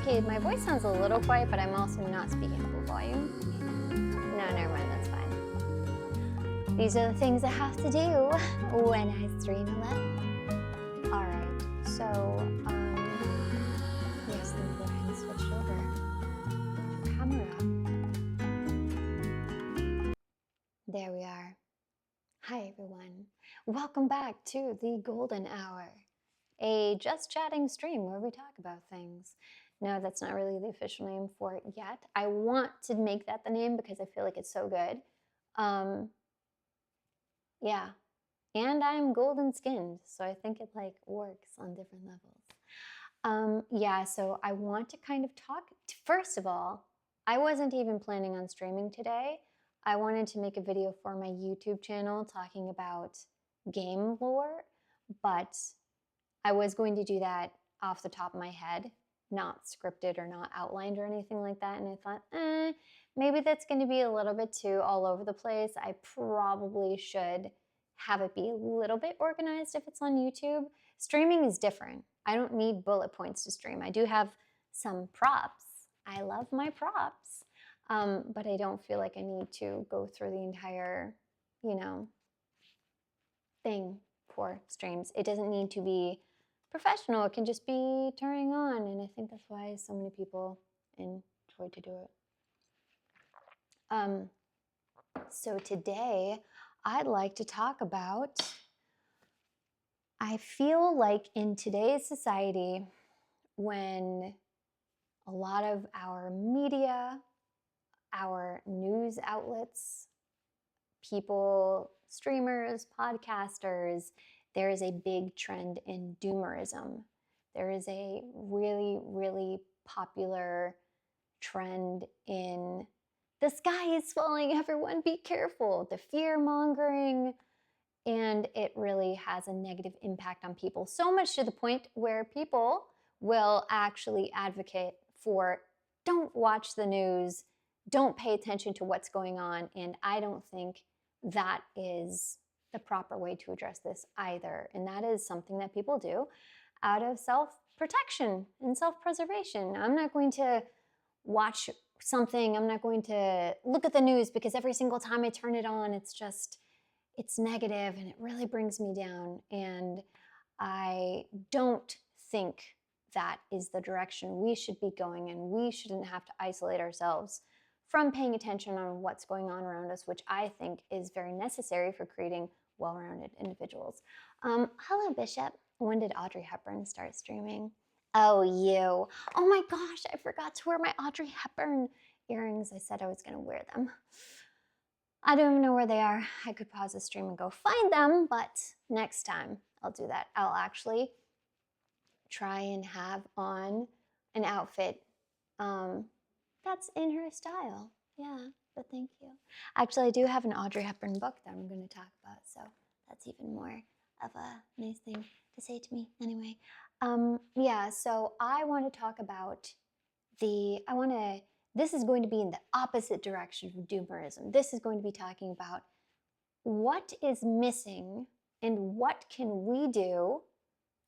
Okay, my voice sounds a little quiet, but I'm also not speaking full volume. No, never mind, that's fine. These are the things I have to do when I stream live. All right, so, yes, let me go ahead and switch over camera. There we are. Hi, everyone. Welcome back to the Golden Hour, a just chatting stream where we talk about things. No, that's not really the official name for it yet. I want to make that the name because I feel like it's so good. Yeah, and I'm golden skinned, so I think it like works on different levels. Yeah, so I want to kind of talk. First of all, I wasn't even planning on streaming today. I wanted to make a video for my YouTube channel talking about game lore, but I was going to do that off the top of my head, not scripted or not outlined or anything like that. And I thought, maybe that's going to be a little bit too all over the place. I probably should have it be a little bit organized if it's on YouTube. Streaming is different. I don't need bullet points to stream. I do have some props. I love my props. But I don't feel like I need to go through the entire, thing for streams. It doesn't need to be professional. It can just be turning on. And I think that's why so many people enjoy to do it. So today, I'd like to talk about, I feel like in today's society, when a lot of our media, our news outlets, people, streamers, podcasters, there is a big trend in doomerism. There is a really, really popular trend in the sky is falling, everyone be careful, the fear mongering, and it really has a negative impact on people. So much to the point where people will actually advocate for don't watch the news, don't pay attention to what's going on, and I don't think that is the proper way to address this either. And that is something that people do out of self-protection and self-preservation. I'm not going to watch something, I'm not going to look at the news because every single time I turn it on, it's negative and it really brings me down. And I don't think that is the direction we should be going in. We shouldn't have to isolate ourselves from paying attention on what's going on around us, which I think is very necessary for creating well-rounded individuals. Hello, Bishop. When did Audrey Hepburn start streaming? Oh, you. Oh my gosh, I forgot to wear my Audrey Hepburn earrings. I said I was going to wear them. I don't even know where they are. I could pause the stream and go find them, but next time I'll do that. I'll actually try and have on an outfit that's in her style. Yeah, but thank you. Actually, I do have an Audrey Hepburn book that I'm going to talk about, so that's even more of a nice thing to say to me. Anyway, yeah, so I want to talk about this is going to be in the opposite direction of doomerism. This is going to be talking about what is missing and what can we do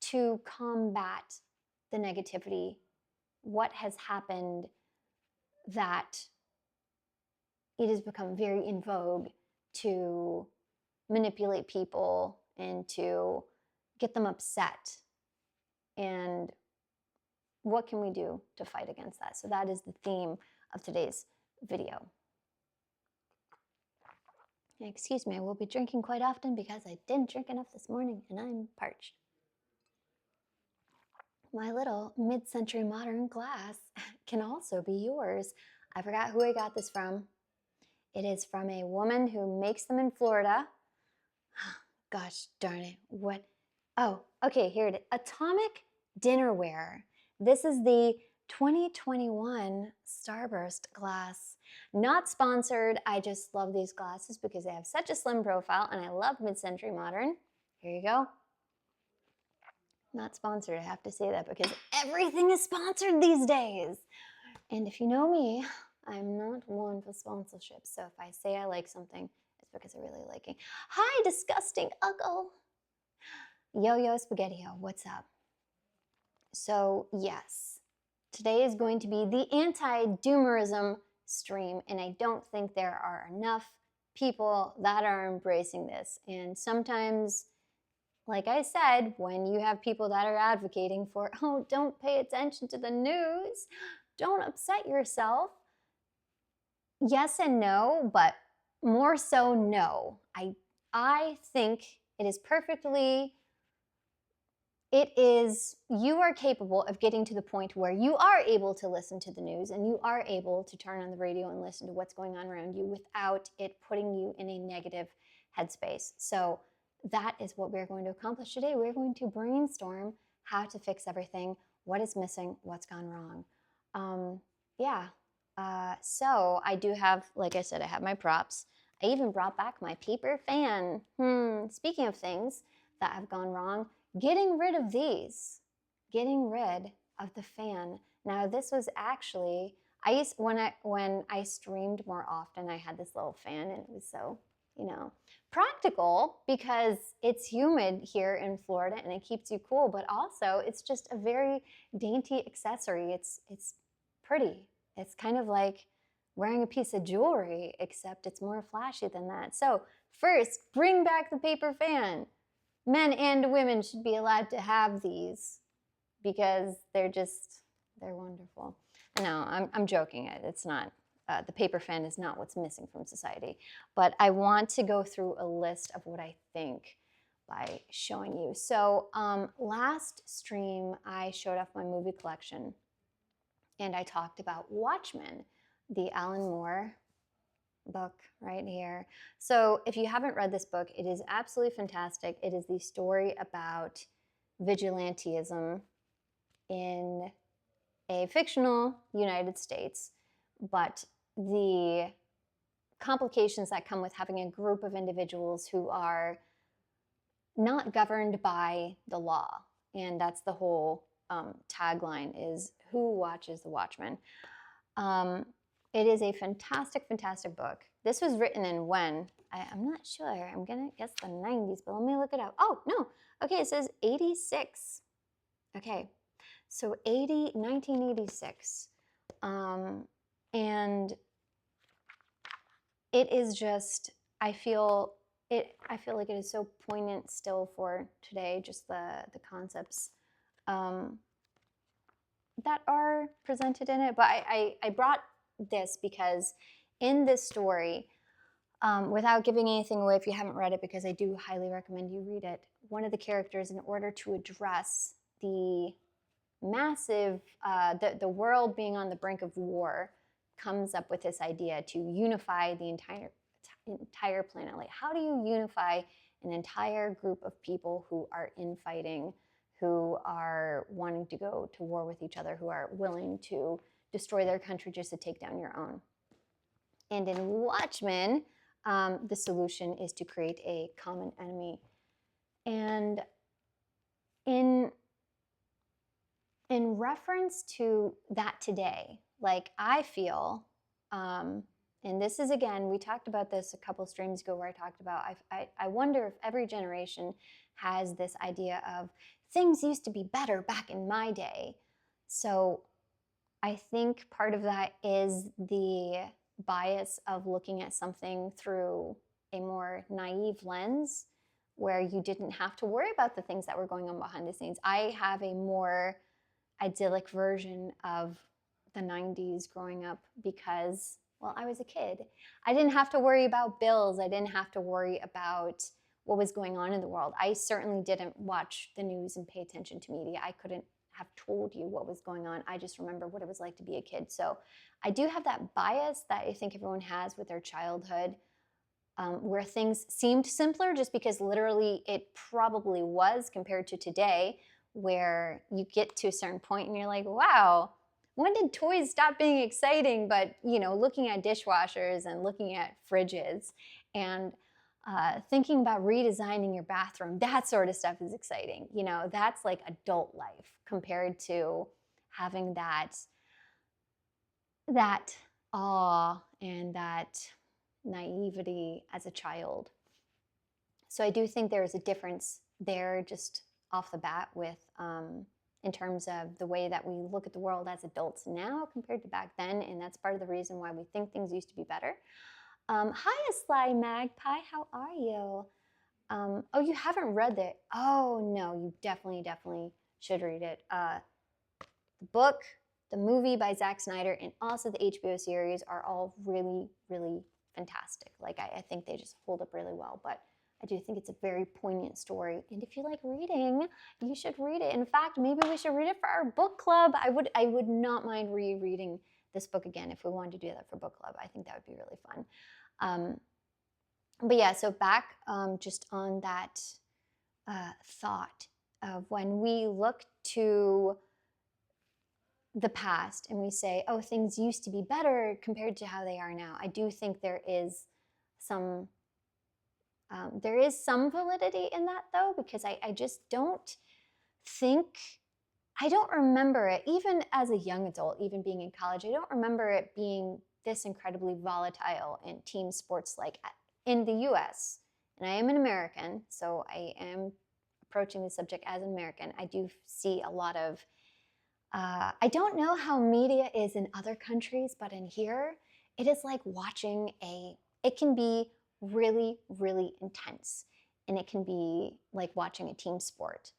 to combat the negativity, what has happened that it has become very in vogue to manipulate people and to get them upset. And what can we do to fight against that? So that is the theme of today's video. Excuse me, I will be drinking quite often because I didn't drink enough this morning and I'm parched. My little mid-century modern glass can also be yours. I forgot who I got this from. It is from a woman who makes them in Florida. Gosh darn it. What? Oh, okay, here it is. Atomic Dinnerware. This is the 2021 Starburst glass. Not sponsored. I just love these glasses because they have such a slim profile and I love mid-century modern. Here you go. Not sponsored, I have to say that because everything is sponsored these days. And if you know me, I'm not one for sponsorships. So if I say I like something, it's because I really like it. Hi, disgusting Uncle. Yo-Yo Spaghetti-O, what's up? So yes, Today is going to be the anti-doomerism stream, and I don't think there are enough people that are embracing this. And sometimes, like I said, when you have people that are advocating for, oh, don't pay attention to the news, don't upset yourself. Yes and no, but more so no. I think it is you are capable of getting to the point where you are able to listen to the news and you are able to turn on the radio and listen to what's going on around you without it putting you in a negative headspace. So that is what we're going to accomplish today. We're going to brainstorm how to fix everything, what is missing, what's gone wrong. So I do have, like I said, I have my props. I even brought back my paper fan. Speaking of things that have gone wrong, getting rid of these, getting rid of the fan. Now this was actually, when I streamed more often, I had this little fan and it was so, practical because it's humid here in Florida and it keeps you cool, but also it's just a very dainty accessory. It's pretty. It's kind of like wearing a piece of jewelry, except it's more flashy than that. So first, bring back the paper fan. Men and women should be allowed to have these because they're wonderful. No, I'm joking. It's not, the paper fan is not what's missing from society. But I want to go through a list of what I think by showing you. So last stream, I showed off my movie collection. And I talked about Watchmen, the Alan Moore book right here. So if you haven't read this book, it is absolutely fantastic. It is the story about vigilantism in a fictional United States, but the complications that come with having a group of individuals who are not governed by the law. And that's the whole tagline is, who watches the Watchmen? It is a fantastic, fantastic book. This was written in when? I'm not sure. I'm going to guess the 90s, but let me look it up. Oh, no. Okay, it says 86. Okay, so 1986. And it is just, I feel like it is so poignant still for today, just the concepts that are presented in it. But I brought this because in this story, without giving anything away if you haven't read it, because I do highly recommend you read it, one of the characters, in order to address the massive, the world being on the brink of war, comes up with this idea to unify the entire planet. Like, how do you unify an entire group of people who are infighting, who are wanting to go to war with each other, who are willing to destroy their country just to take down your own? And in Watchmen, the solution is to create a common enemy. And in reference to that today, like I feel, and this is, again, we talked about this a couple streams ago where I talked about, I wonder if every generation has this idea of things used to be better back in my day. So I think part of that is the bias of looking at something through a more naive lens where you didn't have to worry about the things that were going on behind the scenes. I have a more idyllic version of the 90s growing up because, well, I was a kid. I didn't have to worry about bills. I didn't have to worry about what was going on in the world. I certainly didn't watch the news and pay attention to media. I couldn't have told you what was going on. I just remember what it was like to be a kid. So I do have that bias that I think everyone has with their childhood, where things seemed simpler just because literally it probably was compared to today, where you get to a certain point and you're like, wow, when did toys stop being exciting? But, looking at dishwashers and looking at fridges and thinking about redesigning your bathroom, that sort of stuff is exciting. That's like adult life compared to having that awe and that naivety as a child. So I do think there is a difference there just off the bat with in terms of the way that we look at the world as adults now compared to back then, and that's part of the reason why we think things used to be better. Hi, Sly Magpie, how are you? Oh, you haven't read it. Oh, no, you definitely should read it. The book, the movie by Zack Snyder, and also the HBO series are all really, really fantastic. Like, I think they just hold up really well, but I do think it's a very poignant story. And if you like reading, you should read it. In fact, maybe we should read it for our book club. I would not mind rereading this book again if we wanted to do that for book club. I think that would be really fun. But yeah, so back just on that thought of when we look to the past and we say, oh, things used to be better compared to how they are now. I do think there is some validity in that, though, because I just don't think, I don't remember it, even as a young adult, even being in college, I don't remember it being this incredibly volatile in team sports like in the US. And I am an American, so I am approaching the subject as an American. I do see a lot of I don't know how media is in other countries, but in here, it is like watching it can be really, really intense. And it can be like watching a team sport.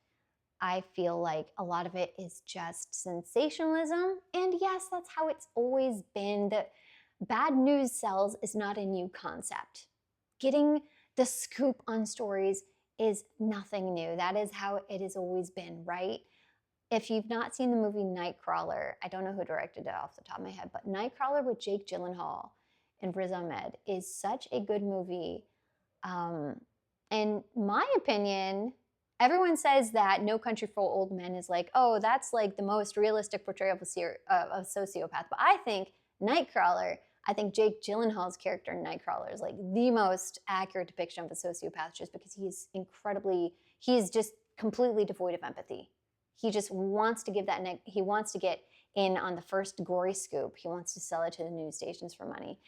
I feel like a lot of it is just sensationalism. And yes, that's how it's always been. That bad news sells is not a new concept. Getting the scoop on stories is nothing new. That is how it has always been, right? If you've not seen the movie Nightcrawler, I don't know who directed it off the top of my head, but Nightcrawler with Jake Gyllenhaal and Riz Ahmed is such a good movie. In my opinion, everyone says that No Country for Old Men is like, oh, that's like the most realistic portrayal of a sociopath. But I think Nightcrawler, I think Jake Gyllenhaal's character in Nightcrawler is like the most accurate depiction of a sociopath, just because he's just completely devoid of empathy. He just wants to give he wants to get in on the first gory scoop. He wants to sell it to the news stations for money.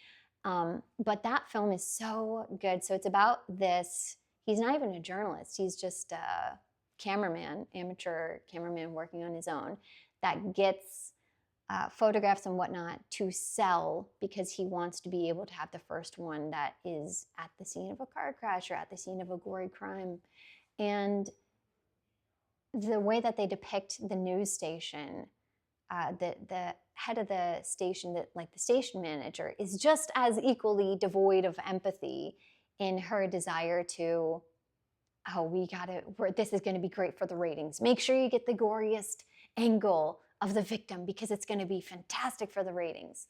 But that film is so good. So it's about this, he's not even a journalist. He's just a cameraman, amateur cameraman working on his own that gets photographs and whatnot to sell because he wants to be able to have the first one that is at the scene of a car crash or at the scene of a gory crime. And the way that they depict the news station, the head of the station, like the station manager, is just as equally devoid of empathy in her desire to, this is going to be great for the ratings. Make sure you get the goriest angle of the victim because it's going to be fantastic for the ratings.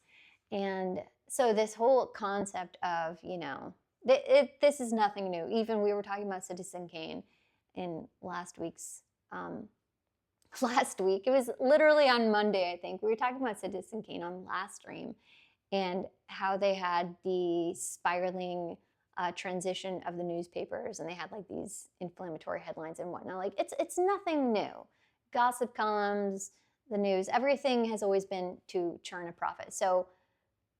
And so this whole concept of, this is nothing new. Even we were talking about Citizen Kane in last week. It was literally on Monday, I think. We were talking about Citizen Kane on last stream and how they had the spiraling transition of the newspapers, and they had like these inflammatory headlines and whatnot. Like it's nothing new. Gossip columns, the news, everything has always been to churn a profit. So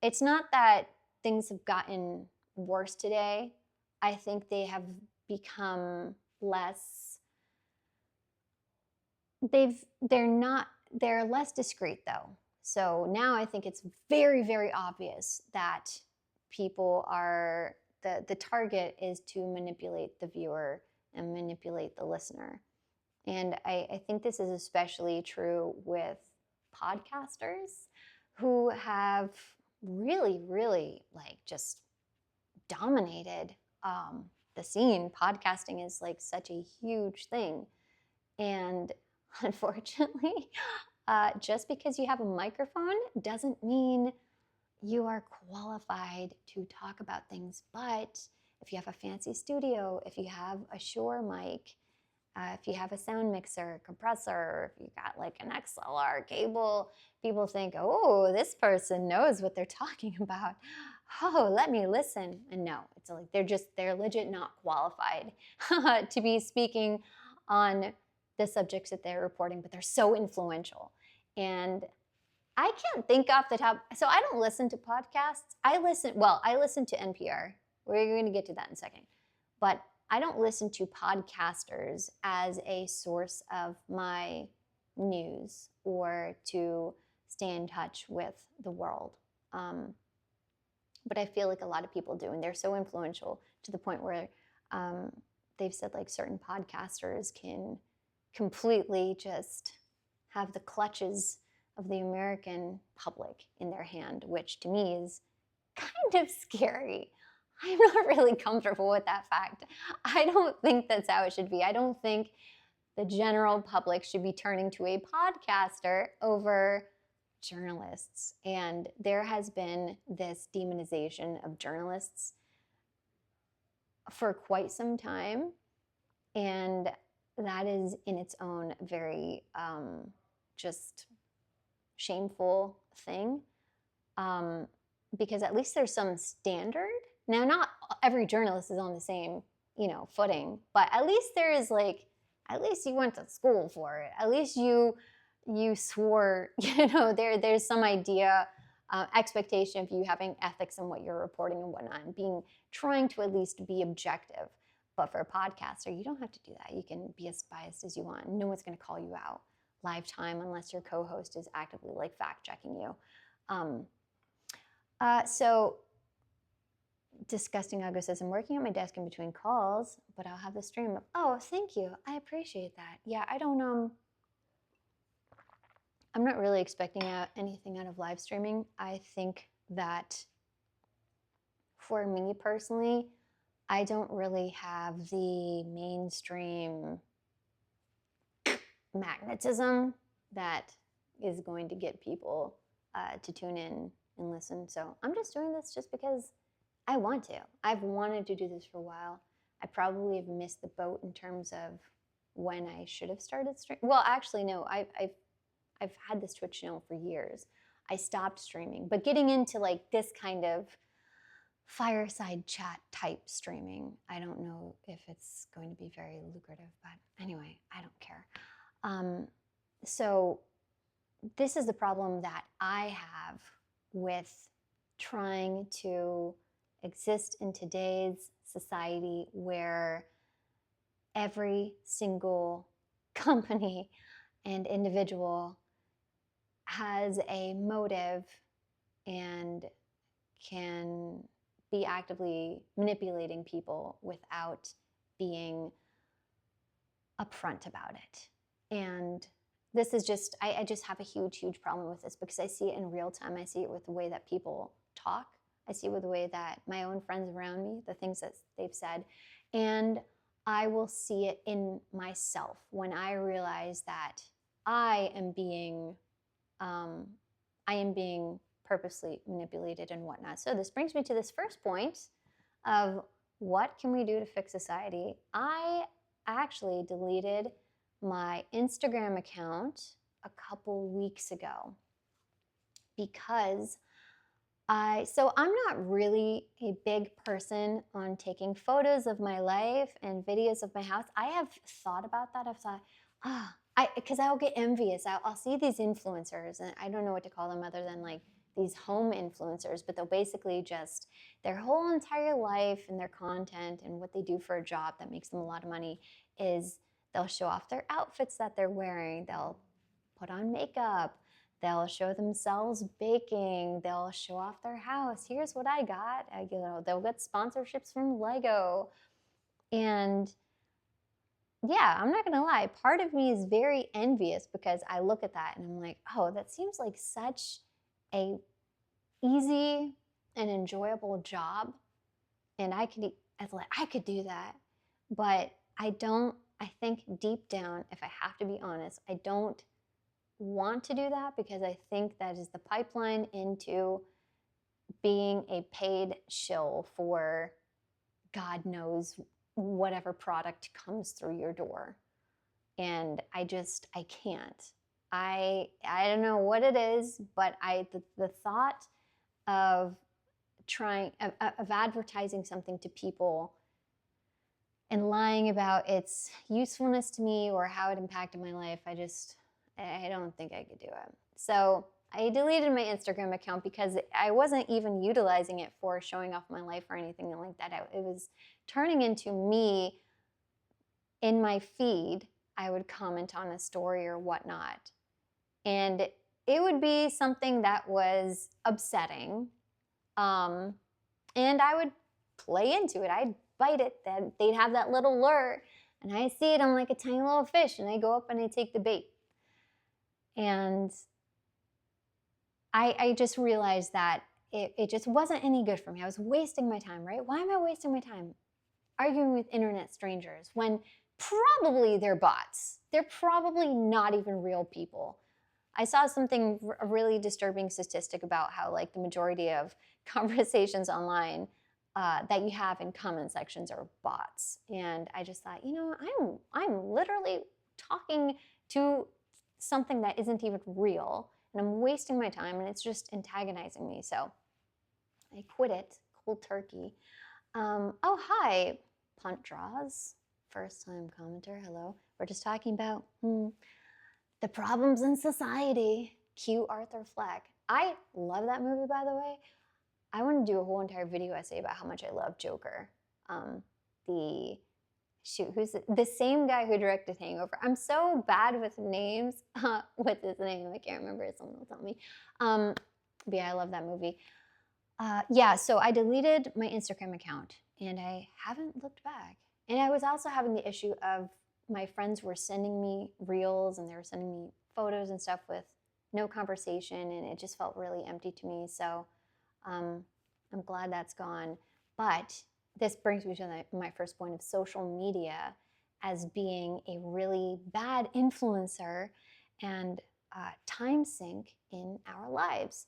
it's not that things have gotten worse today. I think they have become less. They're less discreet though. So now I think it's very, very obvious that people are, the target is to manipulate the viewer and manipulate the listener. And I think this is especially true with podcasters who have really, really like just dominated the scene. Podcasting is like such a huge thing. And unfortunately, just because you have a microphone doesn't mean you are qualified to talk about things. But if you have a fancy studio, if you have a Shure mic, if you have a sound mixer, compressor, if you got like an XLR cable, people think, oh, this person knows what they're talking about. Oh, let me listen. And no, it's like they're legit not qualified to be speaking on the subjects that they're reporting, but they're so influential. And I can't think off the top. So I don't listen to podcasts. I listen to NPR. We're going to get to that in a second. But I don't listen to podcasters as a source of my news or to stay in touch with the world. But I feel like a lot of people do, and they're so influential to the point where they've said like certain podcasters can completely just have the clutches of the American public in their hand, which to me is kind of scary. I'm not really comfortable with that fact. I don't think that's how it should be. I don't think the general public should be turning to a podcaster over journalists. And there has been this demonization of journalists for quite some time. And that is in its own very just shameful thing. Because at least there's some standard. Now, not every journalist is on the same, footing, but at least there is at least you went to school for it. At least you swore, there's some idea, expectation of you having ethics in what you're reporting and whatnot, and trying to at least be objective. But for a podcaster, you don't have to do that. You can be as biased as you want. No one's going to call you out live time unless your co-host is actively fact checking you. So Disgusting Uggo says, I'm working at my desk in between calls, but I'll have the stream up. Oh, thank you. I appreciate that. Yeah, I'm not really expecting anything out of live streaming. I think that for me personally, I don't really have the mainstream magnetism that is going to get people to tune in and listen. So I'm just doing this just because I want to. I've wanted to do this for a while. I probably have missed the boat in terms of when I should have started streaming. Well, actually, no. I've had this Twitch channel for years. I stopped streaming, but getting into this kind of fireside chat type streaming, I don't know if it's going to be very lucrative, but anyway, I don't care. So this is the problem that I have with trying to exist in today's society where every single company and individual has a motive and can be actively manipulating people without being upfront about it. And this is just, I just have a huge problem with this because I see it in real time. I see it with the way that people talk. I see it with the way that my own friends around me, the things that they've said. And I will see it in myself when I realize that I am being purposely manipulated and whatnot. So this brings me to this first point of what can we do to fix society? I actually deleted my Instagram account a couple weeks ago because so I'm not really a big person on taking photos of my life and videos of my house. I have thought about that. I've thought, because I'll get envious. I'll see these influencers, and I don't know what to call them other than these home influencers, but they'll basically just, their whole entire life and their content and what they do for a job that makes them a lot of money is they'll show off their outfits that they're wearing. They'll put on makeup. They'll show themselves baking. They'll show off their house. Here's what I got. They'll get sponsorships from Lego. And yeah, I'm not gonna lie, part of me is very envious because I look at that and I'm like, oh, that seems like such a easy and enjoyable job. And I could do that. But I think deep down, if I have to be honest, I don't want to do that because I think that is the pipeline into being a paid shill for God knows whatever product comes through your door. And I can't. I don't know what it is, but the thought of of advertising something to people and lying about its usefulness to me or how it impacted my life, I don't think I could do it. So I deleted my Instagram account because I wasn't even utilizing it for showing off my life or anything like that. It was turning into me in my feed. I would comment on a story or whatnot, And it would be something that was upsetting. And I would play into it. I'd bite it. They'd have that little lure, and I see it. I'm like a tiny little fish, and I go up and I take the bait. And I just realized that it just wasn't any good for me. I was wasting my time, right? Why am I wasting my time arguing with internet strangers when probably they're bots? They're probably not even real people. I saw something, a really disturbing statistic about how like the majority of conversations online that you have in comment sections are bots. And I just thought, I'm literally talking to something that isn't even real, and I'm wasting my time, and it's just antagonizing me. So I quit it cold turkey. Oh, hi, Punt Draws, first time commenter. Hello. We're just talking about the problems in society. Cue Arthur Fleck. I love that movie, by the way. I want to do a whole entire video essay about how much I love Joker. Who's the same guy who directed Hangover? I'm so bad with names. What's his name? I can't remember. Someone will tell me. But yeah, I love that movie. Yeah, so I deleted my Instagram account, and I haven't looked back. And I was also having the issue of my friends were sending me reels, and they were sending me photos and stuff with no conversation, and it just felt really empty to me. So I'm glad that's gone. But this brings me to my first point of social media as being a really bad influencer and time sink in our lives.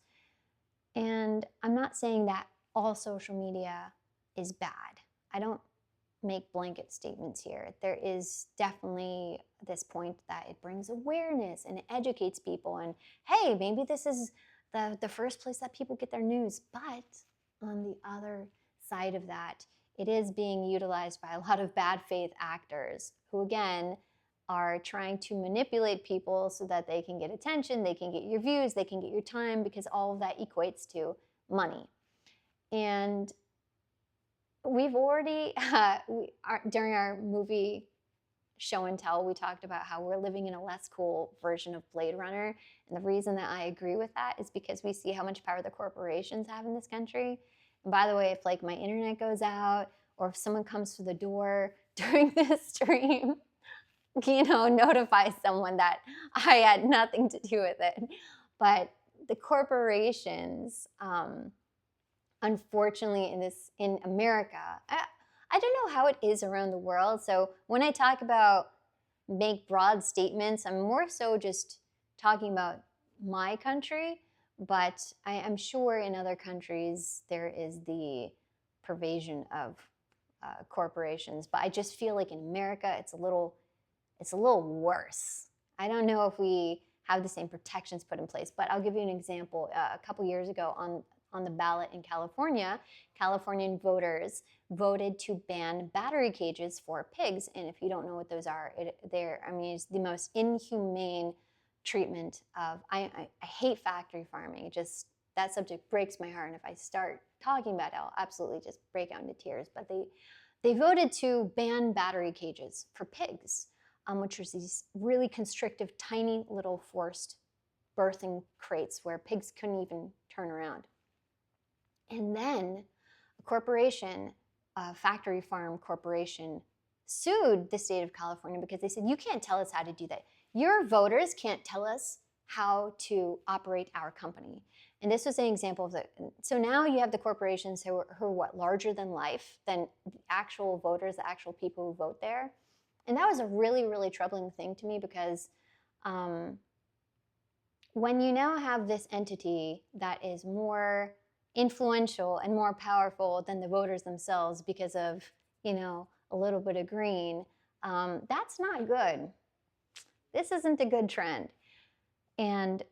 And I'm not saying that all social media is bad. I don't make blanket statements here. There is definitely this point that it brings awareness and it educates people. And hey, maybe this is the first place that people get their news. But on the other side of that, it is being utilized by a lot of bad faith actors who, again, are trying to manipulate people so that they can get attention, they can get your views, they can get your time, because all of that equates to money. And we've already, during our movie show and tell, we talked about how we're living in a less cool version of Blade Runner. And the reason that I agree with that is because we see how much power the corporations have in this country. And by the way, if like my internet goes out, or if someone comes to the door during this stream, notify someone that I had nothing to do with it. But the corporations, unfortunately, in America, I don't know how it is around the world. So when I talk about make broad statements, I'm more so just talking about my country. But I am sure in other countries there is the pervasion of corporations. But I just feel like in America it's a little worse. I don't know if we have the same protections put in place, but I'll give you an example. A couple years ago on the ballot in California, Californian voters voted to ban battery cages for pigs. And if you don't know what those are, it's the most inhumane treatment of, I hate factory farming. That subject breaks my heart. And if I start talking about it, I'll absolutely just break out into tears. But they voted to ban battery cages for pigs, which was these really constrictive, tiny little forced birthing crates where pigs couldn't even turn around. And then a corporation, a factory farm corporation, sued the state of California because they said, you can't tell us how to do that. Your voters can't tell us how to operate our company. And this was an example of so now you have the corporations who are what, larger than life, than the actual voters, the actual people who vote there. And that was a really, really troubling thing to me because when you now have this entity that is more influential and more powerful than the voters themselves because of, a little bit of green, that's not good. This isn't a good trend. And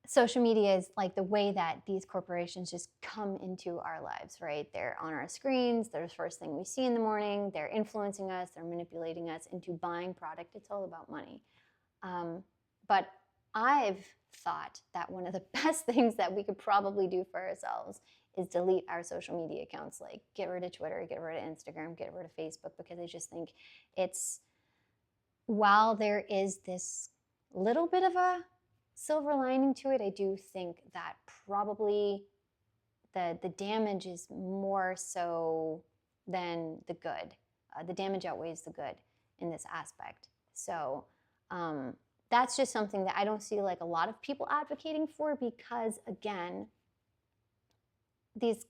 social media is like the way that these corporations just come into our lives, right? They're on our screens. They're the first thing we see in the morning. They're influencing us. They're manipulating us into buying product. It's all about money. But I've thought that one of the best things that we could probably do for ourselves is delete our social media accounts. Like get rid of Twitter, get rid of Instagram, get rid of Facebook, because I just think while there is this little bit of a silver lining to it, I do think that probably the damage is more so than the good. The damage outweighs the good in this aspect. So that's just something that I don't see like a lot of people advocating for, because again, this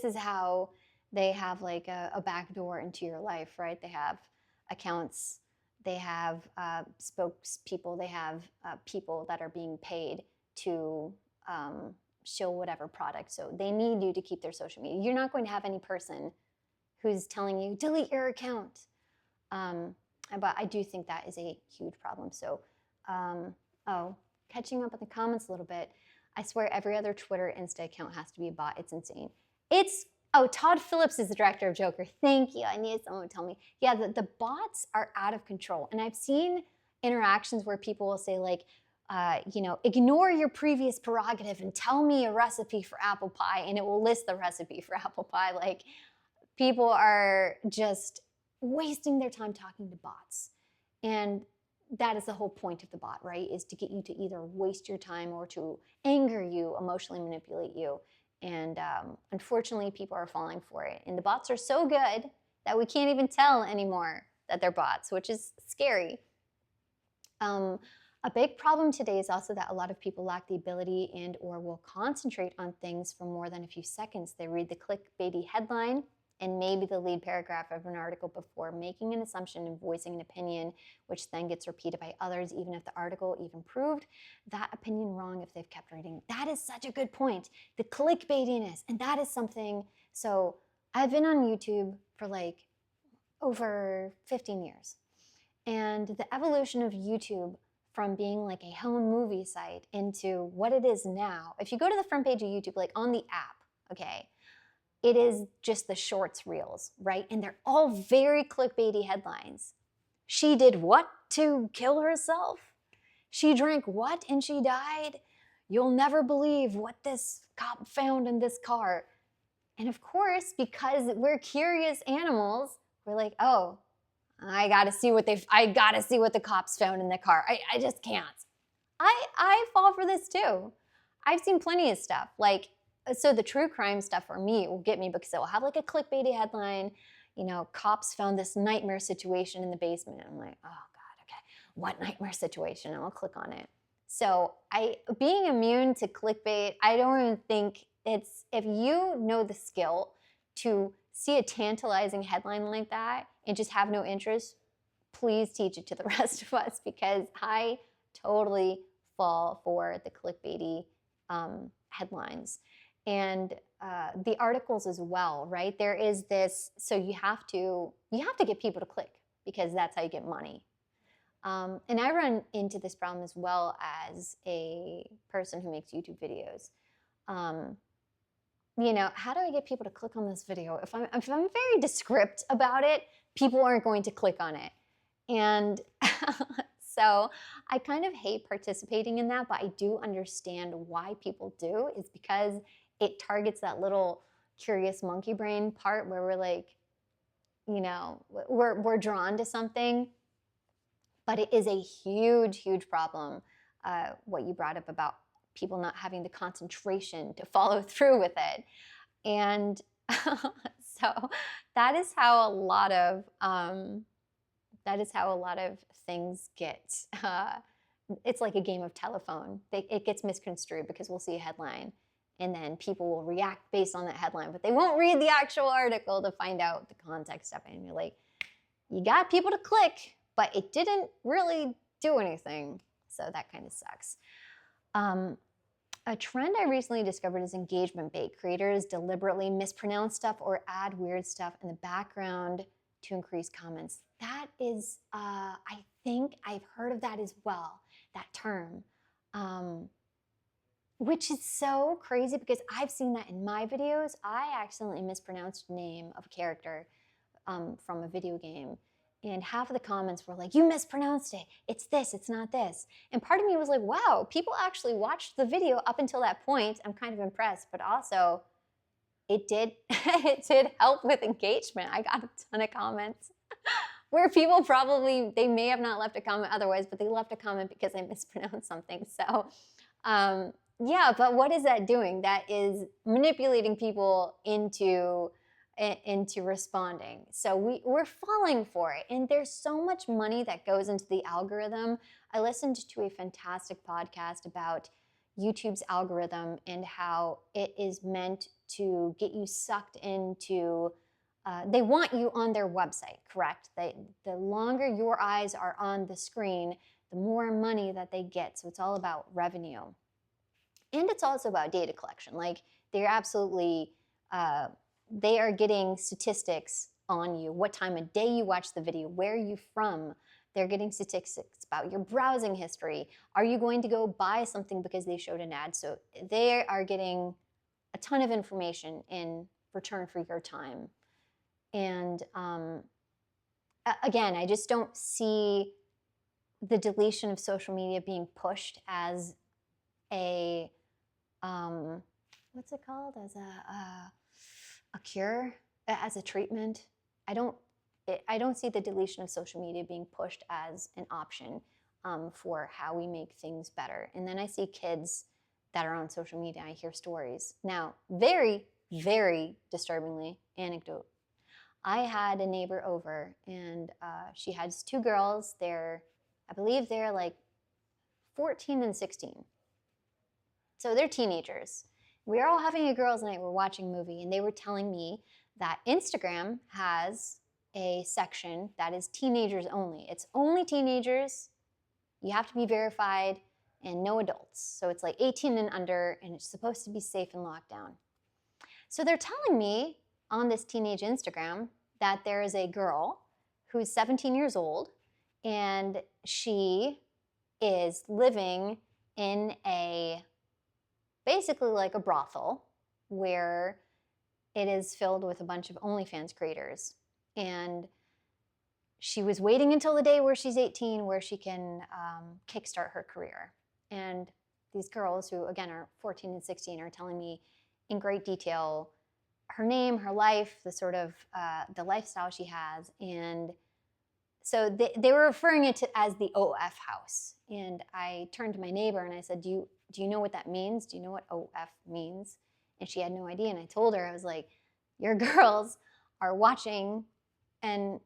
is how they have like a back door into your life, right? They have accounts, they have spokespeople, they have people that are being paid to show whatever product. So they need you to keep their social media. You're not going to have any person who's telling you delete your account. But I do think that is a huge problem. So, catching up on the comments a little bit. I swear every other Twitter Insta account has to be a bot. It's insane. Todd Phillips is the director of Joker. Thank you. I needed someone to tell me. Yeah, the bots are out of control. And I've seen interactions where people will say like, ignore your previous prerogative and tell me a recipe for apple pie, and it will list the recipe for apple pie. Like, people are just wasting their time talking to bots. And that is the whole point of the bot, right? Is to get you to either waste your time or to anger you, emotionally manipulate you. And unfortunately, people are falling for it. And the bots are so good that we can't even tell anymore that they're bots, which is scary. A big problem today is also that a lot of people lack the ability and or will concentrate on things for more than a few seconds. They read the clickbaity headline and maybe the lead paragraph of an article before making an assumption and voicing an opinion, which then gets repeated by others, even if the article even proved that opinion wrong if they've kept reading. That is such a good point. The clickbaitiness, and that is something. So I've been on YouTube for like over 15 years. And the evolution of YouTube from being like a home movie site into what it is now, if you go to the front page of YouTube, like on the app, okay, it is just the shorts reels, right? And they're all very clickbaity headlines. She did what to kill herself? She drank what and she died? You'll never believe what this cop found in this car. And of course, because we're curious animals, we're like, oh, I gotta see what the cops found in the car. I just can't. I fall for this too. I've seen plenty of stuff. Like, so the true crime stuff for me will get me because it will have like a clickbaity headline, cops found this nightmare situation in the basement. I'm like, oh God, okay, what nightmare situation? And I'll click on it. So being immune to clickbait, I don't even think it's, if you know the skill to see a tantalizing headline like that and just have no interest, please teach it to the rest of us, because I totally fall for the clickbaity headlines. And the articles as well, right? There is this, so you have to get people to click, because that's how you get money. And I run into this problem as well as a person who makes YouTube videos. How do I get people to click on this video? If I'm very descriptive about it, people aren't going to click on it. And so I kind of hate participating in that, but I do understand why people do, is because it targets that little curious monkey brain part where we're like, we're drawn to something. But it is a huge, huge problem, what you brought up about people not having the concentration to follow through with it. And so that is how a lot of things get, it's like a game of telephone. It gets misconstrued because we'll see a headline and then people will react based on that headline, but they won't read the actual article to find out the context of it. And you're like, you got people to click, but it didn't really do anything. So that kind of sucks. A trend I recently discovered is engagement bait. Creators deliberately mispronounce stuff or add weird stuff in the background to increase comments. That is, I think I've heard of that as well, that term, which is so crazy because I've seen that in my videos. I accidentally mispronounced the name of a character from a video game. And half of the comments were like, you mispronounced it. It's this, it's not this. And part of me was like, wow, people actually watched the video up until that point. I'm kind of impressed, but also it did help with engagement. I got a ton of comments where people probably, they may have not left a comment otherwise, but they left a comment because I mispronounced something. So yeah, but what is that doing? That is manipulating people into responding. So we're falling for it. And there's so much money that goes into the algorithm. I listened to a fantastic podcast about YouTube's algorithm and how it is meant to get you sucked into, they want you on their website, correct? The longer your eyes are on the screen, the more money that they get. So it's all about revenue. And it's also about data collection. Like they're absolutely, they are getting statistics on you, what time of day you watch the video, where are you from. They're getting statistics about your browsing history. Are you going to go buy something because they showed an ad? So they are getting a ton of information in return for your time. And again, I just don't see the deletion of social media being pushed as a what's it called, as a cure, as a treatment. I don't see the deletion of social media being pushed as an option for how we make things better. And then I see kids that are on social media. I hear stories now, very, very disturbingly, anecdote. I had a neighbor over, and she has two girls. I believe they're like 14 and 16. So they're teenagers. We were all having a girls' night. We're watching a movie, and they were telling me that Instagram has a section that is teenagers only. It's only teenagers. You have to be verified, and no adults. So it's like 18 and under, and it's supposed to be safe in lockdown. So they're telling me on this teenage Instagram that there is a girl who's 17 years old, and she is living in basically like a brothel where it is filled with a bunch of OnlyFans creators. And she was waiting until the day where she's 18, where she can kickstart her career. And these girls, who again are 14 and 16, are telling me in great detail her name, her life, the sort of the lifestyle she has. And so they were referring it to as the OF house. And I turned to my neighbor and I said, do you know what that means? Do you know what OF means? And she had no idea. And I told her, I was like, your girls are watching an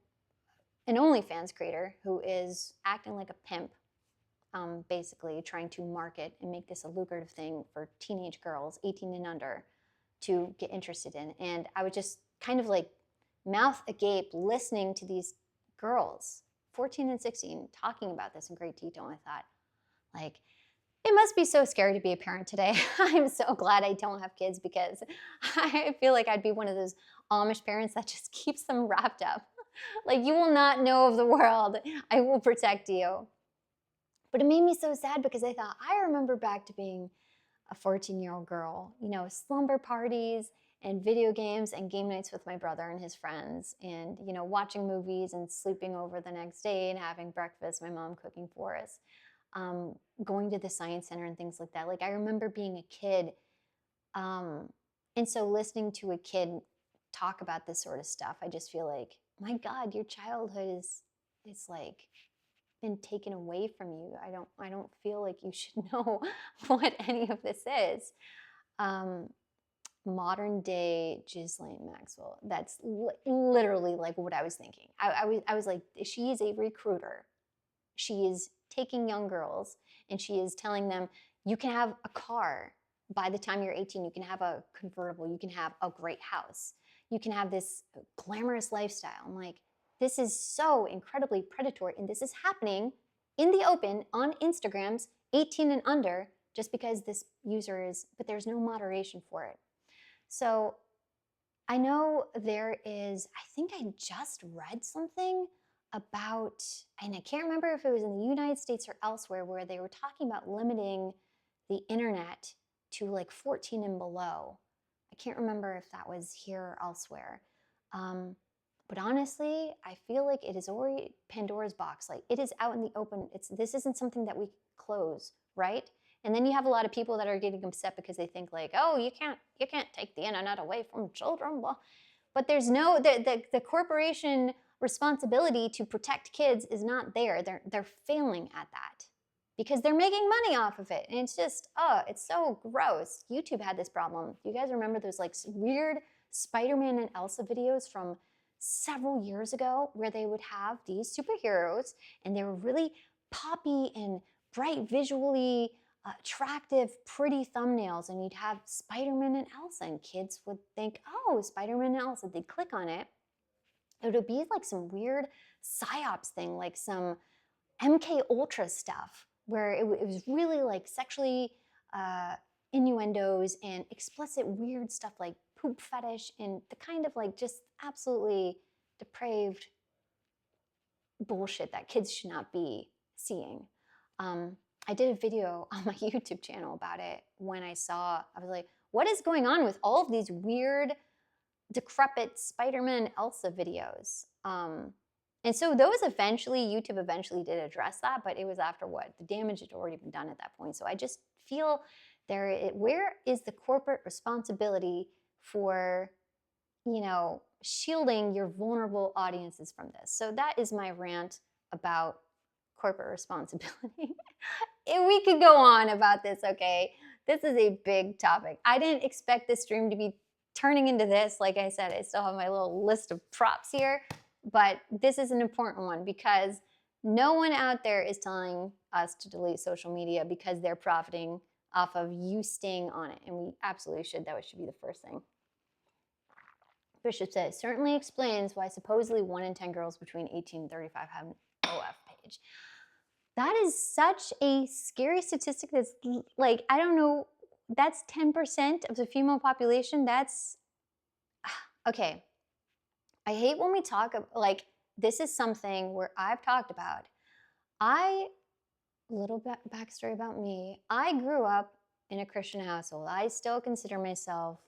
OnlyFans creator who is acting like a pimp, basically trying to market and make this a lucrative thing for teenage girls, 18 and under, to get interested in. And I was just kind of like mouth agape listening to these girls, 14 and 16, talking about this in great detail. And I thought, like, it must be so scary to be a parent today. I'm so glad I don't have kids, because I feel like I'd be one of those Amish parents that just keeps them wrapped up. Like, you will not know of the world. I will protect you. But it made me so sad, because I thought, I remember back to being a 14-year-old girl, slumber parties and video games and game nights with my brother and his friends, and, watching movies and sleeping over the next day and having breakfast, my mom cooking for us, going to the science center and things like that. Like, I remember being a kid. And so listening to a kid talk about this sort of stuff, I just feel like, my God, your childhood is like been taken away from you. I don't feel like you should know what any of this is. Modern day Ghislaine Maxwell. That's literally like what I was thinking. I was like, she is a recruiter. She is taking young girls and she is telling them, you can have a car by the time you're 18. You can have a convertible. You can have a great house. You can have this glamorous lifestyle. I'm like, this is so incredibly predatory, and this is happening in the open on Instagram's 18 and under, just because this user is, but there's no moderation for it. So I know there is, I think I just read something about, and I can't remember if it was in the United States or elsewhere, where they were talking about limiting the internet to like 14 and below. I can't remember if that was here or elsewhere. But honestly, I feel like it is already Pandora's box. Like, it is out in the open. This isn't something that we close, right? And then you have a lot of people that are getting upset because they think like, oh, you can't take the internet away from children. Well, but there's no, the corporation responsibility to protect kids is not there. They're failing at that because they're making money off of it. And it's just, oh, it's so gross. YouTube had this problem. Do you guys remember those like weird Spider-Man and Elsa videos from several years ago where they would have these superheroes and they were really poppy and bright, visually attractive, pretty thumbnails, and you'd have Spider-Man and Elsa, and kids would think, oh, Spider-Man and Elsa. They'd click on it. It would be like some weird psyops thing, like some MK Ultra stuff, where it was really like sexually innuendos and explicit weird stuff like poop fetish and the kind of like just absolutely depraved bullshit that kids should not be seeing. I did a video on my YouTube channel about it when I was like, what is going on with all of these weird, decrepit Spider-Man Elsa videos? And so YouTube eventually did address that, but it was after what? The damage had already been done at that point. So I just feel where is the corporate responsibility for, shielding your vulnerable audiences from this? So that is my rant about corporate responsibility. We could go on about this, okay? This is a big topic. I didn't expect this stream to be turning into this. Like I said, I still have my little list of props here, but this is an important one because no one out there is telling us to delete social media because they're profiting off of you staying on it, and we absolutely should. That should be the first thing. Bishop says, certainly explains why supposedly 1 in 10 girls between 18 and 35 have an OF page. That is such a scary statistic. That's like, I don't know, that's 10% of the female population. That's, okay. I hate when we talk, like, this is something where I've talked about. Little backstory about me. I grew up in a Christian household. I still consider myself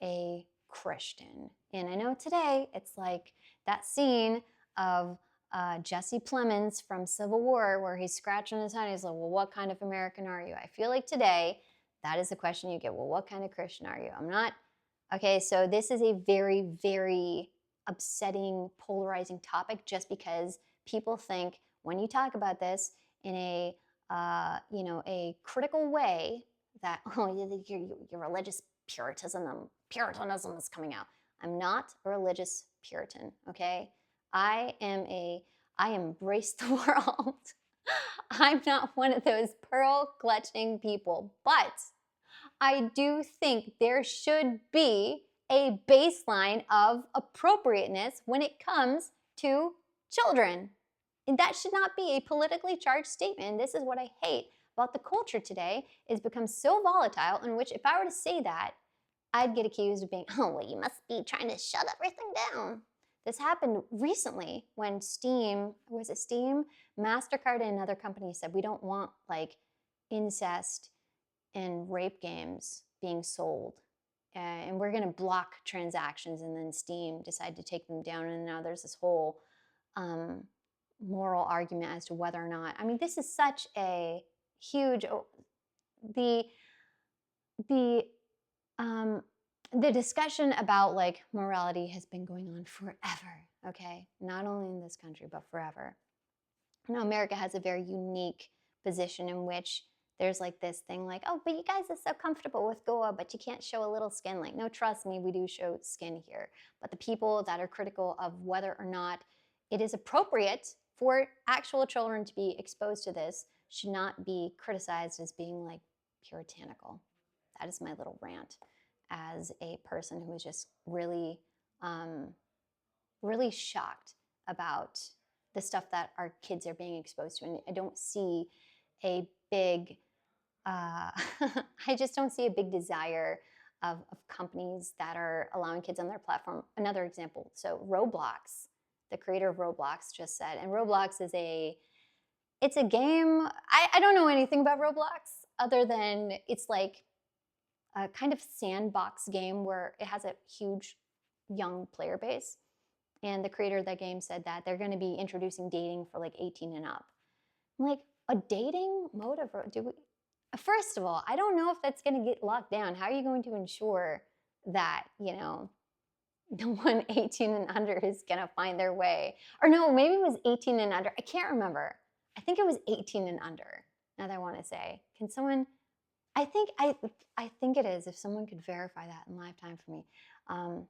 a Christian. And I know today it's like that scene of Jesse Plemons from Civil War where he's scratching his head. He's like, well, what kind of American are you? I feel like today that is the question you get. Well, what kind of Christian are you? I'm not. Okay, so this is a very, very upsetting, polarizing topic just because people think when you talk about this in a critical way that, oh, your religious Puritanism is coming out. I'm not a religious Puritan, okay? I embrace the world. I'm not one of those pearl-clutching people, but I do think there should be a baseline of appropriateness when it comes to children. And that should not be a politically charged statement. This is what I hate about the culture today. It's become so volatile in which if I were to say that, I'd get accused of being, oh, well, you must be trying to shut everything down. This happened recently when Steam, MasterCard and another company said, we don't want like incest and rape games being sold. And we're going to block transactions. And then Steam decided to take them down. And now there's this whole moral argument as to whether or not, I mean, this is such a huge, the discussion about like morality has been going on forever, okay? Not only in this country, but forever. Now, America has a very unique position in which there's like this thing like, oh, but you guys are so comfortable with Goa, but you can't show a little skin. Like, no, trust me, we do show skin here. But the people that are critical of whether or not it is appropriate for actual children to be exposed to this should not be criticized as being like puritanical. That is my little rant as a person who is just really, really shocked about the stuff that our kids are being exposed to. And I don't see a big, I just don't see a big desire of companies that are allowing kids on their platform. Another example, so Roblox, the creator of Roblox just said, and Roblox is it's a game, I don't know anything about Roblox other than it's like a kind of sandbox game where it has a huge young player base. And the creator of that game said that they're going to be introducing dating for like 18 and up. I'm like, a dating mode of, first of all, I don't know if that's going to get locked down. How are you going to ensure that, no one 18 and under is gonna find their way. Or no, maybe it was 18 and under. I can't remember. I think it was 18 and under. Now that I want to say, can someone? I think it is. If someone could verify that in live time for me. Um,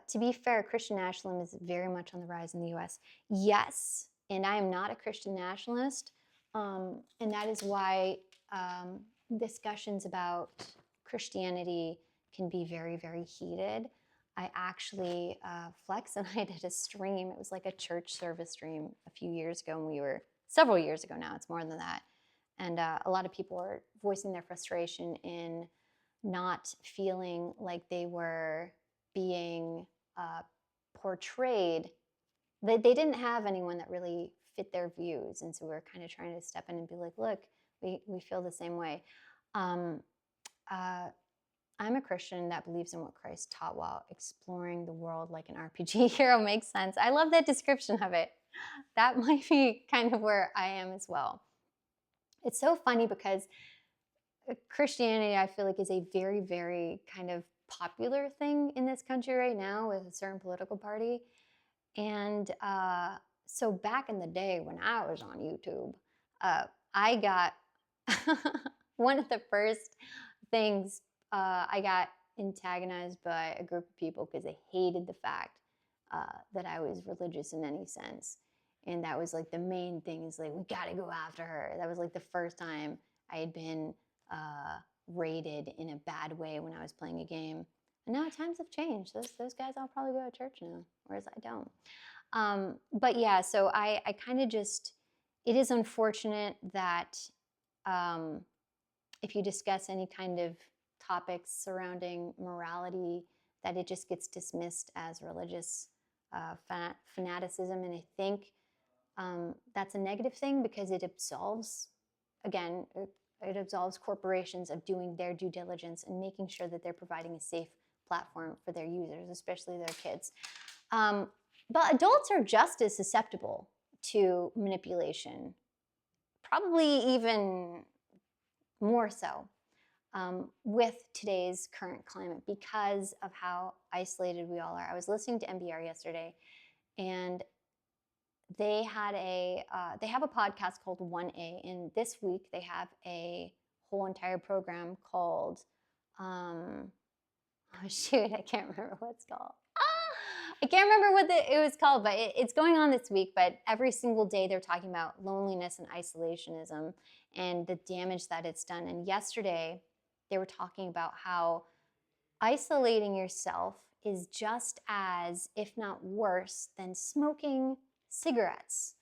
to be fair, Christian nationalism is very much on the rise in the U.S. Yes, and I am not a Christian nationalist, and that is why discussions about Christianity can be very, very heated. I actually, Flex and I did a stream. It was like a church service stream a few years ago, and we were several years ago now. It's more than that, and a lot of people were voicing their frustration in not feeling like they were being portrayed. They didn't have anyone that really fit their views, and so we were kind of trying to step in and be like, look, we feel the same way. I'm a Christian that believes in what Christ taught while exploring the world like an RPG hero. Makes sense. I love that description of it. That might be kind of where I am as well. It's so funny because Christianity, I feel like, is a very, very kind of popular thing in this country right now with a certain political party. And so back in the day when I was on YouTube, I got one of the first things I got antagonized by a group of people because they hated the fact that I was religious in any sense. And that was like the main thing is like, we got to go after her. That was like the first time I had been rated in a bad way when I was playing a game. And now times have changed. Those guys all probably go to church now, whereas I don't. But yeah, so I kind of just, it is unfortunate that if you discuss any kind of topics surrounding morality, that it just gets dismissed as religious fanaticism. And I think that's a negative thing because it absolves, again, it absolves corporations of doing their due diligence and making sure that they're providing a safe platform for their users, especially their kids. But adults are just as susceptible to manipulation, probably even more so with today's current climate because of how isolated we all are. I was listening to NPR yesterday, and they had they have a podcast called 1A, and this week they have a whole entire program called oh shoot, I can't remember what it's called. I can't remember what it was called, but it's going on this week. But every single day they're talking about loneliness and isolationism and the damage that it's done. And yesterday they were talking about how isolating yourself is just as, if not worse, than smoking cigarettes,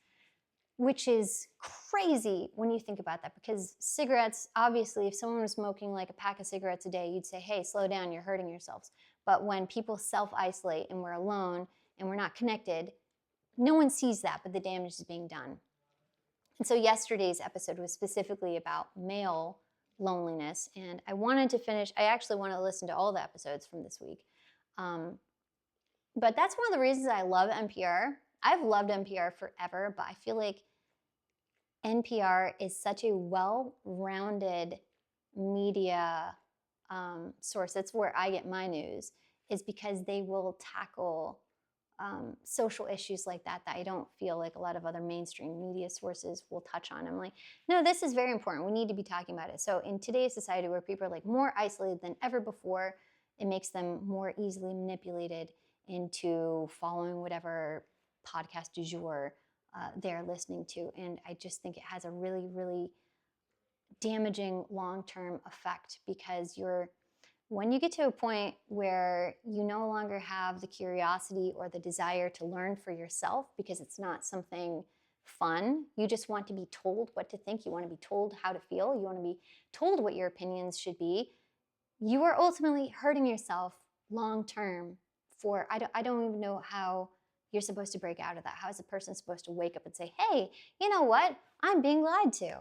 which is crazy when you think about that, because cigarettes, obviously, if someone was smoking like a pack of cigarettes a day, you'd say, hey, slow down, you're hurting yourselves. But when people self-isolate and we're alone and we're not connected, no one sees that, but the damage is being done. And so yesterday's episode was specifically about male loneliness, and I wanted to finish, I actually want to listen to all the episodes from this week. But that's one of the reasons I love NPR. I've loved NPR forever, but I feel like NPR is such a well-rounded media source. That's where I get my news, is because they will tackle social issues like that I don't feel like a lot of other mainstream media sources will touch on. I'm like, no, this is very important. We need to be talking about it. So in today's society where people are like more isolated than ever before, it makes them more easily manipulated into following whatever podcast du jour they're listening to. And I just think it has a really, really damaging long-term effect, because when you get to a point where you no longer have the curiosity or the desire to learn for yourself because it's not something fun, you just want to be told what to think, you want to be told how to feel, you want to be told what your opinions should be, you are ultimately hurting yourself long-term. I don't even know how you're supposed to break out of that. How is a person supposed to wake up and say, hey, you know what? I'm being lied to.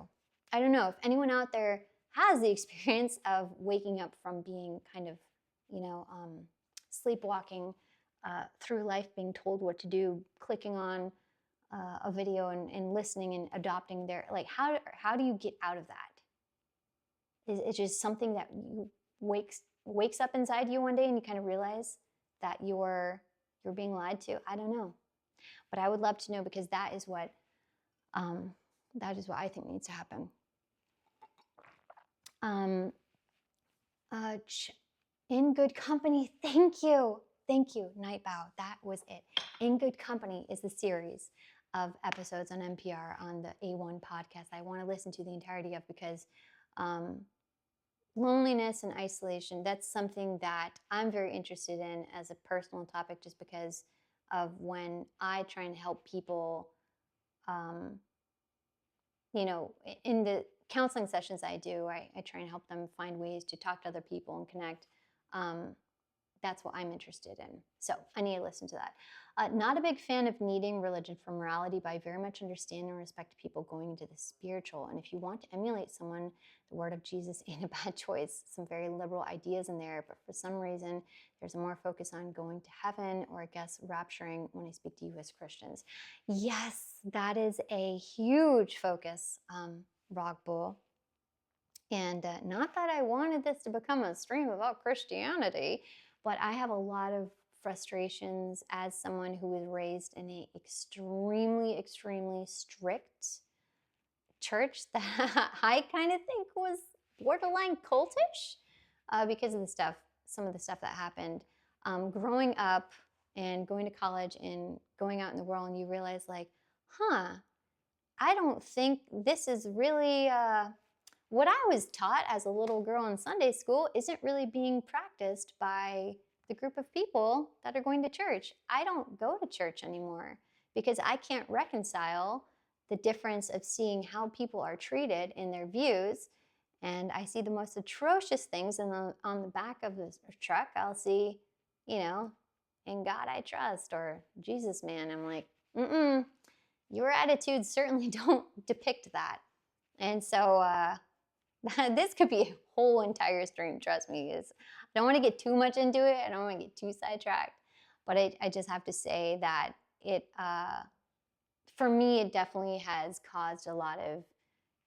I don't know if anyone out there has the experience of waking up from being kind of, sleepwalking through life, being told what to do, clicking on a video and listening and adopting like, how do you get out of that? It's just something that wakes up inside you one day and you kind of realize that you're being lied to. I don't know, but I would love to know, because that is what I think needs to happen. In Good Company, thank you. Night Bow, that was it. In Good Company is the series of episodes on NPR on the A1 podcast I want to listen to the entirety of, because loneliness and isolation, that's something that I'm very interested in as a personal topic, just because of when I try and help people, in the counseling sessions I do, I try and help them find ways to talk to other people and connect. That's what I'm interested in. So I need to listen to that. Not a big fan of needing religion for morality, but I very much understand and respect people going into the spiritual. And if you want to emulate someone, the word of Jesus ain't a bad choice. Some very liberal ideas in there, but for some reason, there's more focus on going to heaven, or I guess rapturing, when I speak to you as Christians. Yes, that is a huge focus, Rock Bull. And not that I wanted this to become a stream about Christianity, but I have a lot of frustrations as someone who was raised in an extremely, extremely strict church that I kind of think was borderline cultish, because of some of the stuff that happened. Growing up and going to college and going out in the world, and you realize, like, I don't think this is really what I was taught as a little girl in Sunday school isn't really being practiced by the group of people that are going to church. I don't go to church anymore because I can't reconcile the difference of seeing how people are treated in their views. And I see the most atrocious things on the back of the truck. I'll see, in God I trust, or Jesus man. I'm like, your attitudes certainly don't depict that. And so this could be a whole entire stream, trust me. I don't want to get too much into it. I don't want to get too sidetracked. But I just have to say that for me, it definitely has caused a lot of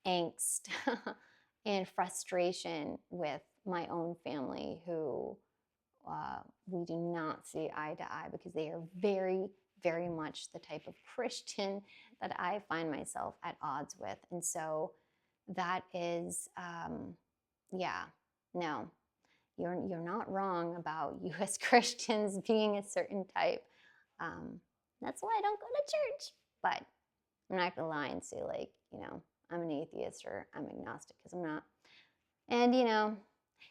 angst and frustration with my own family, who we do not see eye to eye, because they are very, very much the type of Christian that I find myself at odds with. And so that is, no, you're not wrong about you as Christians being a certain type. That's why I don't go to church. But I'm not gonna lie and say, like, I'm an atheist or I'm agnostic, because I'm not. And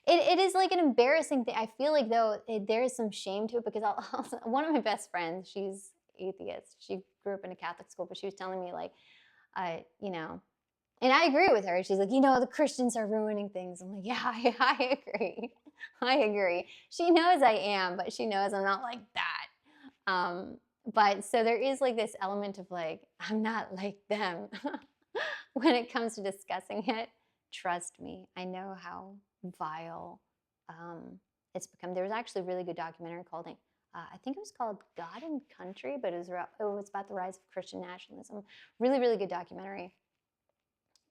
it is like an embarrassing thing. I feel like, though, there is some shame to it, because one of my best friends, she's atheist. She grew up in a Catholic school, but she was telling me, like, and I agree with her. She's like, the Christians are ruining things. I'm like, yeah, I agree. I agree. She knows I am, but she knows I'm not like that. But so there is like this element of, like, I'm not like them when it comes to discussing it. Trust me, I know how vile it's become. There was actually a really good documentary called, I think it was called God and Country, but it was about the rise of Christian nationalism. Really, really good documentary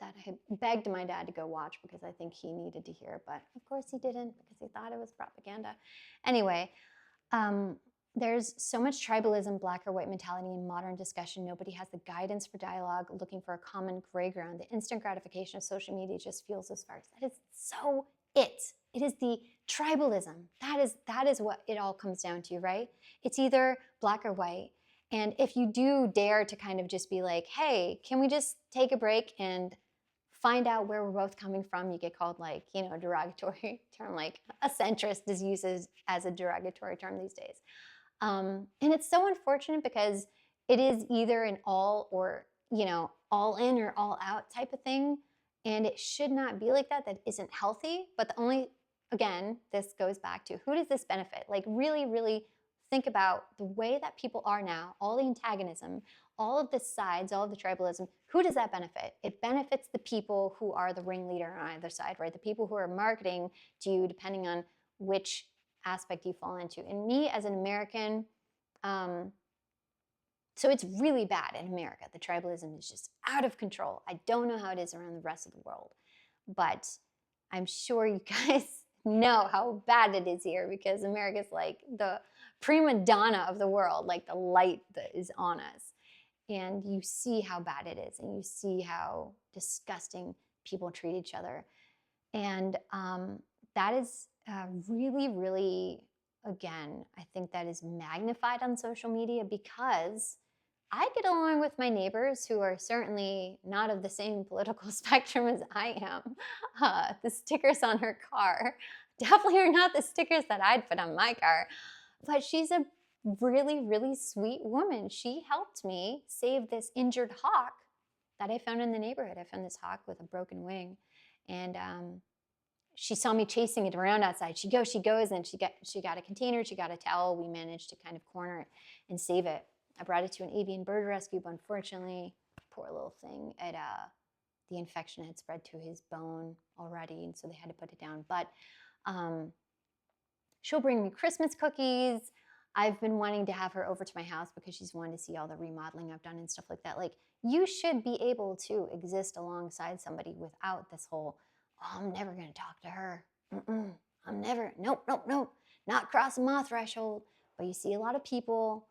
that I begged my dad to go watch, because I think he needed to hear, but of course he didn't, because he thought it was propaganda. Anyway, there's so much tribalism, black or white mentality in modern discussion. Nobody has the guidance for dialogue, looking for a common gray ground. The instant gratification of social media just fuels those sparks. That is so it. It is the tribalism. That is what it all comes down to, right? It's either black or white. And if you do dare to kind of just be like, hey, can we just take a break and find out where we're both coming from, you get called, like, a derogatory term, like a centrist is used as a derogatory term these days. And it's so unfortunate, because it is either an all or, all in or all out type of thing. And it should not be like that. That isn't healthy. But again, this goes back to, who does this benefit? Like, really, really think about the way that people are now, all the antagonism, all of the sides, all of the tribalism. Who does that benefit? It benefits the people who are the ringleader on either side, right? The people who are marketing to you, depending on which aspect you fall into. And me as an American, so it's really bad in America. The tribalism is just out of control. I don't know how it is around the rest of the world, but I'm sure you guys know how bad it is here because America's like the prima donna of the world, like the light that is on us. And you see how bad it is, and you see how disgusting people treat each other. And that is really, really, again, I think that is magnified on social media because I get along with my neighbors who are certainly not of the same political spectrum as I am. The stickers on her car definitely are not the stickers that I'd put on my car. But she's a really, really sweet woman. She helped me save this injured hawk that I found in the neighborhood. I found this hawk with a broken wing. And she saw me chasing it around outside. She goes, and she got a container, she got a towel. We managed to kind of corner it and save it. I brought it to an avian bird rescue, but unfortunately, poor little thing, the infection had spread to his bone already, and so they had to put it down. But she'll bring me Christmas cookies. I've been wanting to have her over to my house because she's wanted to see all the remodeling I've done and stuff like that. Like, you should be able to exist alongside somebody without this whole, oh, I'm never going to talk to her. I'm never, nope, not crossing my threshold. But you see a lot of people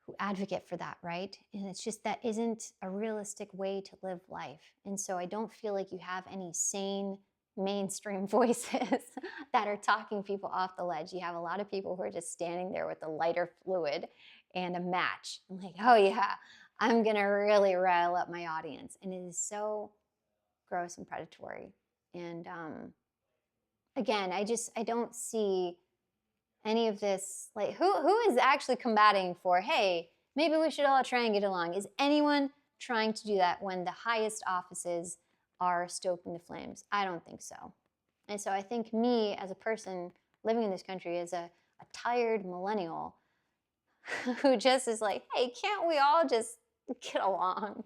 who advocate for that, right? And it's just that isn't a realistic way to live life. And so I don't feel like you have any sane mainstream voices that are talking people off the ledge. You have a lot of people who are just standing there with a lighter fluid and a match. I'm like, oh yeah, I'm gonna really rile up my audience. And it is so gross and predatory. And again, I don't see any of this, like, who is actually combating for, hey, maybe we should all try and get along? Is anyone trying to do that when the highest offices are stoking the flames? I don't think so. And so I think me as a person living in this country as a tired millennial who just is like, hey, can't we all just get along?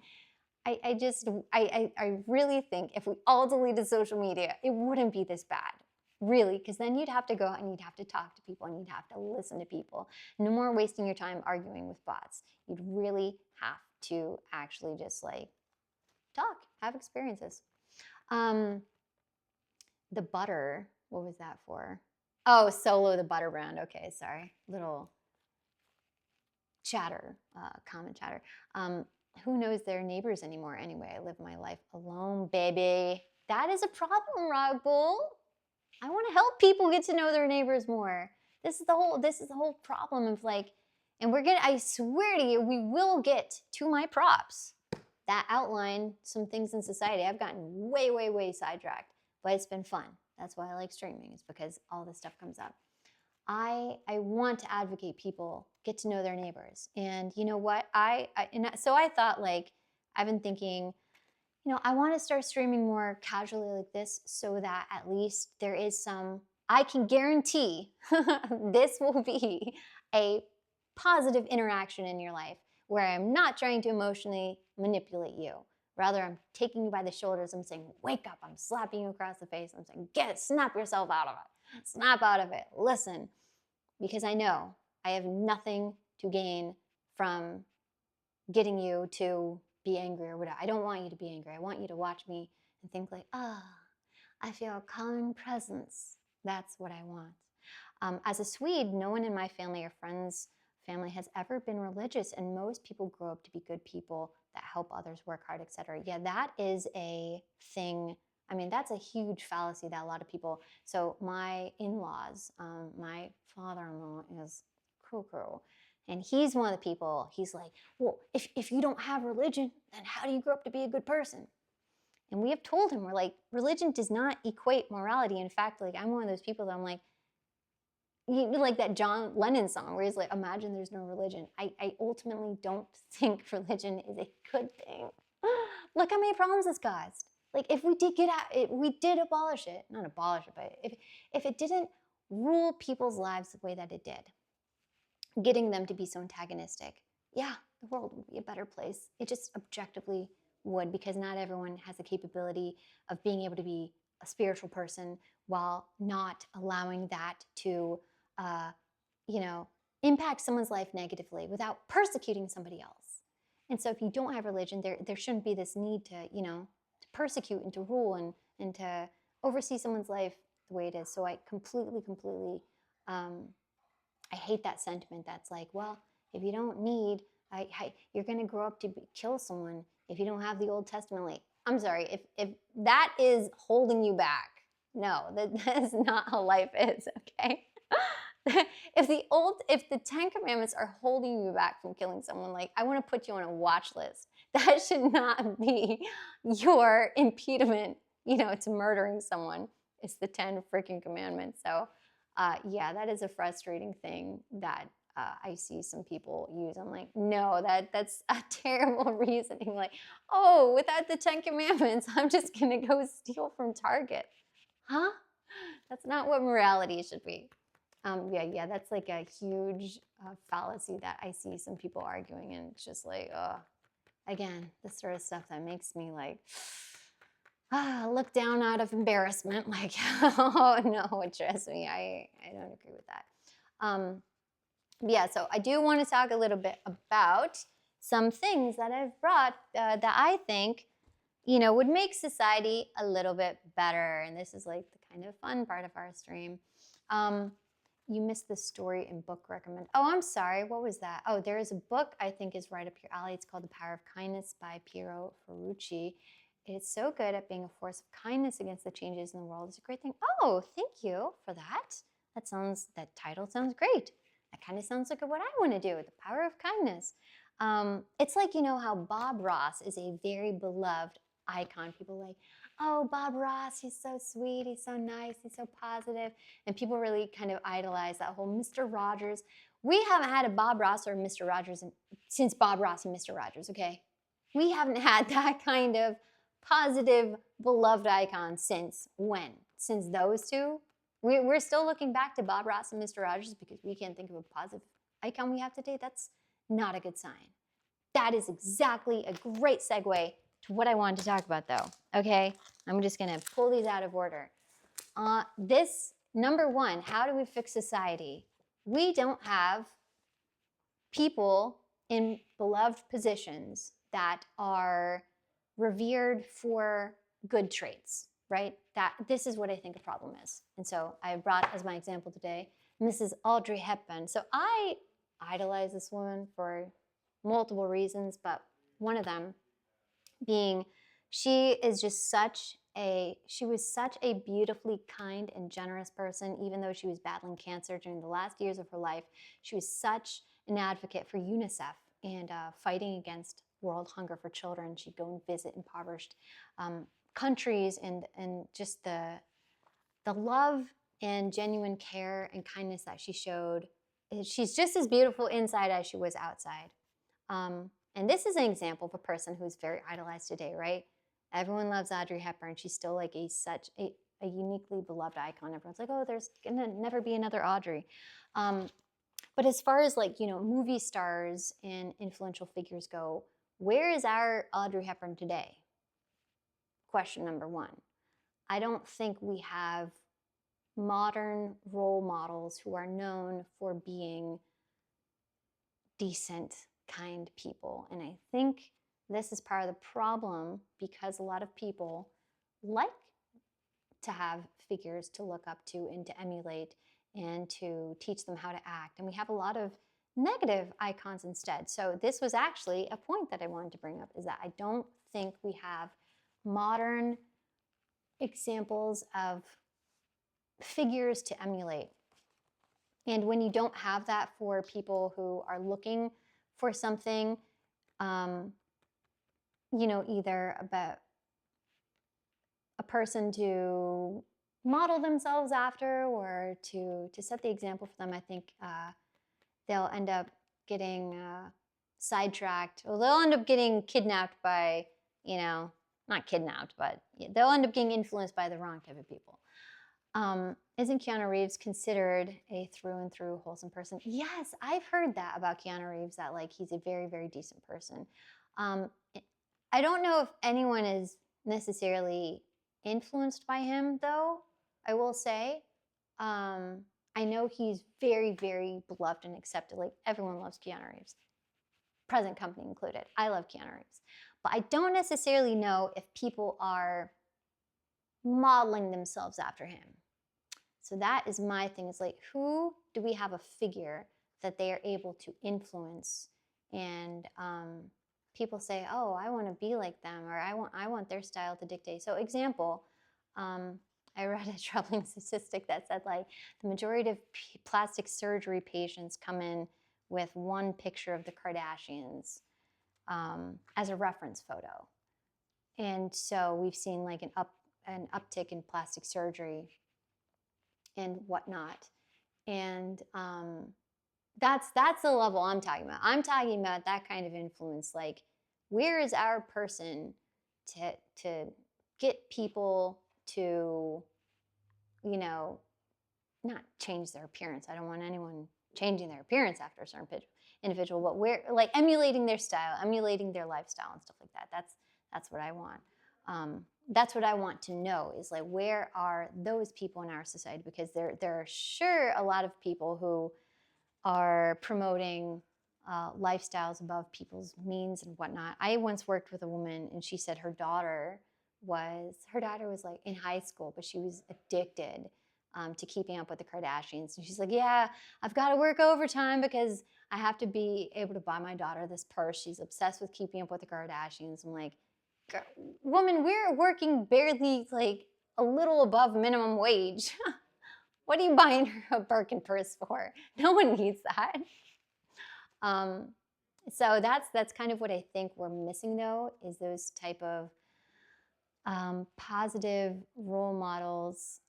I really think if we all deleted social media, it wouldn't be this bad. Really, because then you'd have to go and you'd have to talk to people and you'd have to listen to people. No more wasting your time arguing with bots. You'd really have to actually just like talk, have experiences. The butter, what was that for? Oh, Solo the butter brand. Okay, sorry. Little chatter, common chatter. Who knows their neighbors anymore anyway? I live my life alone, baby. That is a problem, Rag Bull. I want to help people get to know their neighbors more. This is the whole problem of like, and I swear to you, we will get to my props that outline some things in society. I've gotten way, way, way sidetracked, but it's been fun. That's why I like streaming, is because all this stuff comes up. I want to advocate people get to know their neighbors. And you know what? So I thought, like, I've been thinking, I want to start streaming more casually like this so that at least there is I can guarantee this will be a positive interaction in your life where I'm not trying to emotionally manipulate you. Rather, I'm taking you by the shoulders. I'm saying, wake up. I'm slapping you across the face. I'm saying, snap yourself out of it. Snap out of it. Listen, because I know I have nothing to gain from getting you to be angry or whatever. I don't want you to be angry. I want you to watch me and think like, I feel a calming presence. That's what I want. As a Swede, no one in my family or friends' family has ever been religious, and most people grow up to be good people that help others work hard, etc. Yeah, that is a thing. I mean, that's a huge fallacy that a lot of people. So my in-laws, my father-in-law is cuckoo. And he's one of the people, he's like, well, if you don't have religion, then how do you grow up to be a good person? And we have told him, we're like, religion does not equate morality. In fact, like, I'm one of those people that I'm like, like that John Lennon song where he's like, imagine there's no religion. I ultimately don't think religion is a good thing. Look how many problems it's caused. Like, if we did we did abolish it, not abolish it, but if it didn't rule people's lives the way that it did, getting them to be so antagonistic, yeah, the world would be a better place. It just objectively would, because not everyone has the capability of being able to be a spiritual person while not allowing that to, impact someone's life negatively without persecuting somebody else. And so if you don't have religion, there shouldn't be this need to persecute and to rule and to oversee someone's life the way it is. So I completely, I hate that sentiment that's like, well, if you don't need, you're going to grow up to kill someone if you don't have the Old Testament. Like, I'm sorry, if that is holding you back, no, that is not how life is, okay? If the 10 Commandments are holding you back from killing someone, like, I want to put you on a watch list. That should not be your impediment, to murdering someone. It's the 10 freaking commandments. So, yeah, that is a frustrating thing that I see some people use. I'm like, no, that's a terrible reasoning. Like, oh, without the 10 commandments, I'm just going to go steal from Target. Huh? That's not what morality should be. Yeah, that's like a huge fallacy that I see some people arguing, and it's just like, again, this sort of stuff that makes me like, look down out of embarrassment. Like, oh no, trust me, I don't agree with that. Yeah, so I do want to talk a little bit about some things that I've brought that I think, would make society a little bit better. And this is like the kind of fun part of our stream. You missed the story and book recommend. Oh, I'm sorry. What was that? Oh, there is a book I think is right up your alley. It's called The Power of Kindness by Piero Ferrucci. It's so good at being a force of kindness against the changes in the world. It's a great thing. Oh, thank you for that. That title sounds great. That kind of sounds like what I want to do, The Power of Kindness. It's like, how Bob Ross is a very beloved icon. People like, oh, Bob Ross, he's so sweet, he's so nice, he's so positive. And people really kind of idolize that whole Mr. Rogers. We haven't had a Bob Ross or Mr. Rogers since Bob Ross and Mr. Rogers, okay? We haven't had that kind of positive, beloved icon since when? Since those two? We're still looking back to Bob Ross and Mr. Rogers because we can't think of a positive icon we have today. That's not a good sign. That is exactly a great segue to what I wanted to talk about, though. Okay, I'm just going to pull these out of order. This, number one, how do we fix society? We don't have people in beloved positions that are revered for good traits, right? This is what I think a problem is. And so I brought as my example today Mrs. Audrey Hepburn. So I idolize this woman for multiple reasons, but one of them being she was such a beautifully kind and generous person. Even though she was battling cancer during the last years of her life, she was such an advocate for UNICEF and fighting against world hunger for children. She'd go and visit impoverished countries, and just the love and genuine care and kindness that she showed. She's just as beautiful inside as she was outside. And this is an example of a person who's very idolized today, right? Everyone loves Audrey Hepburn. She's still like such a uniquely beloved icon. Everyone's like, oh, there's gonna never be another Audrey. But as far as like, movie stars and influential figures go, where is our Audrey Hepburn today? Question number one. I don't think we have modern role models who are known for being decent, kind people. And I think this is part of the problem because a lot of people like to have figures to look up to and to emulate and to teach them how to act. And we have a lot of negative icons instead. So this was actually a point that I wanted to bring up, is that I don't think we have modern examples of figures to emulate. And when you don't have that for people who are looking for something, either about a person to model themselves after or to set the example for them, I think they'll end up getting sidetracked, or they'll end up getting kidnapped by, not kidnapped, but they'll end up getting influenced by the wrong type of people. Isn't Keanu Reeves considered a through and through wholesome person? Yes, I've heard that about Keanu Reeves, that like he's a very, very decent person. I don't know if anyone is necessarily influenced by him, though, I will say. I know he's very, very beloved and accepted. Like, everyone loves Keanu Reeves, present company included. I love Keanu Reeves. But I don't necessarily know if people are modeling themselves after him. So that is my thing. It's like, who do we have a figure that they are able to influence? And people say, oh, I want to be like them, or I want their style to dictate. So example, I read a troubling statistic that said like the majority of plastic surgery patients come in with one picture of the Kardashians as a reference photo. And so we've seen like an uptick in plastic surgery and whatnot. And that's the level I'm talking about. I'm talking about that kind of influence. Like, where is our person to get people to, you know, not change their appearance. I don't want anyone changing their appearance after a certain individual, but we're like emulating their style, emulating their lifestyle and stuff like that. That's what I want. That's what I want to know is like, where are those people in our society? Because there are sure a lot of people who are promoting lifestyles above people's means and whatnot. I once worked with a woman, and she said her daughter was like in high school, but she was addicted to keeping up with the Kardashians. And she's like, yeah, I've got to work overtime because I have to be able to buy my daughter this purse. She's obsessed with keeping up with the Kardashians. I'm like, woman, we're working barely like a little above minimum wage. What are you buying her a Birkin purse for? No one needs that. So that's kind of what I think we're missing, though, is those type of positive role models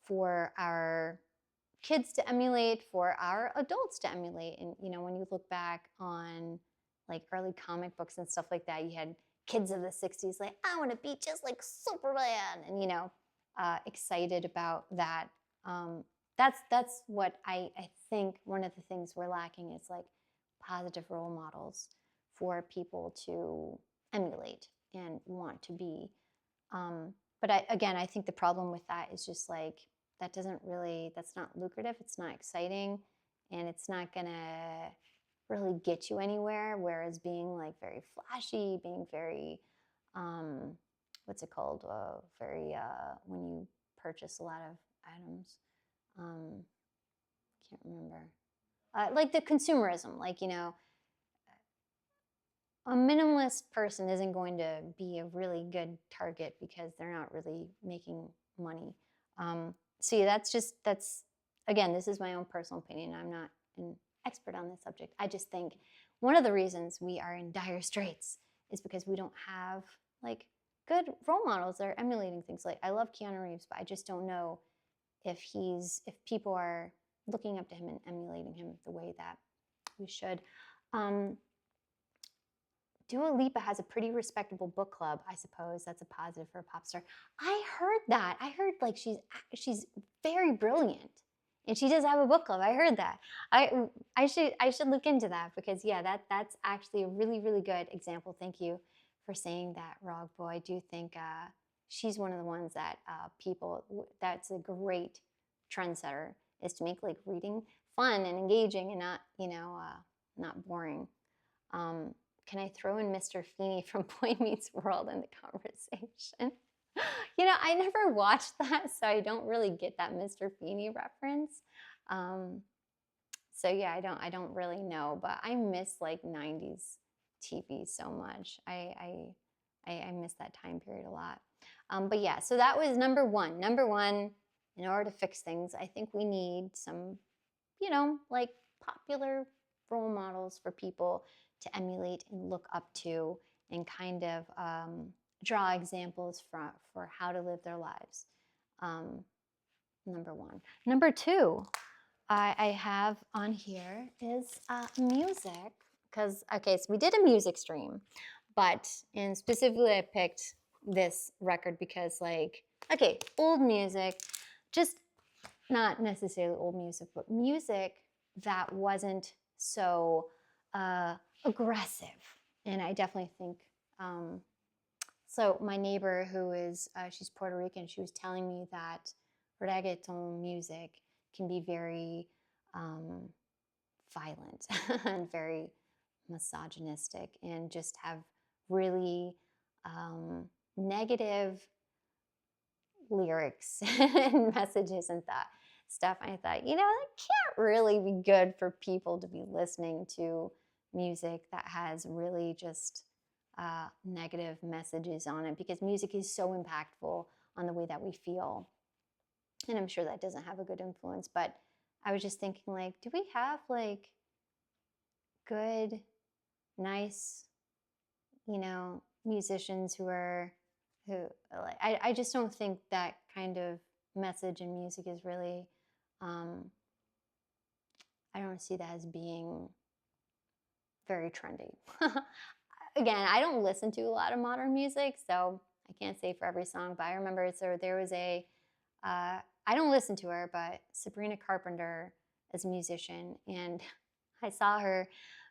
for our kids to emulate, for our adults to emulate. And when you look back on like early comic books and stuff like that, you had kids of the 60s like, I want to be just like Superman, and excited about that. That's what I think one of the things we're lacking is like positive role models for people to emulate and want to be. But I think the problem with that is just like, that's not lucrative, it's not exciting, and it's not gonna really get you anywhere. Whereas being like very flashy, being very, what's it called? Very, when you purchase a lot of items, can't remember. Like the consumerism, like, a minimalist person isn't going to be a really good target because they're not really making money. So yeah, that's again, this is my own personal opinion. I'm not an expert on this subject. I just think one of the reasons we are in dire straits is because we don't have like good role models that are emulating things. Like, I love Keanu Reeves, but I just don't know if people are looking up to him and emulating him the way that we should. Dua Lipa has a pretty respectable book club. I suppose that's a positive for a pop star. I heard that. I heard like she's very brilliant, and she does have a book club. I heard that. I should look into that, because yeah, that's actually a really, really good example. Thank you for saying that, Rogbo. I do think she's one of the ones that that's a great trendsetter, is to make like reading fun and engaging and not not boring. Can I throw in Mr. Feeney from Boy Meets World in the conversation? I never watched that, so I don't really get that Mr. Feeney reference. So yeah, I don't really know, but I miss like 90s TV so much. I miss that time period a lot. But yeah, so that was number one. Number one, in order to fix things, I think we need some, like popular role models for people to emulate and look up to, and kind of draw examples for how to live their lives. Number one. Number two, I have on here is music. Because, okay, so we did a music stream, and specifically I picked this record because, like, okay, old music, just not necessarily old music, but music that wasn't so aggressive. And I definitely think, so my neighbor who is, she's Puerto Rican, she was telling me that reggaeton music can be very violent and very misogynistic, and just have really negative lyrics and messages and thought. stuff. And I thought, that can't really be good for people to be listening to music that has really just negative messages on it, because music is so impactful on the way that we feel. And I'm sure that doesn't have a good influence, but I was just thinking, like, do we have like good, nice, musicians who like, I just don't think that kind of message in music is really, I don't see that as being very trendy. Again, I don't listen to a lot of modern music, so I can't say for every song, but I remember there was I don't listen to her, but Sabrina Carpenter is a musician, and I saw her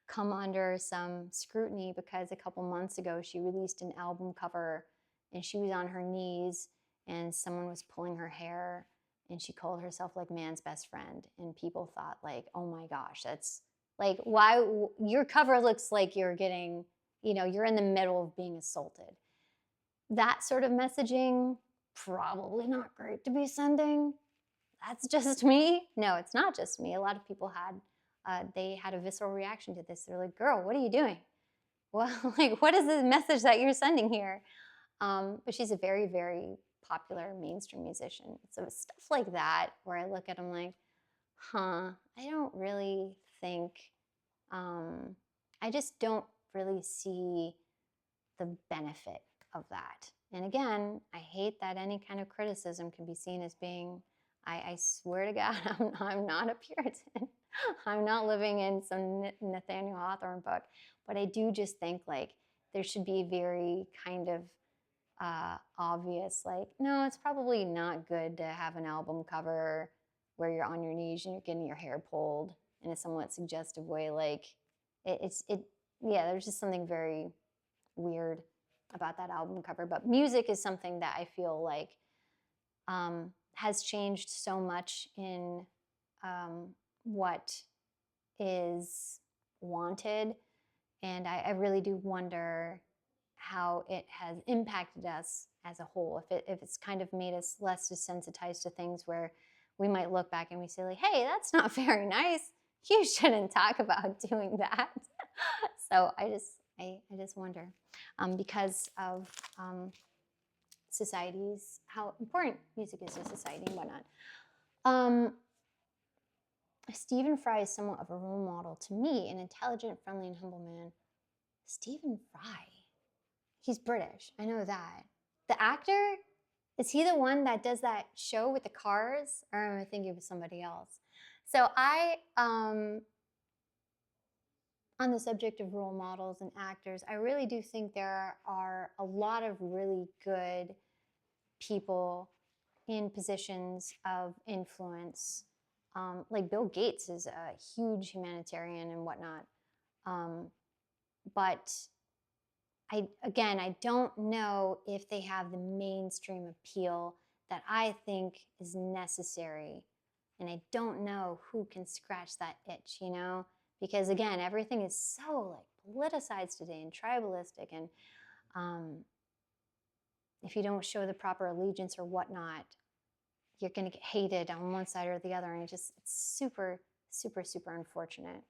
come under some scrutiny because a couple months ago she released an album cover and she was on her knees and someone was pulling her hair and she called herself like man's best friend, and people thought like, oh my gosh, that's like, why your cover looks like you're getting, you're in the middle of being assaulted. That sort of messaging, probably not great to be sending. That's just me. No, it's not just me. A lot of people they had a visceral reaction to this. They're like, girl, what are you doing? Well, like, what is the message that you're sending here? But she's a very, very popular mainstream musician. So it's stuff like that where I look at them like, I don't really think, I just don't really see the benefit of that. And again, I hate that any kind of criticism can be seen as being, I swear to God, I'm not a Puritan. I'm not living in some Nathaniel Hawthorne book. But I do just think like there should be very kind of obvious, like, no, it's probably not good to have an album cover where you're on your knees and you're getting your hair pulled in a somewhat suggestive way. Like, yeah, there's just something very weird about that album cover. But music is something that I feel like has changed so much in what is wanted. And I really do wonder how it has impacted us as a whole. If it's kind of made us less desensitized to things where we might look back and we say like, hey, that's not very nice. You shouldn't talk about doing that. So I just wonder, because of societies, how important music is to society and whatnot. Stephen Fry is somewhat of a role model to me, an intelligent, friendly, and humble man. Stephen Fry. He's British. I know that. The actor, is he the one that does that show with the cars? Or am I thinking of somebody else? So on the subject of role models and actors, I really do think there are a lot of really good people in positions of influence. Like Bill Gates is a huge humanitarian and whatnot. But I don't know if they have the mainstream appeal that I think is necessary. And I don't know who can scratch that itch, Because again, everything is so like politicized today and tribalistic. And if you don't show the proper allegiance or whatnot, you're going to get hated on one side or the other. And it's super, super, super unfortunate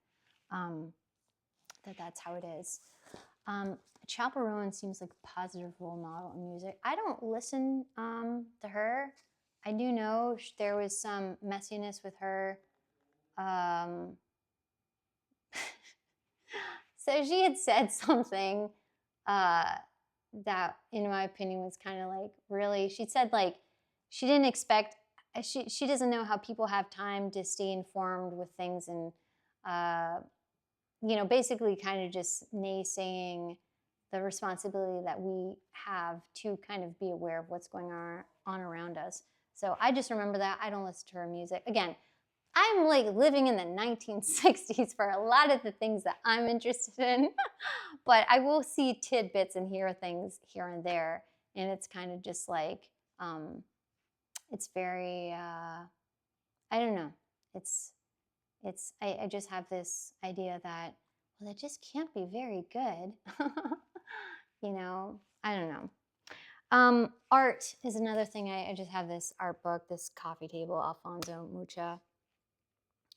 that's how it is. Chapel Rowan seems like a positive role model in music. I don't listen to her. I do know there was some messiness with her. So she had said something that, in my opinion, was kind of like, really, she said like she didn't expect, she doesn't know how people have time to stay informed with things, and basically kind of just naysaying the responsibility that we have to kind of be aware of what's going on around us. So I just remember that. I don't listen to her music. Again, I'm like living in the 1960s for a lot of the things that I'm interested in, but I will see tidbits and hear things here and there. And it's kind of just like, it's very, I don't know. I just have this idea that, well, it just can't be very good. I don't know. Art is another thing. I just have this art book, this coffee table, Alfonso Mucha.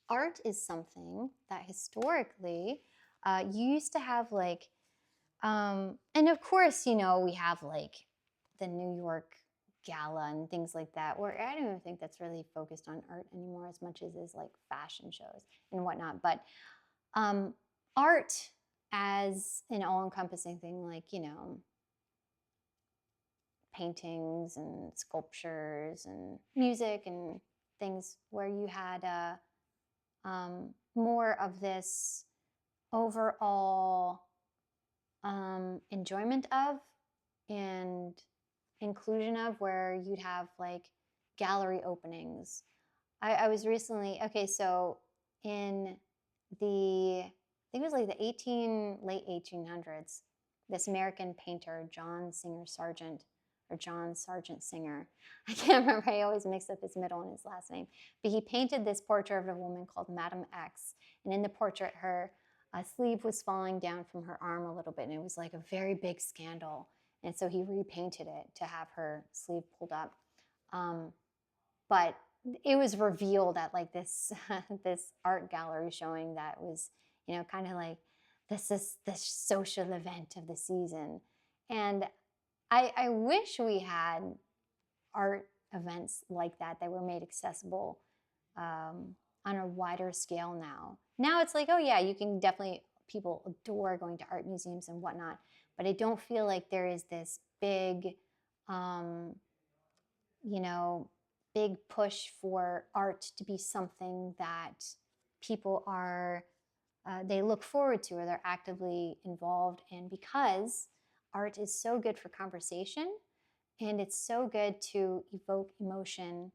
Art is something that historically you used to have like, and of course, we have like the New York Gala and things like that, where I don't even think that's really focused on art anymore as much as is like fashion shows and whatnot. But art as an all-encompassing thing, like, paintings and sculptures and music and things where you had more of this overall enjoyment of and inclusion of, where you'd have like gallery openings. I was recently, okay, so in I think it was like the late 1800s, this American painter, John Singer Sargent, or John Sargent Singer. I can't remember, I always mix up his middle and his last name. But he painted this portrait of a woman called Madame X. And in the portrait, her sleeve was falling down from her arm a little bit, and it was like a very big scandal. And so he repainted it to have her sleeve pulled up. But it was revealed at like this this art gallery showing that was, kind of like this social event of the season. And I wish we had art events like that were made accessible on a wider scale now. Now it's like, oh yeah, you can definitely, people adore going to art museums and whatnot, but I don't feel like there is this big, big push for art to be something that people are, they look forward to, or they're actively involved in, because art is so good for conversation and it's so good to evoke emotion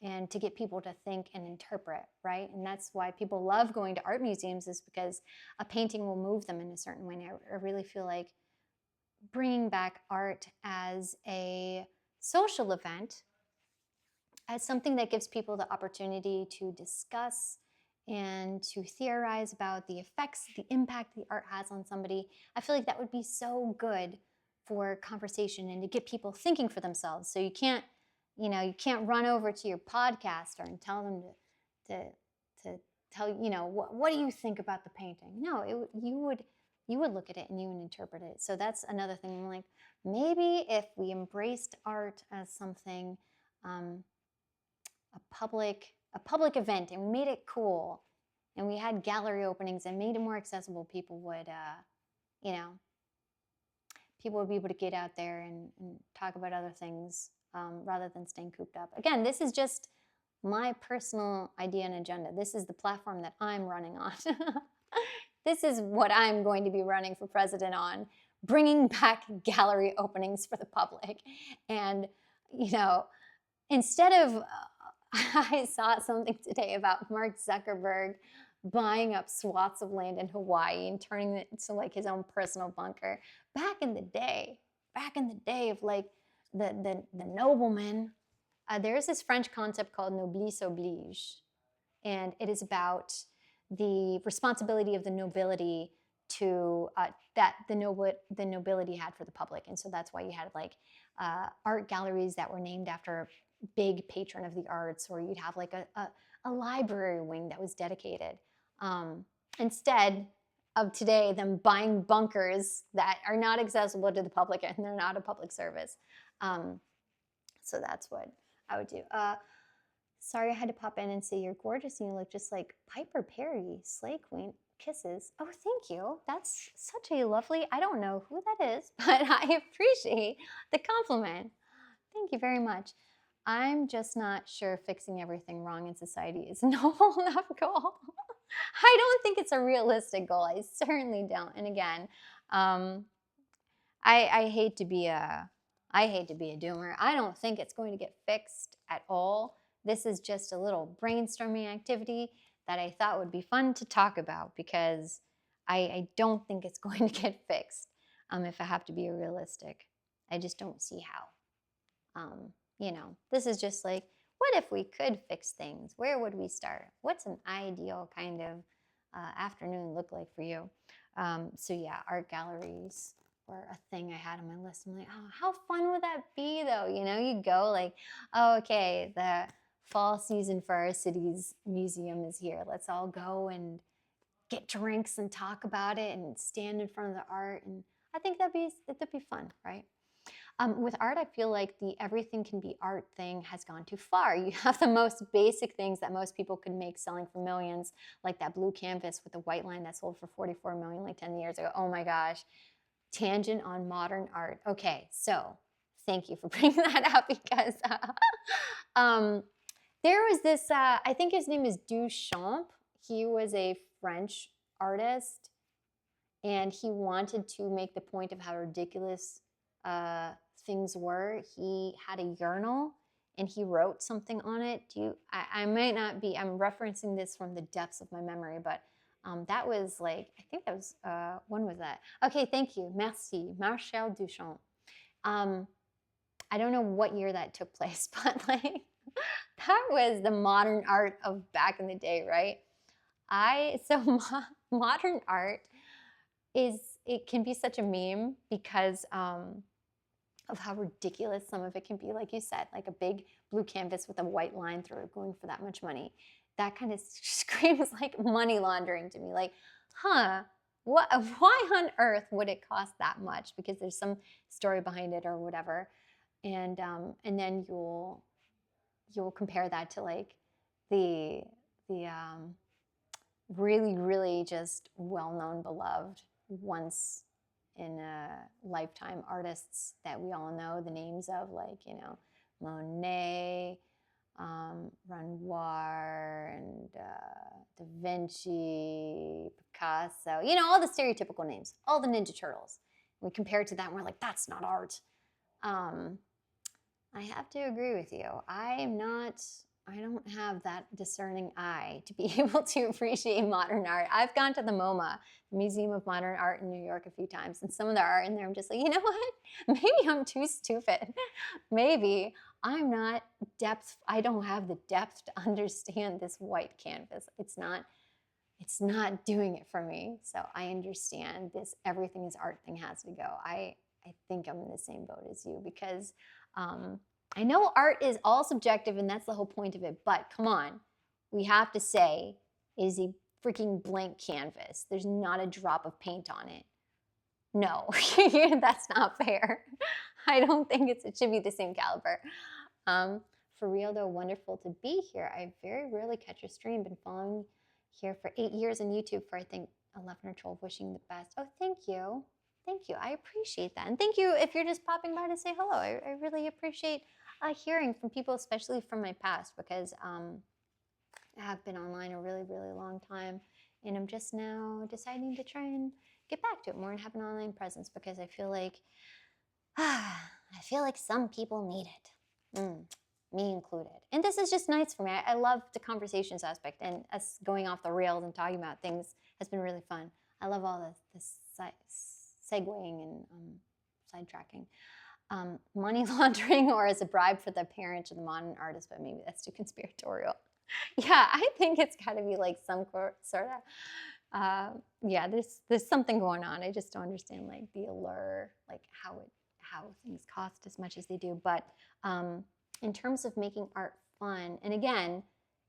and to get people to think and interpret, right? And that's why people love going to art museums, is because a painting will move them in a certain way. And I really feel like bringing back art as a social event, as something that gives people the opportunity to discuss and to theorize about the effects, the impact the art has on somebody. I feel like that would be so good for conversation and to get people thinking for themselves. So you can't run over to your podcaster and tell them to tell, what do you think about the painting? No, you would look at it and you would interpret it. So that's another thing. I'm like, maybe if we embraced art as something, a public event, and we made it cool, and we had gallery openings and made it more accessible, people would be able to get out there and talk about other things, rather than staying cooped up. Again, this is just my personal idea and agenda. This is the platform that I'm running on. This is what I'm going to be running for president on, bringing back gallery openings for the public. And instead of I saw something today about Mark Zuckerberg buying up swaths of land in Hawaii and turning it into like his own personal bunker. Back in the day of like the noblemen, there's this French concept called noblesse oblige, and it is about the responsibility of the nobility to that the nobility had for the public. And so that's why you had like art galleries that were named after a big patron of the arts, or you'd have like a library wing that was dedicated, instead of today them buying bunkers that are not accessible to the public and they're not a public service. So that's what I would do. Sorry, I had to pop in and say you're gorgeous and you look just like Piper Perry, Slay Queen. Kisses. Oh, thank you. That's such a lovely, I don't know who that is, but I appreciate the compliment. Thank you very much. I'm just not sure fixing everything wrong in society is a noble enough goal. I don't think it's a realistic goal. I certainly don't. And again, I hate to be a doomer. I don't think it's going to get fixed at all. This is just a little brainstorming activity that I thought would be fun to talk about, because I don't think it's going to get fixed, if I have to be realistic. I just don't see how. This is just like, what if we could fix things? Where would we start? What's an ideal kind of afternoon look like for you? So yeah, art galleries. or a thing I had on my list. I'm like, oh, how fun would that be though? You know, you go like, oh, okay, the fall season for our city's museum is here. Let's all go and get drinks and talk about it and stand in front of the art. And I think that'd be fun, right? With art, I feel like the everything can be art thing has gone too far. You have the most basic things that most people could make selling for millions, like that blue canvas with the white line that sold for 44 million like 10 years ago. Oh my gosh. Tangent on modern art. Okay, so thank you for bringing that up because there was this, I think his name is Duchamp. He was a French artist and he wanted to make the point of how ridiculous things were. He had a urinal and he wrote something on it. I might not be, I'm referencing this from the depths of my memory, but that was like, I think that was, when was that? Okay, thank you. Merci. Marcel Duchamp. I don't know what year that took place, but like, that was the modern art of back in the day, right? Modern art it can be such a meme because of how ridiculous some of it can be. Like you said, like a big blue canvas with a white line through it going for that much money. That kind of screams like money laundering to me. Like, huh, why on earth would it cost that much? Because there's some story behind it or whatever. And then you'll compare that to like the really, really just well-known, beloved, once in a lifetime artists that we all know the names of, like, you know, Monet, Renoir, and Da Vinci, Picasso, you know, all the stereotypical names, all the Ninja Turtles. We compare it to that and we're like, that's not art. I have to agree with you. I don't have that discerning eye to be able to appreciate modern art. I've gone to the MoMA, the Museum of Modern Art in New York, a few times, and some of the art in there, I'm just like, you know what? Maybe I'm too stupid. Maybe I'm not depth. I don't have the depth to understand this white canvas. It's not doing it for me. So I understand this everything is art thing has to go. I think I'm in the same boat as you because I know art is all subjective and that's the whole point of it, but come on, we have to say it is a freaking blank canvas. There's not a drop of paint on it. No, that's not fair. I don't think it should be the same caliber. For real though, wonderful to be here. I very rarely catch your stream. Been following here for 8 years on YouTube for I think 11 or 12. Wishing the best. Oh, thank you. Thank you. I appreciate that. And thank you if you're just popping by to say hello. I really appreciate hearing from people, especially from my past, because I have been online a really, really long time. And I'm just now deciding to try and get back to it more and have an online presence because I feel like some people need it. Me included. And this is just nice for me. I love the conversations aspect and us going off the rails and talking about things has been really fun. I love all this segueing and sidetracking. Money laundering or as a bribe for the parent of the modern artist, but maybe that's too conspiratorial. Yeah, I think it's got to be like some sort of, yeah, there's something going on. I just don't understand like the allure, like how things cost as much as they do. But in terms of making art fun, and again,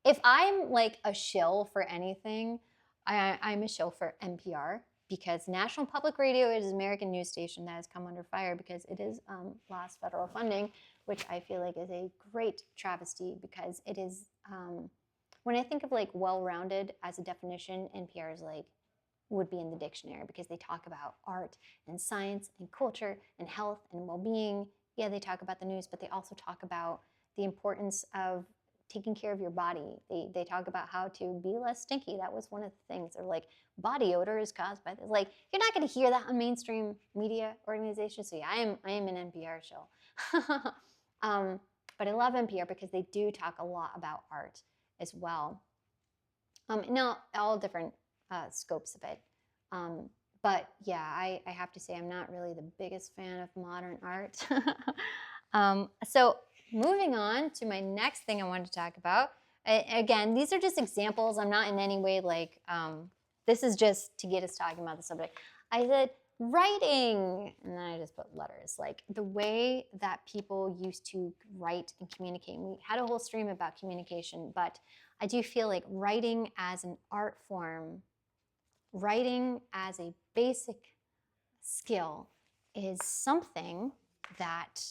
if I'm like a shill for anything, I'm a shill for NPR. Because National Public Radio is an American news station that has come under fire because it is lost federal funding, which I feel like is a great travesty because it is, when I think of like well-rounded as a definition, NPR is like, would be in the dictionary because they talk about art and science and culture and health and well-being. Yeah, they talk about the news, but they also talk about the importance of taking care of your body. They talk about how to be less stinky. That was one of the things. They're like, body odor is caused by this. Like, you're not going to hear that on mainstream media organizations. So yeah, I am an NPR show. But I love NPR because they do talk a lot about art as well. Now, all different scopes of it. But yeah, I have to say I'm not really the biggest fan of modern art. So moving on to my next thing I wanted to talk about. Again, these are just examples. I'm not in any way like, this is just to get us talking about the subject. I said, writing, and then I just put letters, like the way that people used to write and communicate. We had a whole stream about communication, but I do feel like writing as an art form, writing as a basic skill is something that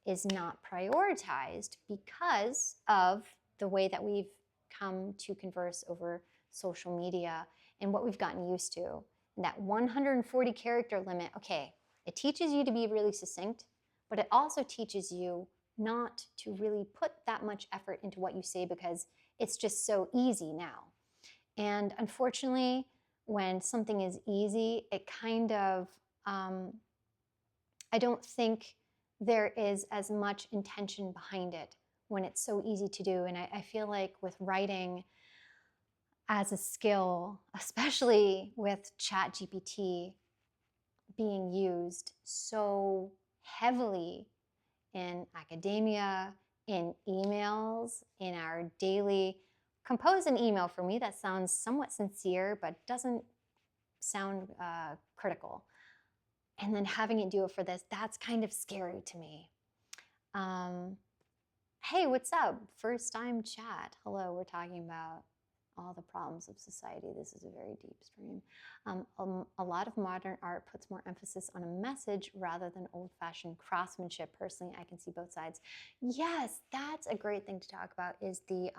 is not prioritized because of the way that we've come to converse over social media and what we've gotten used to. And that 140 character limit, okay, it teaches you to be really succinct, but it also teaches you not to really put that much effort into what you say because it's just so easy now. And unfortunately, when something is easy, it kind of, I don't think there is as much intention behind it when it's so easy to do. And I feel like with writing as a skill, especially with ChatGPT being used so heavily in academia, in emails, in our daily, compose an email for me that sounds somewhat sincere but doesn't sound critical. And then having it do it for this, that's kind of scary to me. Hey, what's up? First time chat. Hello, we're talking about all the problems of society. This is a very deep stream. A lot of modern art puts more emphasis on a message rather than old-fashioned craftsmanship. Personally, I can see both sides. Yes, that's a great thing to talk about is the,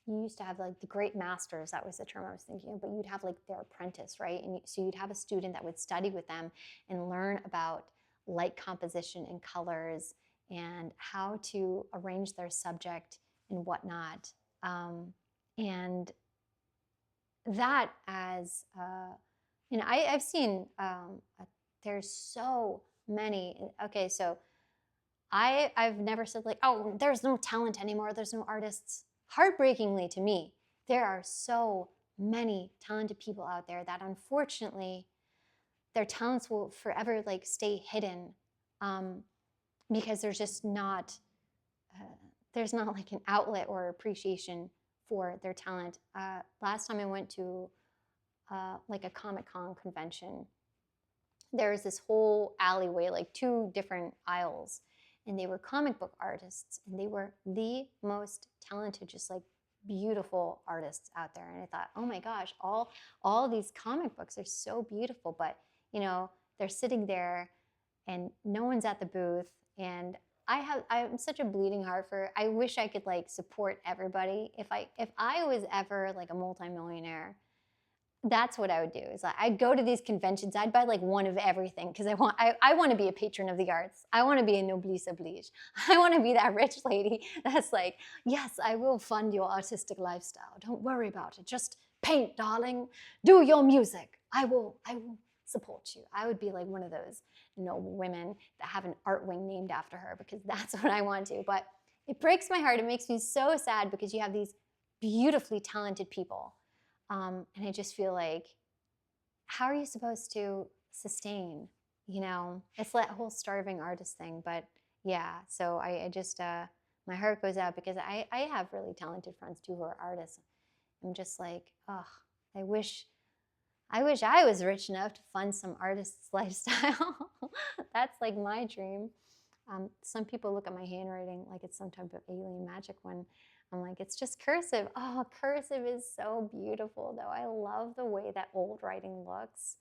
you used to have like the great masters, that was the term I was thinking of, but you'd have like their apprentice, right? And so you'd have a student that would study with them and learn about light composition and colors and how to arrange their subject and whatnot. And that as, you know, I've seen, there's so many, okay, so I've never said like, oh, there's no talent anymore, there's no artists. Heartbreakingly to me, there are so many talented people out there that unfortunately their talents will forever like stay hidden because there's just not, there's not like an outlet or appreciation for their talent. Last time I went to like a Comic-Con convention, there was this whole alleyway, like 2 different aisles, and they were comic book artists, and they were the most talented, just like beautiful artists out there. And I thought, oh my gosh, all these comic books are so beautiful, but you know, they're sitting there and no one's at the booth. And I'm such a bleeding heart for, I wish I could like support everybody. If I was ever like a multimillionaire, that's what I would do. Is like I'd go to these conventions. I'd buy like one of everything because I want to be a patron of the arts. I want to be a noblesse oblige. I want to be that rich lady that's like, yes, I will fund your artistic lifestyle. Don't worry about it. Just paint, darling. Do your music. I will support you. I would be like one of those noble women that have an art wing named after her because that's what I want to. But it breaks my heart. It makes me so sad because you have these beautifully talented people. And I just feel like, how are you supposed to sustain? You know, it's that whole starving artist thing. But yeah, so I just, my heart goes out because I have really talented friends too who are artists. I'm just like, oh, I wish I was rich enough to fund some artist's lifestyle. That's like my dream. Some people look at my handwriting like it's some type of alien magic when I'm like, it's just cursive. Oh, cursive is so beautiful, though. I love the way that old writing looks.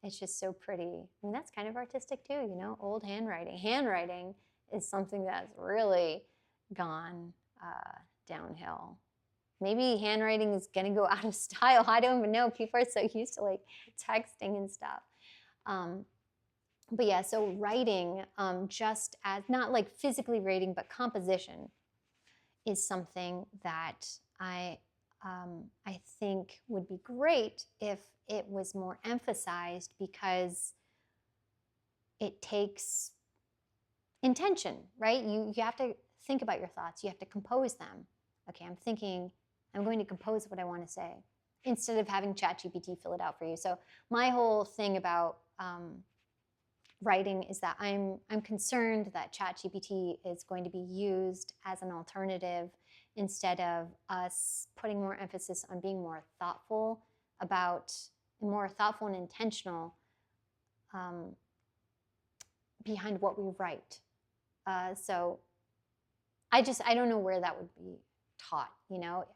It's just so pretty. And that's kind of artistic too, you know, old handwriting. Handwriting is something that's really gone downhill. Maybe handwriting is gonna go out of style. I don't even know. People are so used to like texting and stuff. But yeah, so writing, just as not like physically writing, but composition is something that I think would be great if it was more emphasized because it takes intention, right? You have to think about your thoughts. You have to compose them. Okay, I'm thinking, I'm going to compose what I want to say instead of having ChatGPT fill it out for you. So my whole thing about writing is that I'm concerned that ChatGPT is going to be used as an alternative instead of us putting more emphasis on being more thoughtful and intentional behind what we write. So I don't know where that would be taught,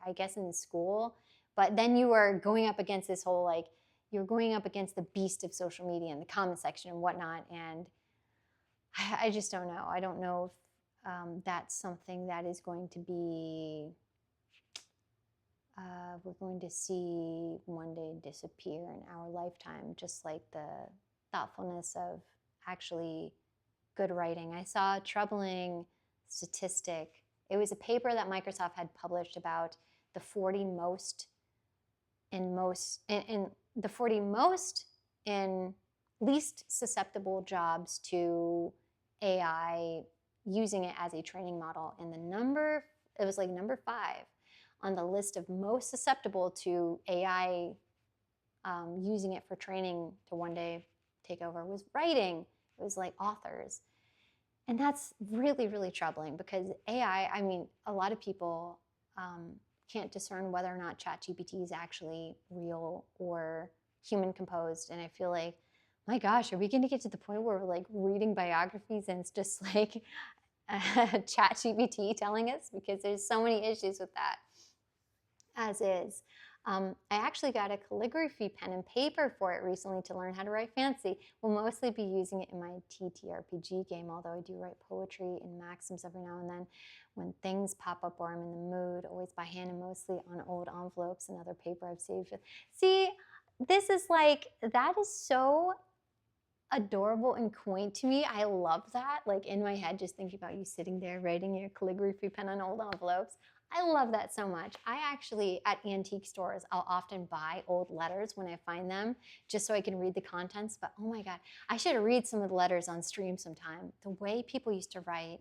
I guess in school. But then you are going up against this whole, like, you're going up against the beast of social media and the comment section and whatnot. And I just don't know. I don't know if that's something that is going to be, we're going to see one day disappear in our lifetime, just like the thoughtfulness of actually good writing. I saw a troubling statistic. It was a paper that Microsoft had published about the 40 most the 40 most and least susceptible jobs to AI, using it as a training model. And it was like number 5 on the list of most susceptible to AI using it for training to one day take over was writing. It was like authors. And that's really, really troubling because AI, I mean, a lot of people can't discern whether or not ChatGPT is actually real or human composed. And I feel like, my gosh, are we going to get to the point where we're like reading biographies and it's just like ChatGPT telling us? Because there's so many issues with that as is. I actually got a calligraphy pen and paper for it recently to learn how to write fancy. We'll mostly be using it in my TTRPG game, although I do write poetry and maxims every now and then when things pop up or I'm in the mood, always by hand and mostly on old envelopes and other paper I've saved. See, this is like, that is so adorable and quaint to me. I love that. Like in my head, just thinking about you sitting there writing your calligraphy pen on old envelopes. I love that so much. I actually, at antique stores, I'll often buy old letters when I find them, just so I can read the contents. But oh my God, I should read some of the letters on stream sometime. The way people used to write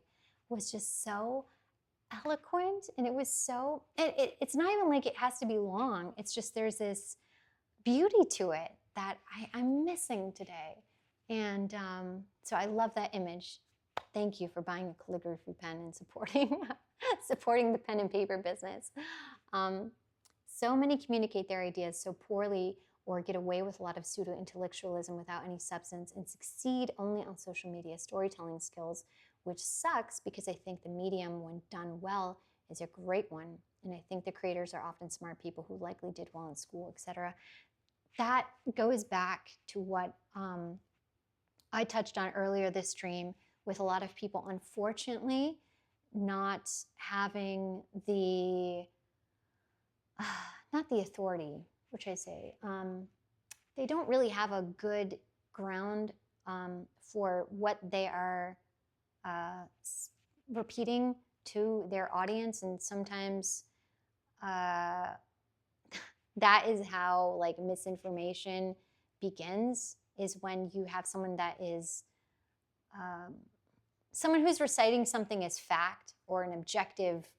was just so eloquent, and it was so, it's not even like it has to be long. It's just there's this beauty to it that I'm missing today. And so I love that image. Thank you for buying a calligraphy pen and supporting the pen and paper business. So many communicate their ideas so poorly or get away with a lot of pseudo-intellectualism without any substance and succeed only on social media storytelling skills, which sucks because I think the medium, when done well, is a great one. And I think the creators are often smart people who likely did well in school, etc. That goes back to what I touched on earlier this stream, with a lot of people, unfortunately, not having the, not the authority, which I say, they don't really have a good ground for what they are repeating to their audience. And sometimes that is how like misinformation begins, is when you have someone that is someone who's reciting something as fact or an objective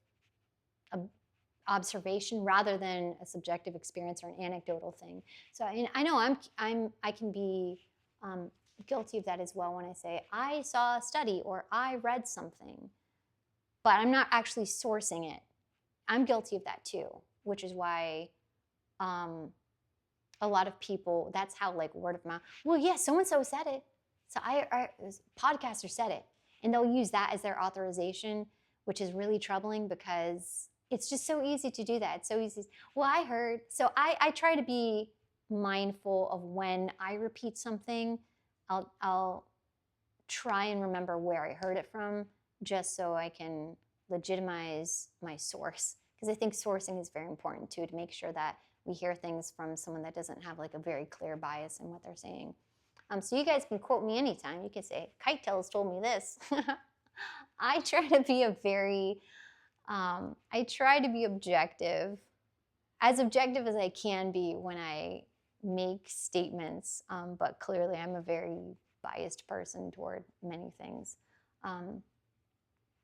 observation rather than a subjective experience or an anecdotal thing. So I know I can be guilty of that as well when I say I saw a study or I read something, but I'm not actually sourcing it. I'm guilty of that too, which is why a lot of people, that's how like word of mouth, well, yeah, so-and-so said it. So podcaster said it. And they'll use that as their authorization, which is really troubling because it's just so easy to do that. It's so easy. Well, I heard. So I try to be mindful of when I repeat something. I'll try and remember where I heard it from, just so I can legitimize my source. Because I think sourcing is very important too, to make sure that we hear things from someone that doesn't have like a very clear bias in what they're saying. So you guys can quote me anytime. You can say, Kite Tales told me this. I try to be objective, as objective as I can be when I make statements, but clearly I'm a very biased person toward many things.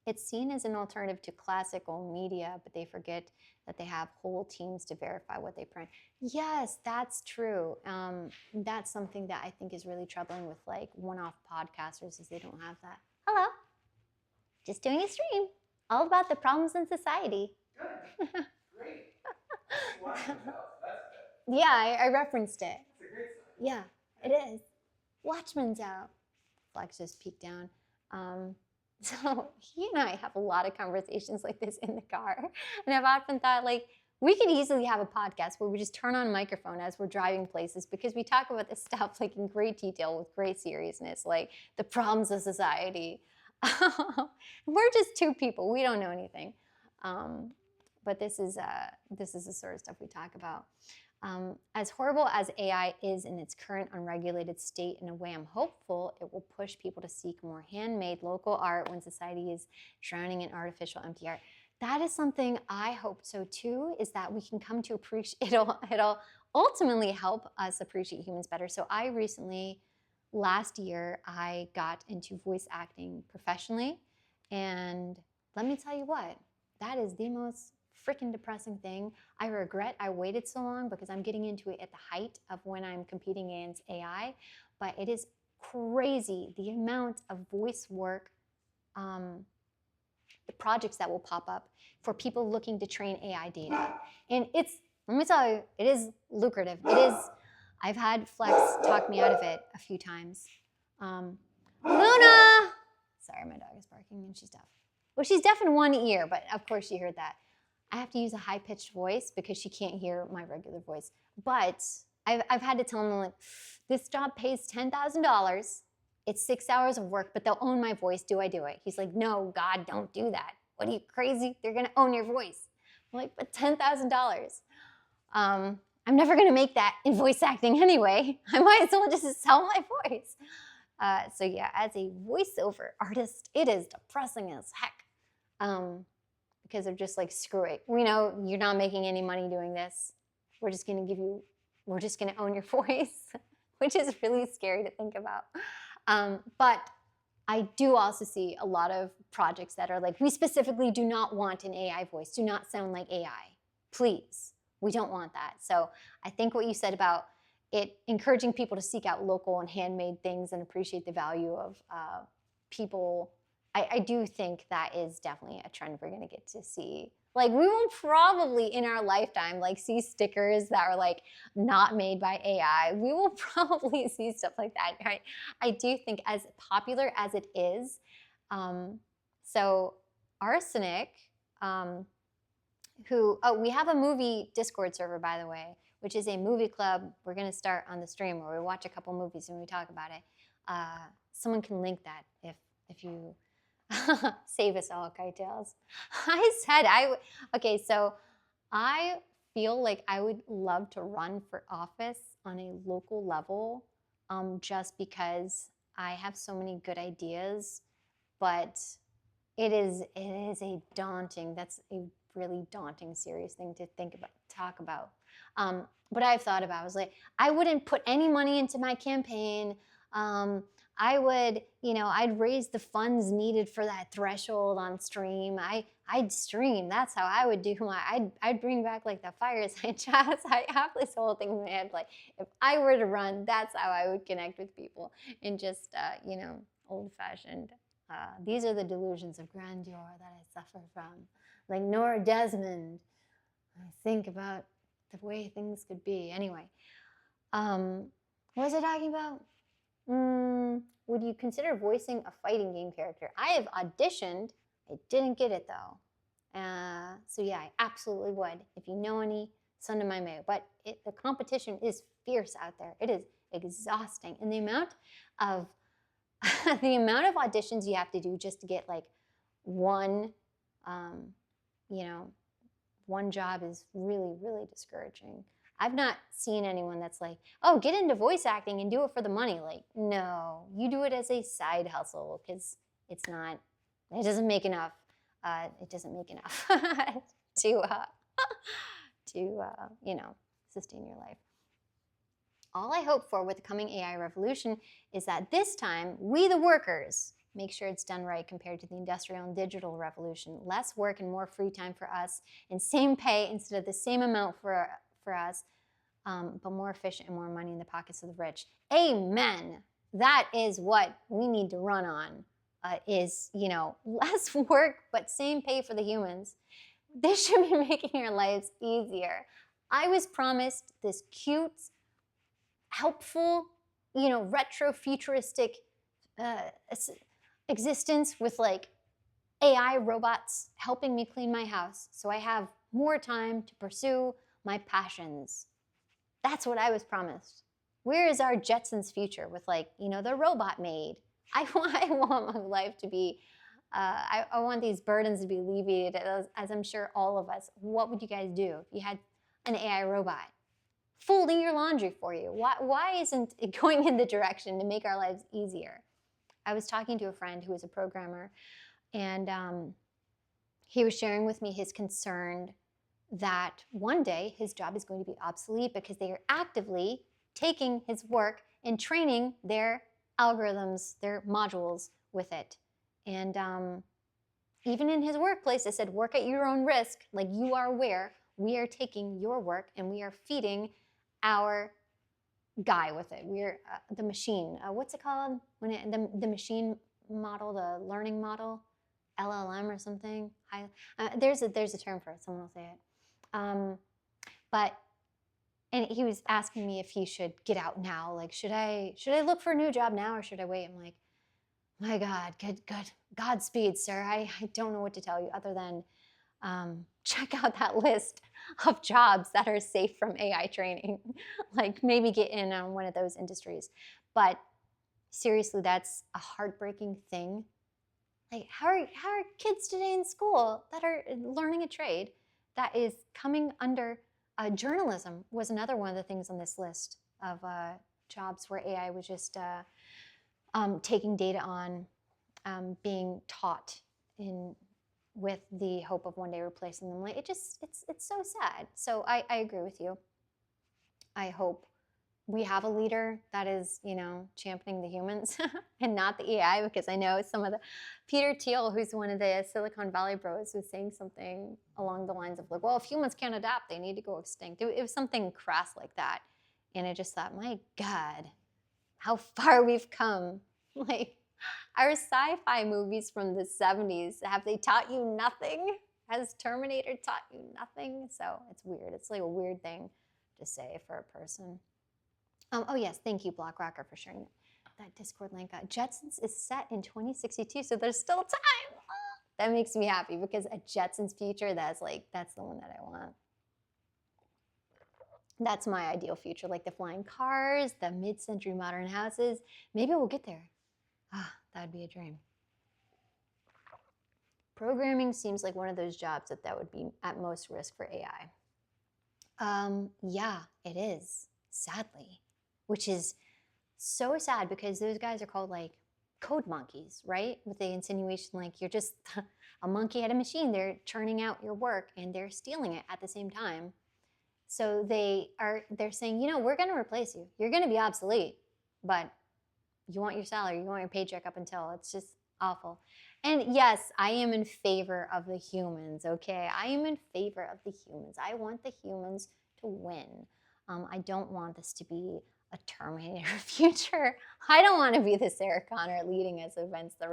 It's seen as an alternative to classical media, but they forget that they have whole teams to verify what they print. Yes, that's true. That's something that I think is really troubling with like one-off podcasters, is they don't have that. Hello, just doing a stream, all about the problems in society. Good, great. That's good. Yeah, I referenced it. It's a great sign. Yeah, it is. Watchman's out. Flex just peeked down. So he and I have a lot of conversations like this in the car. And I've often thought, like, we could easily have a podcast where we just turn on a microphone as we're driving places, because we talk about this stuff like in great detail with great seriousness, like the problems of society. We're just two people. We don't know anything. But this is the sort of stuff we talk about. As horrible as AI is in its current unregulated state, in a way, I'm hopeful it will push people to seek more handmade local art when society is drowning in artificial empty art. That is something I hope so too, is that we can come to appreciate, it'll ultimately help us appreciate humans better. So I recently, last year, I got into voice acting professionally. And let me tell you what, that is the most freaking depressing thing. I regret I waited so long, because I'm getting into it at the height of when I'm competing against AI. But it is crazy the amount of voice work, the projects that will pop up for people looking to train AI data. And it's, let me tell you, it is lucrative. It is, I've had Flex talk me out of it a few times. Luna! Sorry, my dog is barking and she's deaf. Well, she's deaf in one ear, but of course she heard that. I have to use a high-pitched voice because she can't hear my regular voice. But I've had to tell him, like, this job pays $10,000. It's 6 hours of work, but they'll own my voice. Do I do it? He's like, no, God, don't do that. What are you, crazy? They're going to own your voice. I'm like, but $10,000. I'm never going to make that in voice acting anyway. I might as well just sell my voice. So yeah, as a voiceover artist, it is depressing as heck. Because they're just like, screw it. We know you're not making any money doing this. We're just going to own your voice, which is really scary to think about. But I do also see a lot of projects that are like, we specifically do not want an AI voice. Do not sound like AI. Please. We don't want that. So I think what you said about it encouraging people to seek out local and handmade things and appreciate the value of people, I do think that is definitely a trend we're going to get to see. Like, we will probably in our lifetime like see stickers that are like not made by AI. We will probably see stuff like that, right? I do think, as popular as it is, so Arsenic, we have a movie Discord server, by the way, which is a movie club we're going to start on the stream where we watch a couple movies and we talk about it. Someone can link that if you save us all, Kite-tails. Okay, so I feel like I would love to run for office on a local level, just because I have so many good ideas, but it is a daunting, that's a really daunting, serious thing to talk about. But I've thought about, I was like, I wouldn't put any money into my campaign. I would, I'd raise the funds needed for that threshold on stream. I'd stream. That's how I would do I'd bring back like the fireside chats. I have this whole thing in my head, like, if I were to run, that's how I would connect with people in just, old-fashioned. These are the delusions of grandeur that I suffer from. Like Nora Desmond, I think about the way things could be. Anyway, what was I talking about? Would you consider voicing a fighting game character? I have auditioned. I didn't get it, though. So yeah, I absolutely would. If you know any, send them my way. But the competition is fierce out there. It is exhausting. And the amount of auditions you have to do just to get like one job is really, really discouraging. I've not seen anyone that's like, oh, get into voice acting and do it for the money. Like, no, you do it as a side hustle, because it doesn't make enough. to sustain your life. All I hope for with the coming AI revolution is that this time, we the workers make sure it's done right compared to the industrial and digital revolution. Less work and more free time for us, and same pay instead of the same amount for us, but more efficient and more money in the pockets of the rich. Amen. That is what we need to run on, is, less work, but same pay for the humans. This should be making our lives easier. I was promised this cute, helpful, retro futuristic existence with like AI robots helping me clean my house so I have more time to pursue my passions. That's what I was promised. Where is our Jetsons future with like, the robot maid? I want my life to be, I want these burdens to be alleviated, as I'm sure all of us. What would you guys do if you had an AI robot folding your laundry for you? Why isn't it going in the direction to make our lives easier? I was talking to a friend who is a programmer, and he was sharing with me his concern that one day his job is going to be obsolete because they are actively taking his work and training their algorithms, their modules with it. And even in his workplace, they said, work at your own risk. Like, you are aware, we are taking your work and we are feeding our guy with it. We're the machine. What's it called? The machine model, the learning model, LLM or something. There's a term for it. Someone will say it. And he was asking me if he should get out now. Like, should I look for a new job now or should I wait? I'm like, my God, good, Godspeed, sir. I don't know what to tell you other than check out that list of jobs that are safe from AI training. Like, maybe get in on one of those industries. But seriously, that's a heartbreaking thing. Like, how are kids today in school that are learning a trade that is coming under journalism? Was another one of the things on this list of jobs where AI was just taking data on, being taught with the hope of one day replacing them. Like, it's so sad. So I agree with you. I hope we have a leader that is, championing the humans and not the AI, because I know some of the Peter Thiel, who's one of the Silicon Valley bros, was saying something along the lines of like, well, if humans can't adapt, they need to go extinct. It was something crass like that. And I just thought, my God, how far we've come. Like, our sci-fi movies from the 70s, have they taught you nothing? Has Terminator taught you nothing? So it's weird. It's like a weird thing to say for a person. Oh yes, thank you, Block Rocker, for sharing that Discord link. Jetsons is set in 2062, so there's still time. That makes me happy, because a Jetsons future, that's the one that I want. That's my ideal future, like the flying cars, the mid-century modern houses. Maybe we'll get there. That'd be a dream. Programming seems like one of those jobs that would be at most risk for AI. Yeah, it is, sadly. Which is so sad, because those guys are called like code monkeys, right? With the insinuation like you're just a monkey at a machine. They're churning out your work and they're stealing it at the same time. So they're saying, we're going to replace you. You're going to be obsolete, but you want your salary, you want your paycheck up until. It's just awful. And yes, I am in favor of the humans, okay? I am in favor of the humans. I want the humans to win. I don't want this to be a Terminator future. I don't want to be the Sarah Connor leading us against the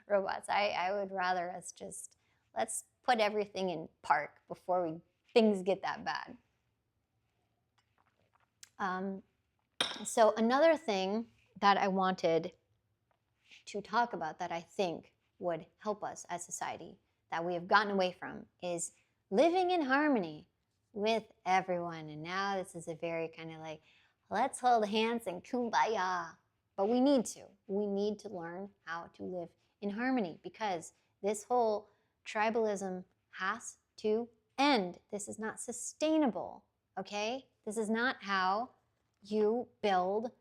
robots. I would rather us just, let's put everything in park before things get that bad. So another thing that I wanted to talk about that I think would help us as society, that we have gotten away from, is living in harmony with everyone. And now this is a very kind of like, let's hold hands and kumbaya. But we need to learn how to live in harmony, because this whole tribalism has to end. This is not sustainable, okay? This is not how you build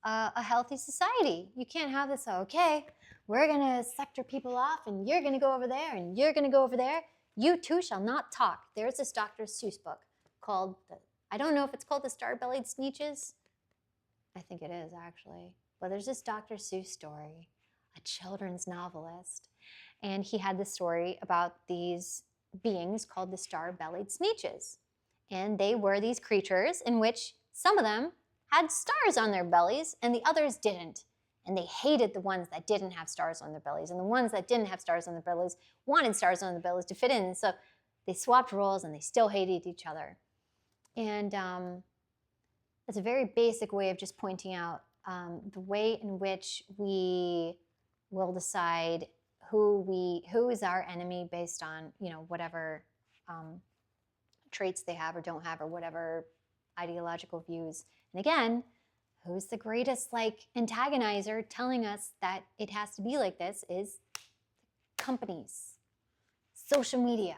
a healthy society. You can't have this, okay, we're gonna sector people off and you're gonna go over there and you're gonna go over there. You two shall not talk. There's this Dr. Seuss book called, I don't know if it's called The Star-Bellied Sneetches. I think it is, actually. But there's this Dr. Seuss story, a children's novelist. And he had this story about these beings called the Star-Bellied Sneetches. And they were these creatures in which some of them had stars on their bellies and the others didn't. And they hated the ones that didn't have stars on their bellies. And the ones that didn't have stars on their bellies wanted stars on their bellies to fit in. And so they swapped roles and they still hated each other. And it's a very basic way of just pointing out the way in which we will decide who is our enemy based on, whatever traits they have or don't have, or whatever ideological views. And again, who's the greatest antagonizer telling us that it has to be like this is companies, social media,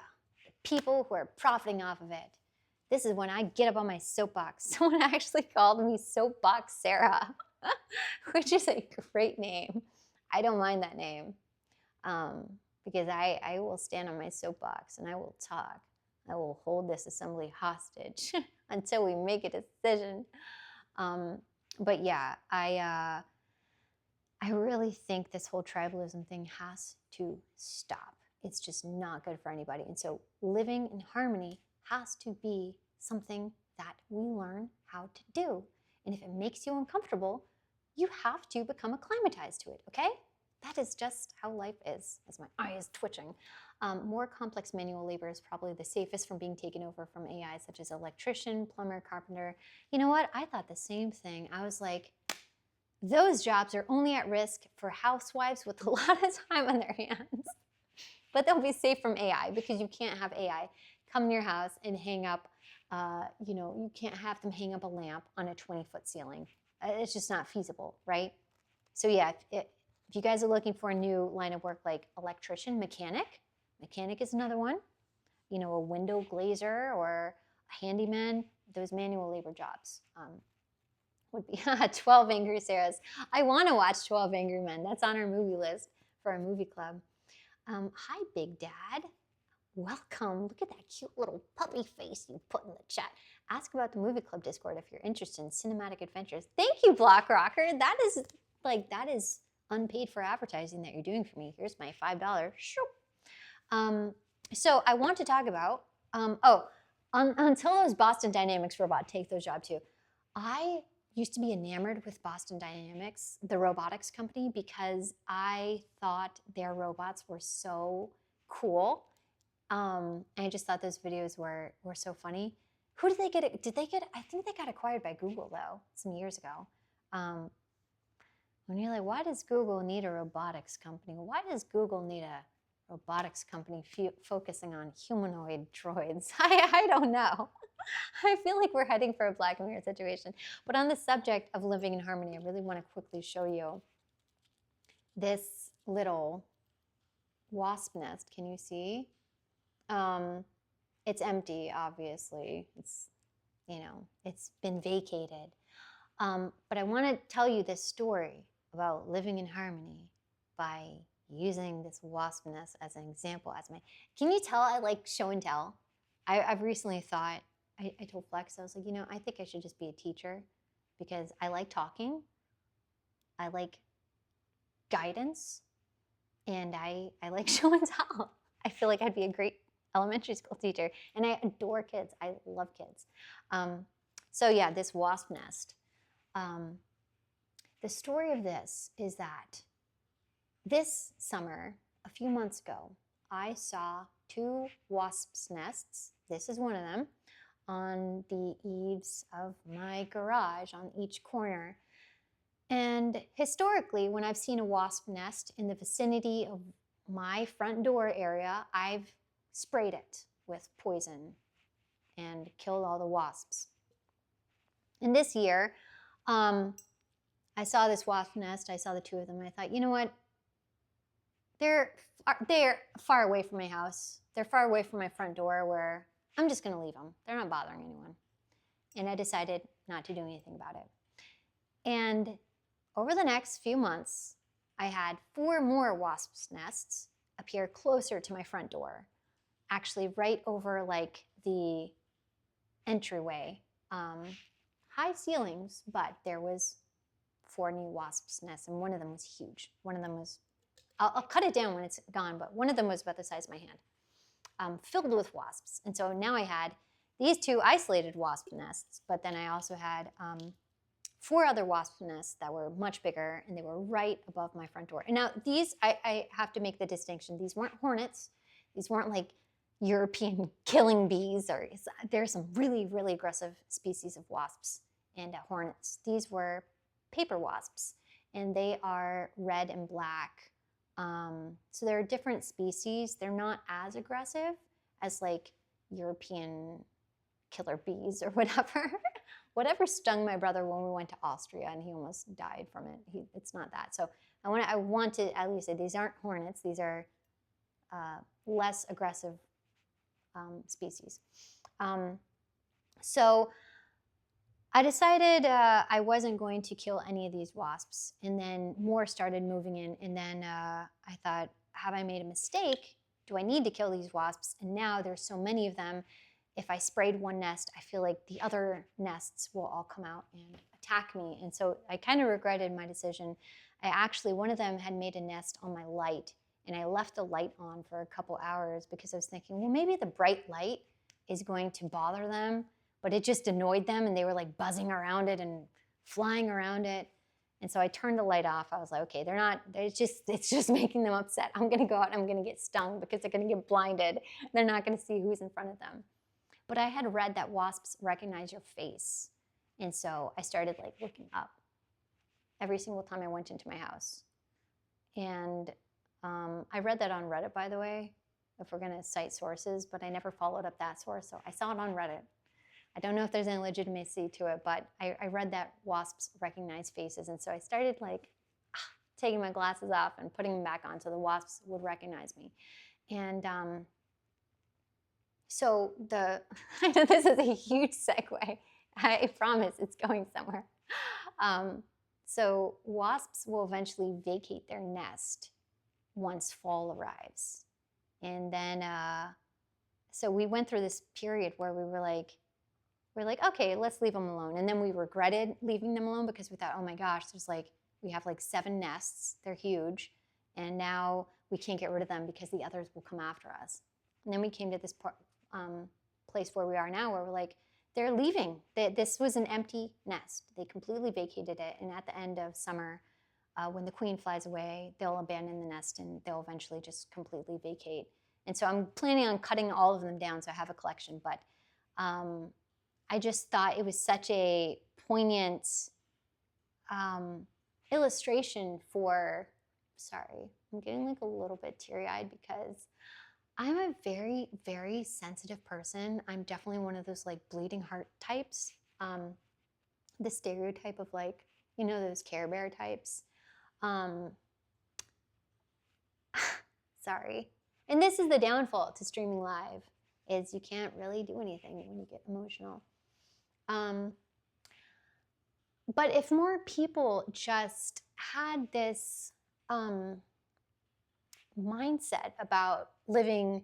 people who are profiting off of it. This is when I get up on my soapbox. Someone actually called me Soapbox Sarah, which is a great name. I don't mind that name because I will stand on my soapbox and I will talk. I will hold this assembly hostage until we make a decision. But yeah, I really think this whole tribalism thing has to stop. It's just not good for anybody. And so living in harmony has to be something that we learn how to do. And if it makes you uncomfortable, you have to become acclimatized to it, okay? That is just how life is, as my eye is twitching. More complex manual labor is probably the safest from being taken over from AI, such as electrician, plumber, carpenter. You know what? I thought the same thing. I was like, those jobs are only at risk for housewives with a lot of time on their hands. But they'll be safe from AI because you can't have AI come in your house and hang up, you can't have them hang up a lamp on a 20-foot ceiling. It's just not feasible, right? So yeah, if you guys are looking for a new line of work like electrician, mechanic is another one. A window glazer or a handyman, those manual labor jobs would be 12 Angry Sarahs. I want to watch 12 Angry Men. That's on our movie list for our movie club. Hi, Big Dad. Welcome. Look at that cute little puppy face you put in the chat. Ask about the movie club Discord if you're interested in cinematic adventures. Thank you, Block Rocker. That is unpaid for advertising that you're doing for me. Here's my $5. So I want to talk about, until those Boston Dynamics robot take those jobs too. I used to be enamored with Boston Dynamics, the robotics company, because I thought their robots were so cool. And I just thought those videos were so funny. Who did they get? I think they got acquired by Google though, some years ago. When you're like, why does Google need a robotics company? Why does Google need a robotics company focusing on humanoid droids? I don't know. I feel like we're heading for a Black Mirror situation. But on the subject of living in harmony, I really want to quickly show you this little wasp nest. Can you see? It's empty, obviously. It's been vacated. But I want to tell you this story about living in harmony by using this wasp nest as an example. Can you tell I like show and tell? I've recently thought, I told Flex, I was like, I think I should just be a teacher because I like talking, I like guidance, and I like show and tell. I feel like I'd be a great elementary school teacher, and I adore kids. I love kids. So yeah, this wasp nest. The story of this is that this summer, a few months ago, I saw 2 wasps' nests. This is one of them on the eaves of my garage on each corner. And historically, when I've seen a wasp nest in the vicinity of my front door area, I've sprayed it with poison and killed all the wasps. And this year, I saw this wasp nest. I saw the 2 of them. And I thought, you know what? They're far away from my house. They're far away from my front door where I'm just going to leave them. They're not bothering anyone. And I decided not to do anything about it. And over the next few months, I had 4 more wasps' nests appear closer to my front door, actually right over the entryway. High ceilings, but there was 4 new wasps' nests, and one of them was huge. One of them was, I'll cut it down when it's gone, but one of them was about the size of my hand, filled with wasps. And so now I had these 2 isolated wasp nests, but then I also had 4 other wasp nests that were much bigger, and they were right above my front door. And now these, I have to make the distinction. These weren't hornets. These weren't like European killing bees, or there's some really, really aggressive species of wasps and hornets. These were paper wasps, and they are red and black. So there are different species. They're not as aggressive as like European killer bees or whatever. Whatever stung my brother when we went to Austria and he almost died from it. It's not that. So I want to at least say these aren't hornets. These are less aggressive species. So I decided I wasn't going to kill any of these wasps, and then more started moving in, and then I thought, have I made a mistake? Do I need to kill these wasps? And now there's so many of them. If I sprayed one nest, I feel like the other nests will all come out and attack me. And so I kind of regretted my decision. One of them had made a nest on my light, and I left the light on for a couple hours because I was thinking, well, maybe the bright light is going to bother them, but it just annoyed them and they were like buzzing around it and flying around it. And so I turned the light off. I was like, okay, it's just making them upset. I'm gonna go out and I'm gonna get stung because they're gonna get blinded. They're not gonna see who's in front of them. But I had read that wasps recognize your face. And so I started like looking up every single time I went into my house. And I read that on Reddit, by the way, if we're gonna cite sources, but I never followed up that source. So I saw it on Reddit. I don't know if there's any legitimacy to it, but I read that wasps recognize faces. And so I started like taking my glasses off and putting them back on so the wasps would recognize me. And so I know this is a huge segue. I promise it's going somewhere. So wasps will eventually vacate their nest once fall arrives. And then, so we went through this period where we're like, okay, let's leave them alone. And then we regretted leaving them alone because we thought, oh my gosh, we have like 7 nests. They're huge. And now we can't get rid of them because the others will come after us. And then we came to this place where we are now where we're like, they're leaving. This was an empty nest. They completely vacated it. And at the end of summer, when the queen flies away, they'll abandon the nest and they'll eventually just completely vacate. And so I'm planning on cutting all of them down so I have a collection. But I just thought it was such a poignant illustration for, sorry, I'm getting like a little bit teary-eyed because I'm a very, very sensitive person. I'm definitely one of those like bleeding heart types. The stereotype of like, you know, those Care Bear types. Sorry. And this is the downfall to streaming live, is you can't really do anything when you get emotional. But if more people just had this mindset about living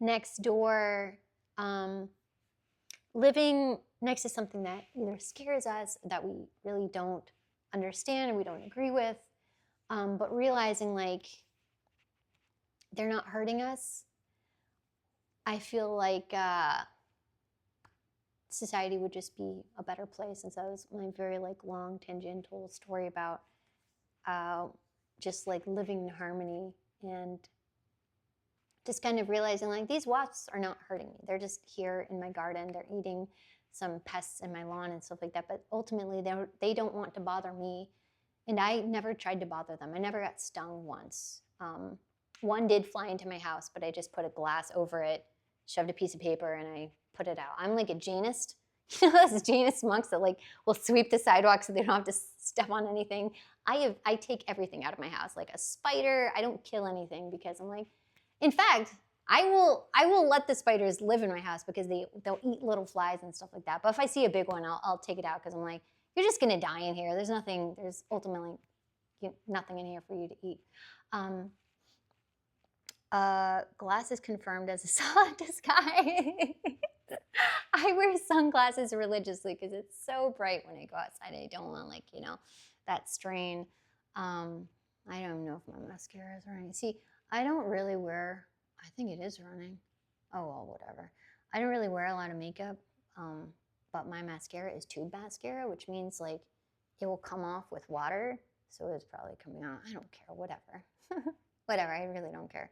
next door, living next to something that either scares us, that we really don't understand and we don't agree with, but realizing like they're not hurting us, I feel like society would just be a better place. And so that was my very like long tangential story about just like living in harmony and just kind of realizing like these wasps are not hurting me. They're just here in my garden. They're eating some pests in my lawn and stuff like that. But ultimately, they don't want to bother me. And I never tried to bother them. I never got stung once. One did fly into my house, but I just put a glass over it, shoved a piece of paper, and I put it out. I'm like a Janist. You know those Janist monks that like will sweep the sidewalk so they don't have to step on anything? I take everything out of my house. Like a spider, I don't kill anything because I'm like, in fact, I will let the spiders live in my house because they'll eat little flies and stuff like that. But if I see a big one, I'll take it out because I'm like, you're just gonna die in here. There's ultimately nothing in here for you to eat. Glasses confirmed as a solid disguise. I wear sunglasses religiously because it's so bright when I go outside. I don't want like, that strain. I don't even know if my mascara is running. See, I don't really wear, I think it is running. Oh, well, whatever. I don't really wear a lot of makeup, but my mascara is tube mascara, which means like it will come off with water. So it's probably coming out. I don't care, whatever. Whatever, I really don't care.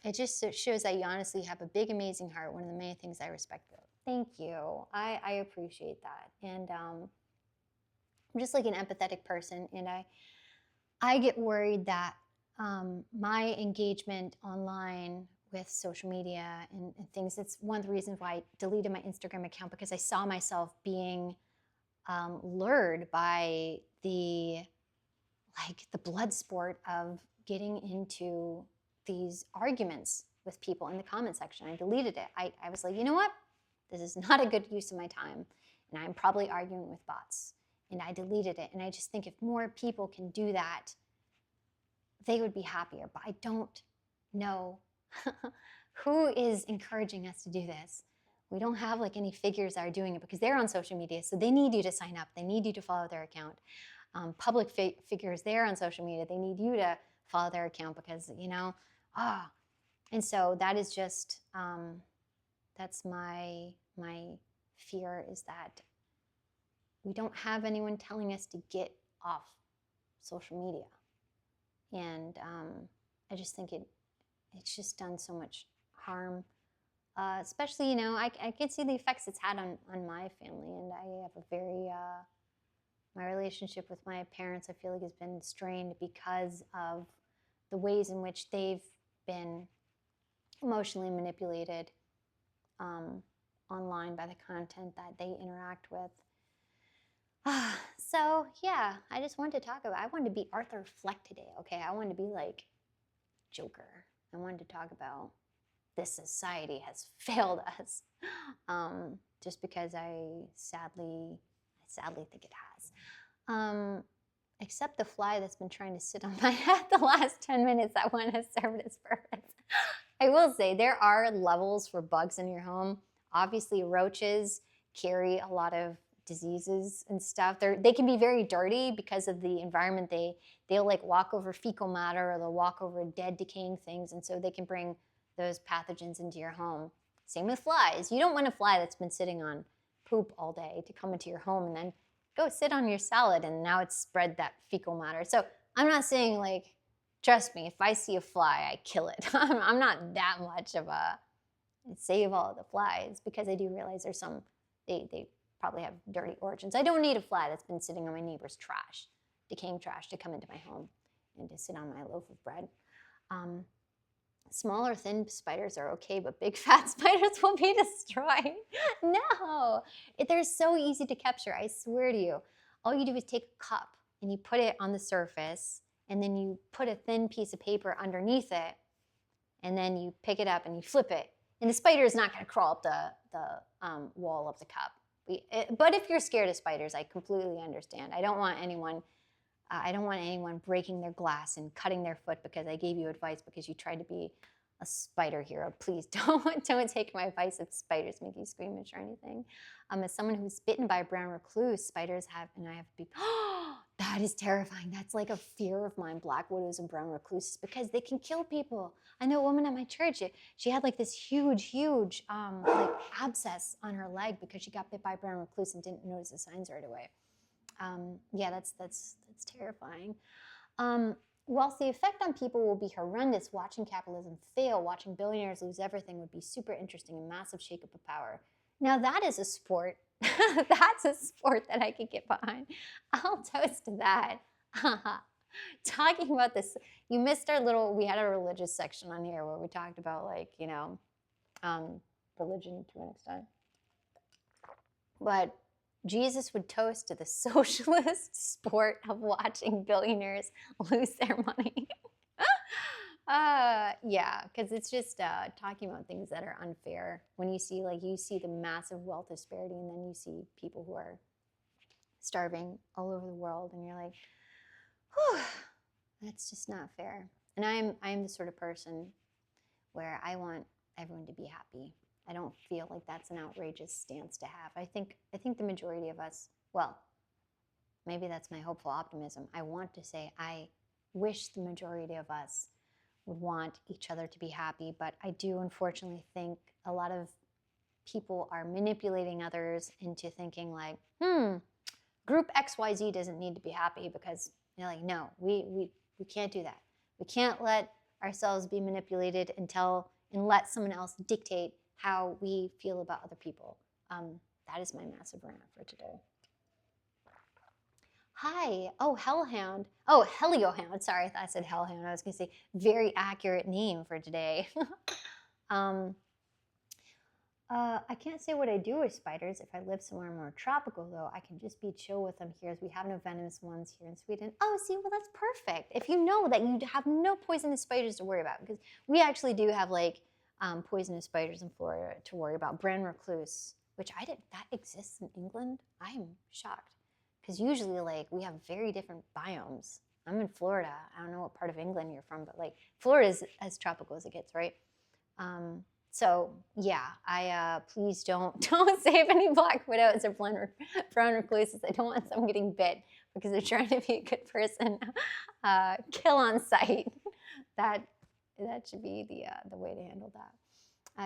It just shows that you honestly have a big, amazing heart. One of the many things I respect. Thank you. I appreciate that. And I'm just like an empathetic person, and I get worried that my engagement online with social media and things. It's one of the reasons why I deleted my Instagram account, because I saw myself being lured by the blood sport of getting into these arguments with people in the comment section. I deleted it. I was like, you know what? This is not a good use of my time. And I'm probably arguing with bots. And I deleted it. And I just think if more people can do that, they would be happier. But I don't know who is encouraging us to do this. We don't have like any figures that are doing it because they're on social media. So they need you to sign up. They need you to follow their account. Public figures there on social media, they need you to follow their account because, and so that is just, that's my fear, is that we don't have anyone telling us to get off social media. And I just think it's just done so much harm. Especially, I can see the effects it's had on my family, and I have a very, my relationship with my parents, I feel like, has been strained because of the ways in which they've been emotionally manipulated online by the content that they interact with. So, yeah, I just wanted to talk about, I wanted to be Arthur Fleck today, okay? I wanted to be like Joker. I wanted to talk about this society has failed us, just because I sadly think it has. Except the fly that's been trying to sit on my head the last 10 minutes that one has served its purpose. I will say there are levels for bugs in your home. Obviously, roaches carry a lot of diseases and stuff. They can be very dirty because of the environment. They'll like walk over fecal matter, or they'll walk over dead, decaying things, and so they can bring those pathogens into your home. Same with flies. You don't want a fly that's been sitting on poop all day to come into your home and then go sit on your salad and now it's spread that fecal matter. So I'm not saying, like, trust me, if I see a fly, I kill it. I'm not that much of a save all of the flies, because I do realize there's some, they probably have dirty origins. I don't need a fly that's been sitting on my neighbor's trash, decaying trash, to come into my home and to sit on my loaf of bread. Smaller, thin spiders are okay, but big, fat spiders will be destroyed. No, they're so easy to capture, I swear to you. All you do is take a cup and you put it on the surface, and then you put a thin piece of paper underneath it, and then you pick it up and you flip it. And the spider is not going to crawl up the wall of the cup. But if you're scared of spiders, I completely understand. I don't want anyone breaking their glass and cutting their foot because I gave you advice because you tried to be a spider hero. Please don't take my advice if spiders make you squeamish or anything. As someone who's bitten by a brown recluse, spiders have, and I have to be, that is terrifying. That's like a fear of mine, black widows and brown recluses, because they can kill people. I know a woman at my church, she had like this huge, like abscess on her leg because she got bit by a brown recluse and didn't notice the signs right away. Yeah, that's terrifying. Whilst the effect on people will be horrendous, watching capitalism fail, watching billionaires lose everything would be super interesting, a massive shakeup of power. Now that is a sport. That's a sport that I could get behind. I'll toast to that. Talking about this, you missed we had a religious section on here where we talked about, like, religion to an extent. But Jesus would toast to the socialist sport of watching billionaires lose their money. Yeah, because it's just talking about things that are unfair. When you see the massive wealth disparity, and then you see people who are starving all over the world, and you're like, whew, that's just not fair. And I'm the sort of person where I want everyone to be happy. I don't feel like that's an outrageous stance to have. I think the majority of us, well, maybe that's my hopeful optimism. I want to say I wish the majority of us would want each other to be happy, but I do unfortunately think a lot of people are manipulating others into thinking like, group XYZ doesn't need to be happy, because they're like, no, we can't do that. We can't let ourselves be manipulated and let someone else dictate how we feel about other people. That is my massive rant for today. Hi. Oh, Hellhound. Oh, Heliohound. Sorry, I thought I said Hellhound. I was going to say very accurate name for today. um, I can't say what I do with spiders. If I live somewhere more tropical, though, I can just be chill with them here as we have no venomous ones here in Sweden. Oh, see, well, that's perfect. If you know that you have no poisonous spiders to worry about, because we actually do have like poisonous spiders in Florida to worry about. Brand recluse, which I didn't, that exists in England. I'm shocked because usually like we have very different biomes. I'm in Florida. I don't know what part of England you're from, but like Florida is as tropical as it gets, right? Um, so yeah, I please don't save any black widows or brown recluses. I don't want someone getting bit because they're trying to be a good person. Kill on sight. that that should be the way to handle that.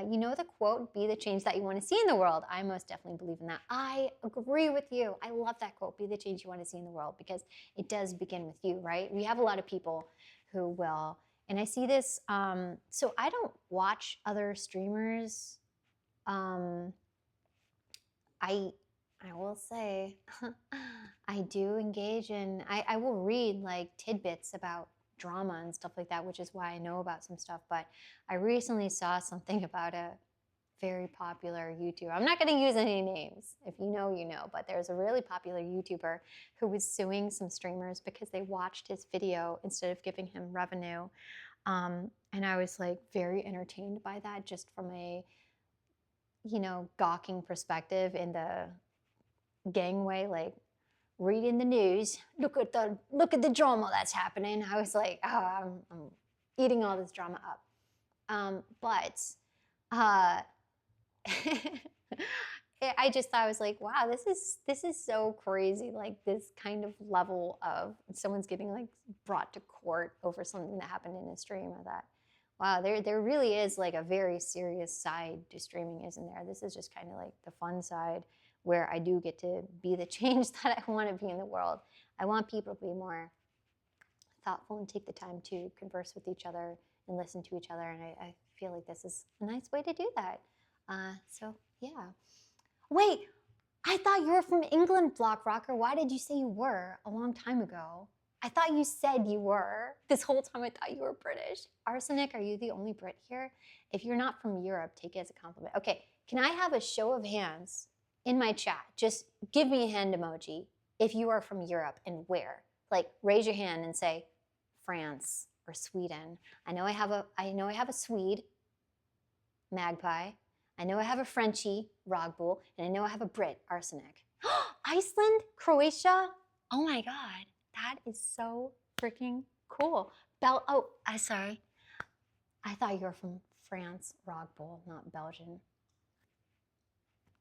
You know the quote, be the change that you want to see in the world. I most definitely believe in that. I agree with you. I love that quote, be the change you want to see in the world, because it does begin with you, right? We have a lot of people who will, and I see this, so I don't watch other streamers. Um, I I will say I do engage in, I will read like tidbits about drama and stuff like that, which is why I know about some stuff. But I recently saw something about a very popular YouTuber. I'm not going to use any names. If you know, you know. But there's a really popular YouTuber who was suing some streamers because they watched his video instead of giving him revenue. And I was like very entertained by that, just from a, gawking perspective in the gangway, like reading the news. Look at the drama that's happening. I was like, oh, I'm eating all this drama up. But uh, I just thought, I was like, wow, this is so crazy. Like this kind of level of someone's getting like brought to court over something that happened in a stream. I thought, wow, there really is like a very serious side to streaming, isn't there? This is just kind of like the fun side where I do get to be the change that I want to be in the world. I want people to be more thoughtful and take the time to converse with each other and listen to each other. And I feel like this is a nice way to do that. So yeah. Wait, I thought you were from England, Block Rocker. Why did you say you were a long time ago? I thought you said you were. This whole time I thought you were British. Arsenic, are you the only Brit here? If you're not from Europe, take it as a compliment. Okay, can I have a show of hands in my chat? Just give me a hand emoji if you are from Europe and where. Like raise your hand and say France or Sweden. I know I have a Swede, Magpie. I know I have a Frenchie, Rogbull, and I know I have a Brit, Arsenic. Iceland, Croatia. Oh my God, that is so freaking cool. Sorry. I thought you were from France, Rogbull, not Belgian.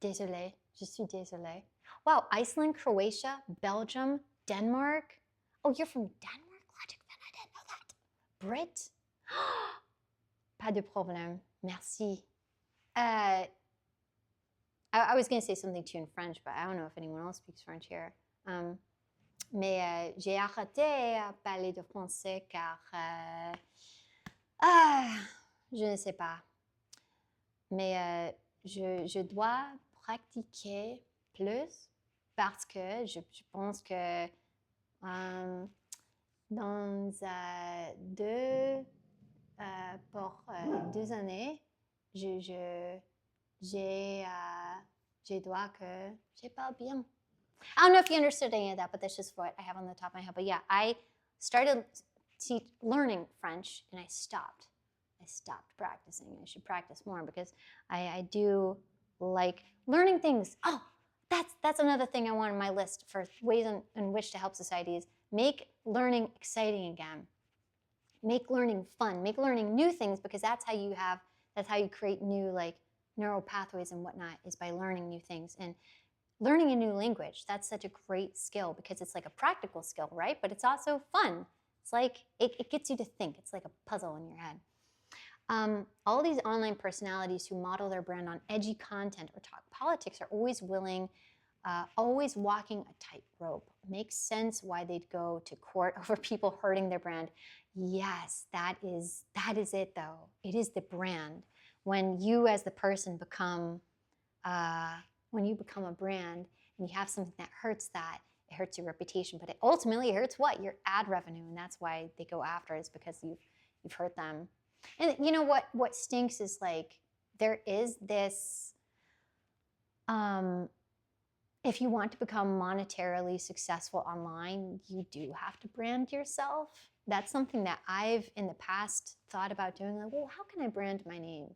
Désolé, je suis désolé. Wow, Iceland, Croatia, Belgium, Denmark. Oh, you're from Denmark? Logic Fan, I didn't know that. Brit? Pas de problème. Merci. I was going to say something to you in French, but I don't know if anyone else speaks French here. Mais j'ai arrêté à parler de français car je ne sais pas. Mais je dois pratiquer plus parce que je pense que dans pour 2 années, j'ai dois que je parle bien. I don't know if you understood any of that, but that's just what I have on the top of my head. But yeah, I started learning French and I stopped. Practicing. I should practice more because I do like learning things. Oh, that's another thing I want on my list for ways in which to help society is make learning exciting again. Make learning fun. Make learning new things, because that's how you create new like neural pathways and whatnot, is by learning new things. And learning a new language, that's such a great skill because it's like a practical skill, right? But it's also fun. It's like it gets you to think. It's like a puzzle in your head. All these online personalities who model their brand on edgy content or talk politics are always always walking a tightrope. Makes sense why they'd go to court over people hurting their brand. Yes, that is it though. It is the brand. When you as the person become a brand and you have something that hurts that, it hurts your reputation, but it ultimately hurts what? Your ad revenue, and that's why they go after it, is because you've hurt them. And you know what stinks is like there is this if you want to become monetarily successful online, you do have to brand yourself. That's something that I've in the past thought about doing. Like, well, how can I brand my name?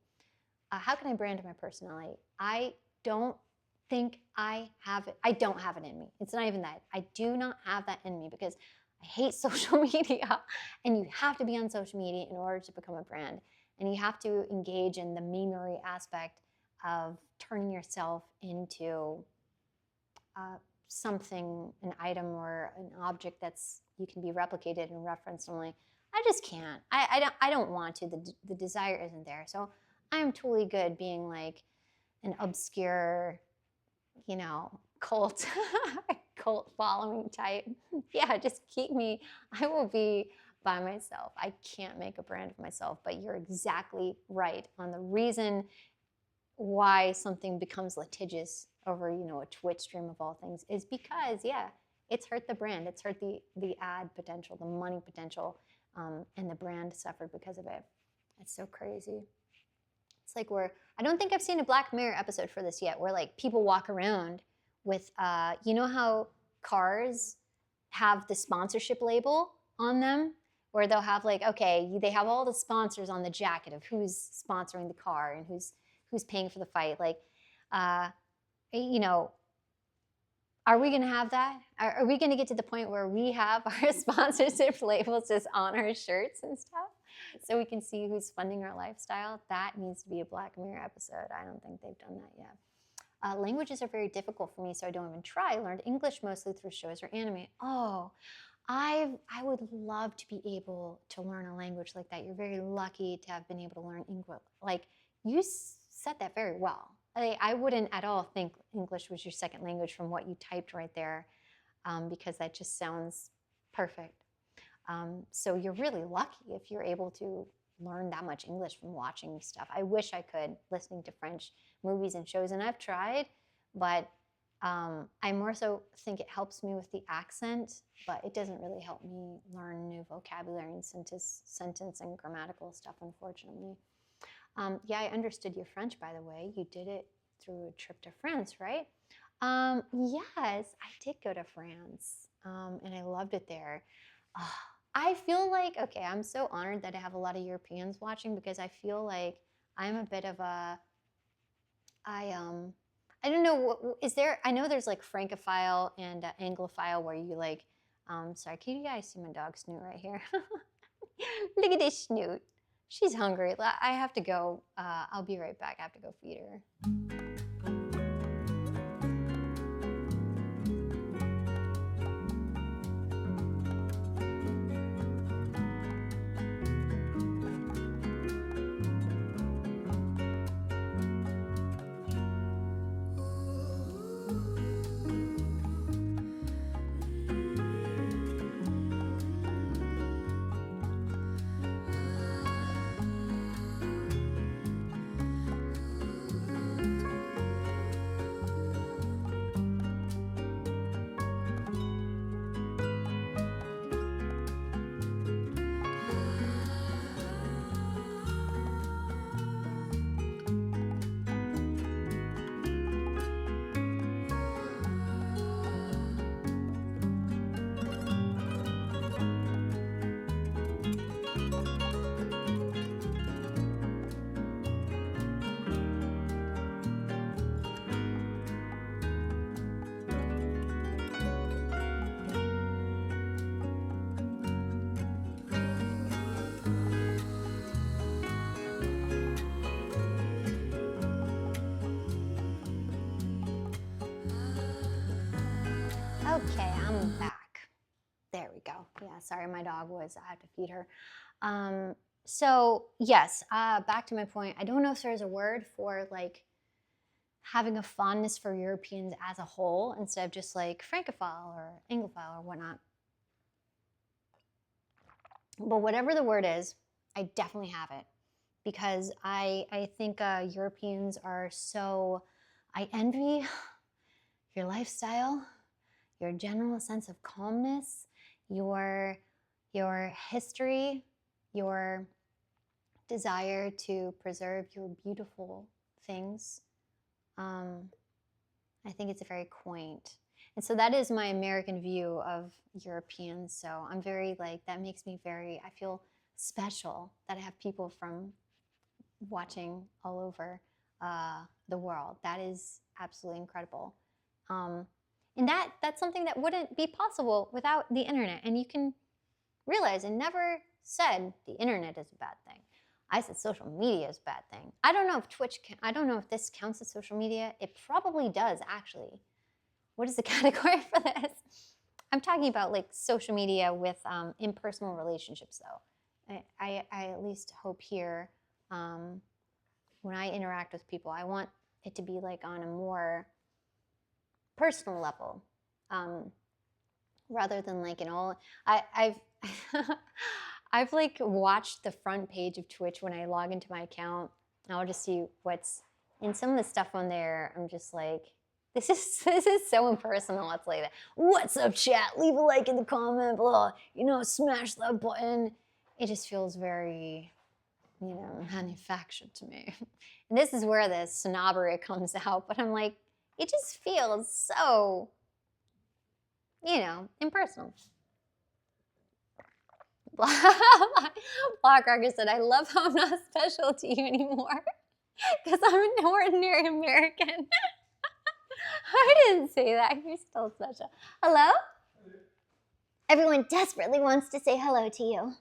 How can I brand my personality? I don't think I have it. I don't have it in me. It's not even that. I do not have that in me because I hate social media, and you have to be on social media in order to become a brand. And you have to engage in the memery aspect of turning yourself into something, an item or an object that's you can be replicated and referenced. I'm like, I just can't. I don't want to. The desire isn't there. So I'm totally good being like an obscure, cult cult following type. Yeah, just keep me. I will be by myself. I can't make a brand of myself. But you're exactly right on the reason why something becomes litigious over a Twitch stream of all things is because it's hurt the brand, it's hurt the ad potential, the money potential, and the brand suffered because of it. It's so crazy. It's like I don't think I've seen a Black Mirror episode for this yet, where like people walk around with you know how cars have the sponsorship label on them, where they'll have like, okay, they have all the sponsors on the jacket of who's sponsoring the car and who's paying for the fight. Like, are we going to have that? Are we going to get to the point where we have our sponsorship labels just on our shirts and stuff so we can see who's funding our lifestyle? That needs to be a Black Mirror episode. I don't think they've done that yet. Languages are very difficult for me, so I don't even try. I learned English mostly through shows or anime. Oh, I would love to be able to learn a language like that. You're very lucky to have been able to learn English. Like, you said that very well. I wouldn't at all think English was your second language from what you typed right there, because that just sounds perfect. So you're really lucky if you're able to learn that much English from watching stuff. I wish I could, listening to French movies and shows, and I've tried, but I more so think it helps me with the accent, but it doesn't really help me learn new vocabulary and sentence and grammatical stuff, unfortunately. I understood your French, by the way. You did it through a trip to France, right? Yes, I did go to France, and I loved it there. I feel like, okay, I'm so honored that I have a lot of Europeans watching, because I feel like I'm a bit of a, I don't know, is there, I know there's like Francophile and Anglophile where you like, sorry, can you guys see my dog Snoot right here? Look at this Snoot. She's hungry. I have to go. I'll be right back. I have to go feed her. Okay, I'm back. There we go. Yeah, sorry, my dog I had to feed her. So yes, back to my point. I don't know if there's a word for like having a fondness for Europeans as a whole instead of just like Francophile or Anglophile or whatnot. But whatever the word is, I definitely have it, because I think Europeans are so, I envy your lifestyle, your general sense of calmness, your history, your desire to preserve your beautiful things. I think it's very quaint. And so that is my American view of Europeans. So I'm very that makes me very, I feel special that I have people from watching all over the world. That is absolutely incredible. And that's something that wouldn't be possible without the internet. And you can realize I never said the internet is a bad thing. I said social media is a bad thing. I don't know if I don't know if this counts as social media. It probably does, actually. What is the category for this? I'm talking about social media with impersonal relationships, though. I at least hope here, when I interact with people, I want it to be on a more personal level, rather than I've I've watched the front page of Twitch when I log into my account. And I'll just see what's in some of the stuff on there. I'm just this is so impersonal. It's that. What's up, chat? Leave a like in the comment below. Smash that button. It just feels very, manufactured to me. And this is where the snobbery comes out. But I'm it just feels so, impersonal. Black Rocker said, I love how I'm not special to you anymore because I'm an ordinary American. I didn't say that. You're still special. Hello? Everyone desperately wants to say hello to you.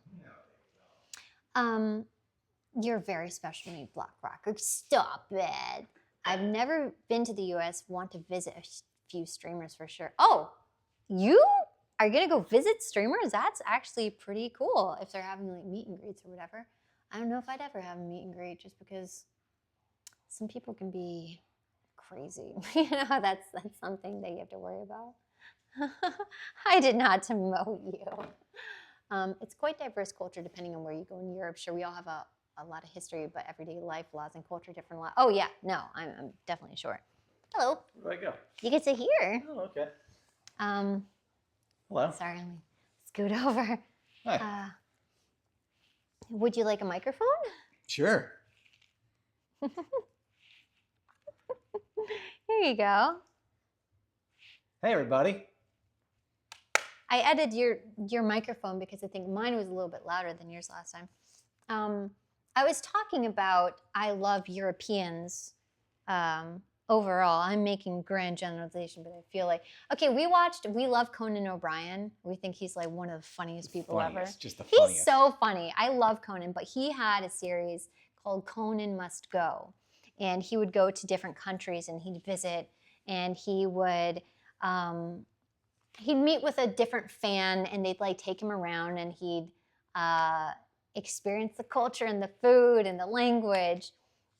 You're very special to me, Black Rocker. Stop it. I've never been to the U.S. Want to visit a few streamers for sure. Oh, you are going to go visit streamers? That's actually pretty cool if they're having meet and greets or whatever. I don't know if I'd ever have a meet and greet just because some people can be crazy. That's something that you have to worry about. I did not demote you. It's quite diverse culture depending on where you go in Europe. Sure, we all have a lot of history, but everyday life, laws, and culture different. Oh, yeah. No, I'm definitely sure. Hello. Where do I go? You get to hear. Oh, okay. Hello. Sorry, let me scoot over. Hi. Would you like a microphone? Sure. Here you go. Hey, everybody. I added your microphone because I think mine was a little bit louder than yours last time. I was talking about I love Europeans overall. I'm making grand generalization, but I feel okay, we love Conan O'Brien. We think he's one of the funniest people ever. Just the funniest. He's so funny. I love Conan, but he had a series called Conan Must Go. And he would go to different countries and he'd visit, and he would he'd meet with a different fan, and they'd take him around, and he'd experience the culture and the food and the language.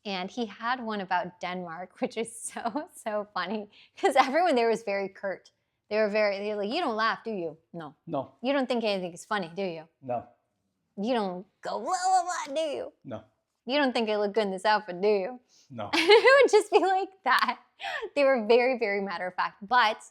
And he had one about Denmark, which is so funny because everyone there was very curt. They were you don't laugh, do you? No. No. You don't think anything is funny, do you? No. You don't go blah blah blah, do you? No. You don't think I look good in this outfit, do you? No. It would just be like that. They were very, very matter of fact. But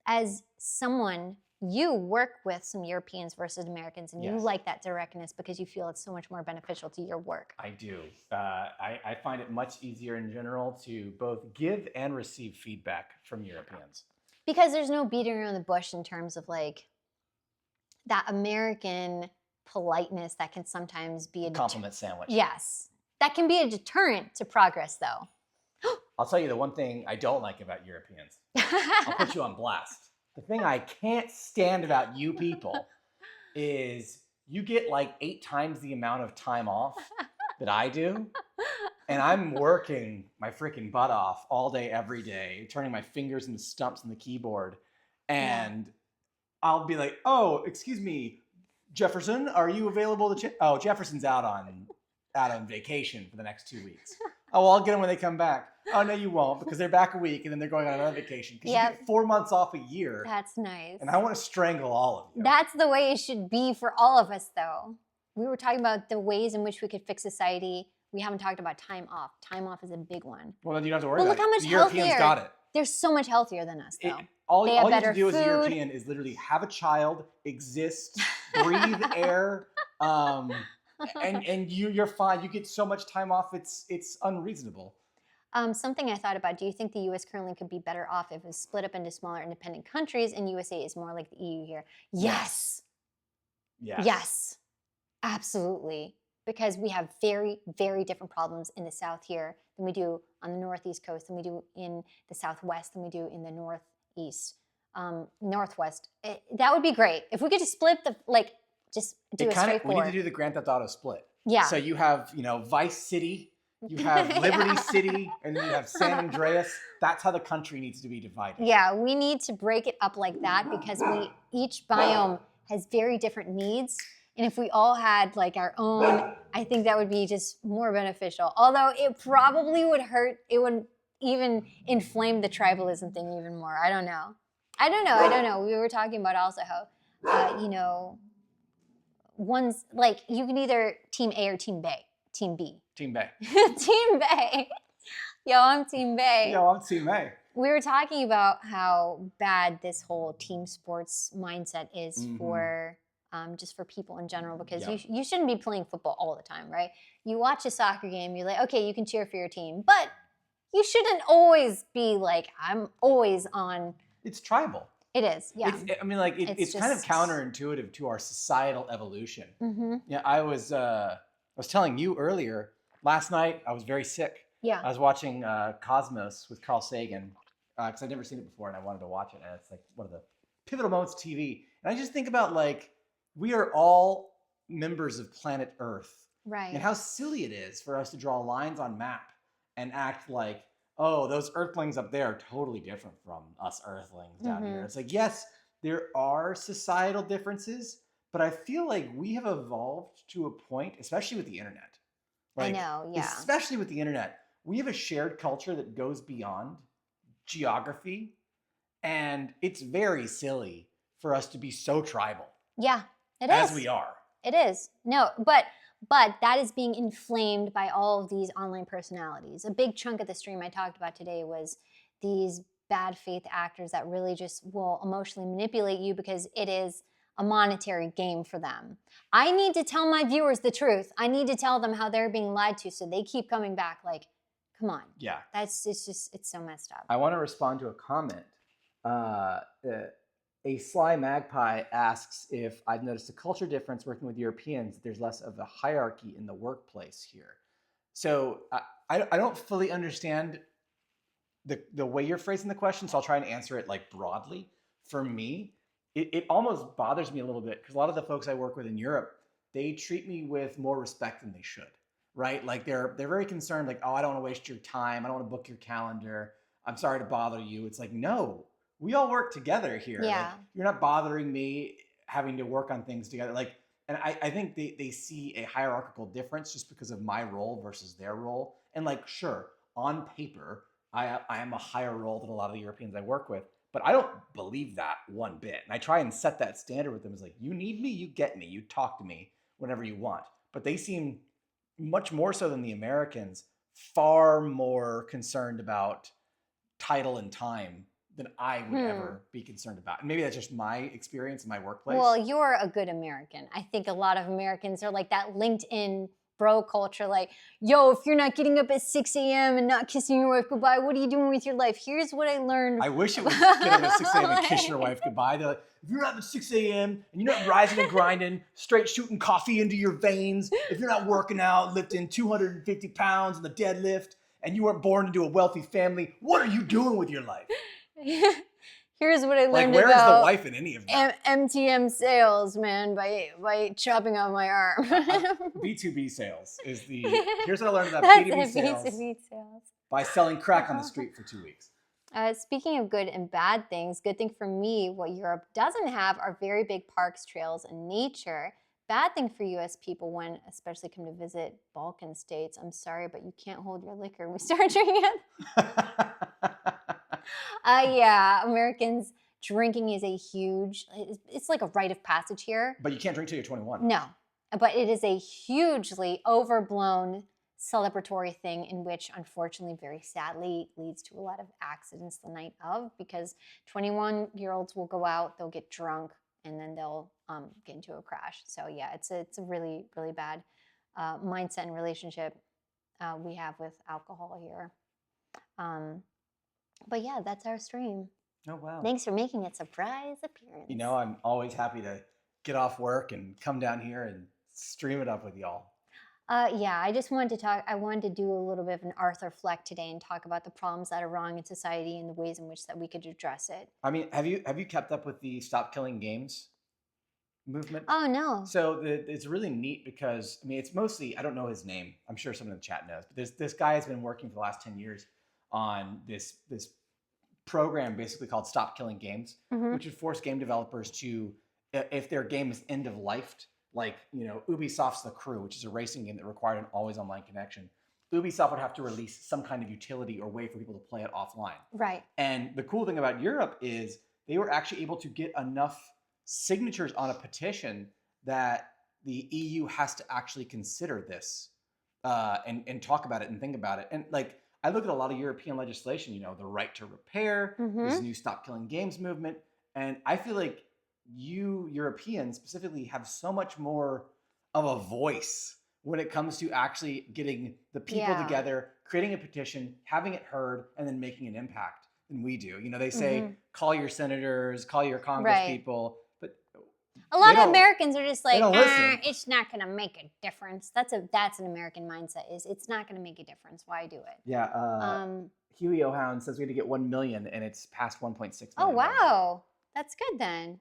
as someone, you work with some Europeans versus Americans, and you like that directness because you feel it's so much more beneficial to your work. I do. I find it much easier in general to both give and receive feedback from Europeans. Because there's no beating around the bush in terms of that American politeness that can sometimes be a compliment sandwich. Yes. That can be a deterrent to progress, though. I'll tell you the one thing I don't like about Europeans. I'll put you on blast. The thing I can't stand about you people is you get 8 times the amount of time off that I do. And I'm working my freaking butt off all day, every day, turning my fingers into stumps on the keyboard. And I'll be like, oh, excuse me, Jefferson, are you available to oh, Jefferson's out on vacation for the next 2 weeks. Oh, well, I'll get them when they come back. Oh, no, you won't, because they're back a week and then they're going on another vacation. Because you get 4 months off a year. That's nice. And I want to strangle all of you. That's the way it should be for all of us, though. We were talking about the ways in which we could fix society. We haven't talked about time off. Time off is a big one. Well, then you don't have to worry about it. Look how much the healthier. Europeans got it. They're so much healthier than us, though. all They you have have to better do as a food. European is literally have a child, exist, breathe air, and you're fine. You get so much time off. It's unreasonable. Something I thought about, do you think the US currently could be better off if it was split up into smaller independent countries and USA is more like the EU here? Yes. Yes. Yes. Absolutely. Because we have very, very different problems in the South here than we do on the Northeast coast, than we do in the Southwest, than we do in the Northeast, Northwest. That would be great. If we could just split the, like, just do a We need to straightforward. do the Grand Theft Auto split. Yeah. So you have, Vice City, you have Liberty City, and then you have San Andreas. That's how the country needs to be divided. Yeah, we need to break it up like that because each biome has very different needs. And if we all had like our own, I think that would be just more beneficial. Although it probably would hurt, it would even inflame the tribalism thing even more. I don't know. We were talking about also how, one's like you can either team A or team B. Team B. Team Bay. Team Bay. Yo, I'm Team Bay. Yo, I'm Team A. We were talking about how bad this whole team sports mindset is for just for people in general, because you shouldn't be playing football all the time, right? You watch a soccer game, you're like, okay, you can cheer for your team, but you shouldn't always be like, I'm always on. It's tribal. It is, yeah. It's kind of counterintuitive to our societal evolution. Mm-hmm. Yeah, I was telling you earlier, last night I was very sick. Yeah. I was watching Cosmos with Carl Sagan because I'd never seen it before and I wanted to watch it. And it's like one of the pivotal moments of TV. And I just think about like, we are all members of planet Earth. Right. And how silly it is for us to draw lines on map and act like, oh, those Earthlings up there are totally different from us Earthlings down here. It's like, yes, there are societal differences, but I feel like we have evolved to a point, especially with the internet. Like, I know, yeah. Especially with the internet. We have a shared culture that goes beyond geography, and it's very silly for us to be so tribal. Yeah, it is. As we are. It is. No, but that is being inflamed by all of these online personalities. A big chunk of the stream I talked about today was these bad faith actors that really just will emotionally manipulate you because it is a monetary game for them. I need to tell my viewers the truth. I need to tell them how they're being lied to, so they keep coming back. Like, come on. Yeah. It's so messed up. I want to respond to a comment. A Sly Magpie asks if I've noticed a culture difference working with Europeans. There's less of a hierarchy in the workplace here. So I don't fully understand the way you're phrasing the question, so I'll try and answer it like broadly. For me, it almost bothers me a little bit because a lot of the folks I work with in Europe, they treat me with more respect than they should, right? Like they're very concerned, like, oh, I don't want to waste your time. I don't want to book your calendar. I'm sorry to bother you. It's like, no, we all work together here. Yeah. Like, you're not bothering me having to work on things together. Like, and I think they see a hierarchical difference just because of my role versus their role. And like, sure, on paper, I am a higher role than a lot of the Europeans I work with, but I don't believe that one bit. And I try and set that standard with them. It's like, you need me, you get me, you talk to me whenever you want. But they seem much more so than the Americans, far more concerned about title and time than I would ever be concerned about. And maybe that's just my experience in my workplace. Well, you're a good American. I think a lot of Americans are like that LinkedIn bro culture, like, yo, if you're not getting up at 6 a.m. and not kissing your wife goodbye, what are you doing with your life? Here's what I learned. I wish it was get up at 6 a.m. and kiss your wife goodbye. They're like, if you're not up at 6 a.m. and you're not rising and grinding, straight shooting coffee into your veins, if you're not working out, lifting 250 pounds in the deadlift, and you weren't born into a wealthy family, what are you doing with your life? Here's what I learned where about is the wife in any of that? MTM sales, man, by chopping off my arm. B2B sales is the, here's what I learned about That's B2B sales. B2B sales. By selling crack on the street for 2 weeks. Speaking of good and bad things, good thing for me, what Europe doesn't have are very big parks, trails, and nature. Bad thing for US people when especially come to visit Balkan states. I'm sorry, but you can't hold your liquor when we start drinking it. Yeah, Americans, drinking is a huge, it's like a rite of passage here. But you can't drink till you're 21. No, but it is a hugely overblown celebratory thing in which, unfortunately, very sadly, leads to a lot of accidents the night of, because 21-year-olds will go out, they'll get drunk, and then they'll get into a crash. So yeah, it's a really, really bad mindset and relationship we have with alcohol here. But yeah, that's our stream. Oh, wow. Thanks for making a surprise appearance. You know, I'm always happy to get off work and come down here and stream it up with y'all. Yeah, I just wanted to talk. I wanted to do a little bit of an Arthur Fleck today and talk about the problems that are wrong in society and the ways in which that we could address it. I mean, have you kept up with the Stop Killing Games movement? Oh no. So it's really neat because, I mean, it's mostly, I don't know his name. I'm sure someone in the chat knows, but this guy has been working for the last 10 years on this program basically called Stop Killing Games, which would force game developers to, if their game is end of lifed, like, you know, Ubisoft's The Crew, which is a racing game that required an always online connection, Ubisoft would have to release some kind of utility or way for people to play it offline. Right. And the cool thing about Europe is they were actually able to get enough signatures on a petition that the EU has to actually consider this and talk about it and think about it. And like, I look at a lot of European legislation, you know, the right to repair, this new Stop Killing Games movement, and I feel like you Europeans specifically have so much more of a voice when it comes to actually getting the people together, creating a petition, having it heard, and then making an impact than we do. You know, they say, call your senators, call your Congress people, but a lot of Americans are just like, it's not going to make a difference. That's an American mindset, is it's not going to make a difference. Why do it? Yeah. Huey O'Hound says we had to get 1 million and it's past 1.6 million. Oh, wow. That's good then.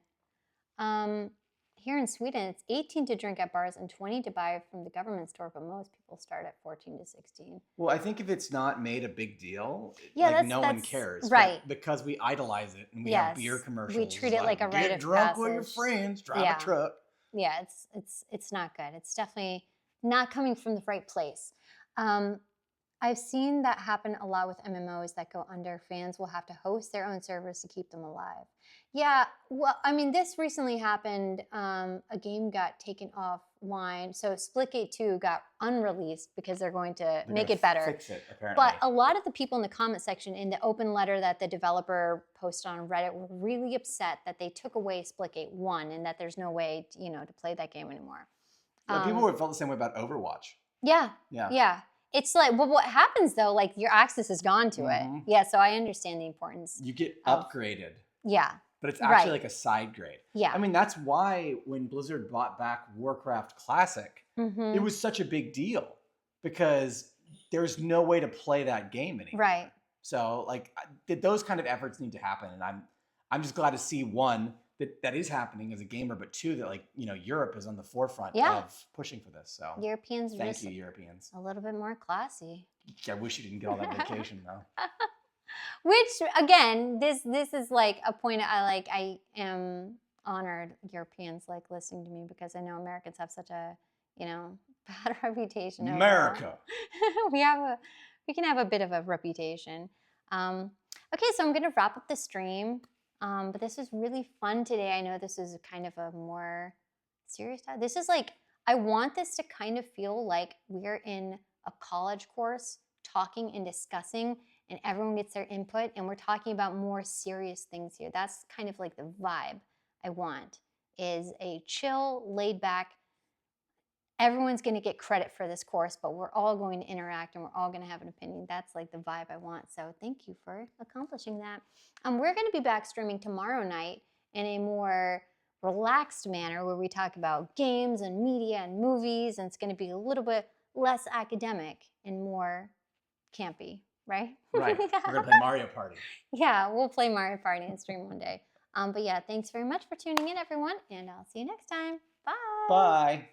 Here in Sweden, it's 18 to drink at bars and 20 to buy from the government store, but most people start at 14 to 16. Well, I think if it's not made a big deal, no one cares. Right. But because we idolize it and we have beer commercials. We treat it like a rite of passage. Get drunk with your friends, drive a truck. Yeah, it's not good. It's definitely not coming from the right place. I've seen that happen a lot with MMOs that go under. Fans will have to host their own servers to keep them alive. Yeah, well, I mean, this recently happened. A game got taken offline. So Splitgate 2 got unreleased because they're going to make it better. Fix it, apparently. But a lot of the people in the comment section in the open letter that the developer posted on Reddit were really upset that they took away Splitgate 1 and that there's no way, to play that game anymore. People would felt the same way about Overwatch. Yeah. It's like, well, what happens though? Like your access is gone to it. Yeah, so I understand the importance. You get upgraded. Yeah. But it's actually like a side grade. Yeah. I mean, that's why when Blizzard bought back Warcraft Classic, it was such a big deal because there's no way to play that game anymore. Right. So like those kind of efforts need to happen. And I'm just glad to see, one, that is happening as a gamer, but two, that Europe is on the forefront of pushing for this. So Europeans, thank you, Europeans. A little bit more classy. I wish you didn't get all that vacation though. Which again, this is like a point I am honored Europeans like listening to me because I know Americans have such a bad reputation. America. We can have a bit of a reputation. Okay, so I'm gonna wrap up the stream. But this is really fun today. I know this is kind of a more serious time. This is like, I want this to kind of feel like we're in a college course talking and discussing and everyone gets their input and we're talking about more serious things here. That's kind of like the vibe I want, is a chill, laid back, everyone's going to get credit for this course, but we're all going to interact and we're all going to have an opinion. That's like the vibe I want. So thank you for accomplishing that. We're going to be back streaming tomorrow night in a more relaxed manner where we talk about games and media and movies, and it's going to be a little bit less academic and more campy, right? Right. We're going to play Mario Party. Yeah, we'll play Mario Party and stream one day. But yeah, thanks very much for tuning in, everyone, and I'll see you next time. Bye. Bye.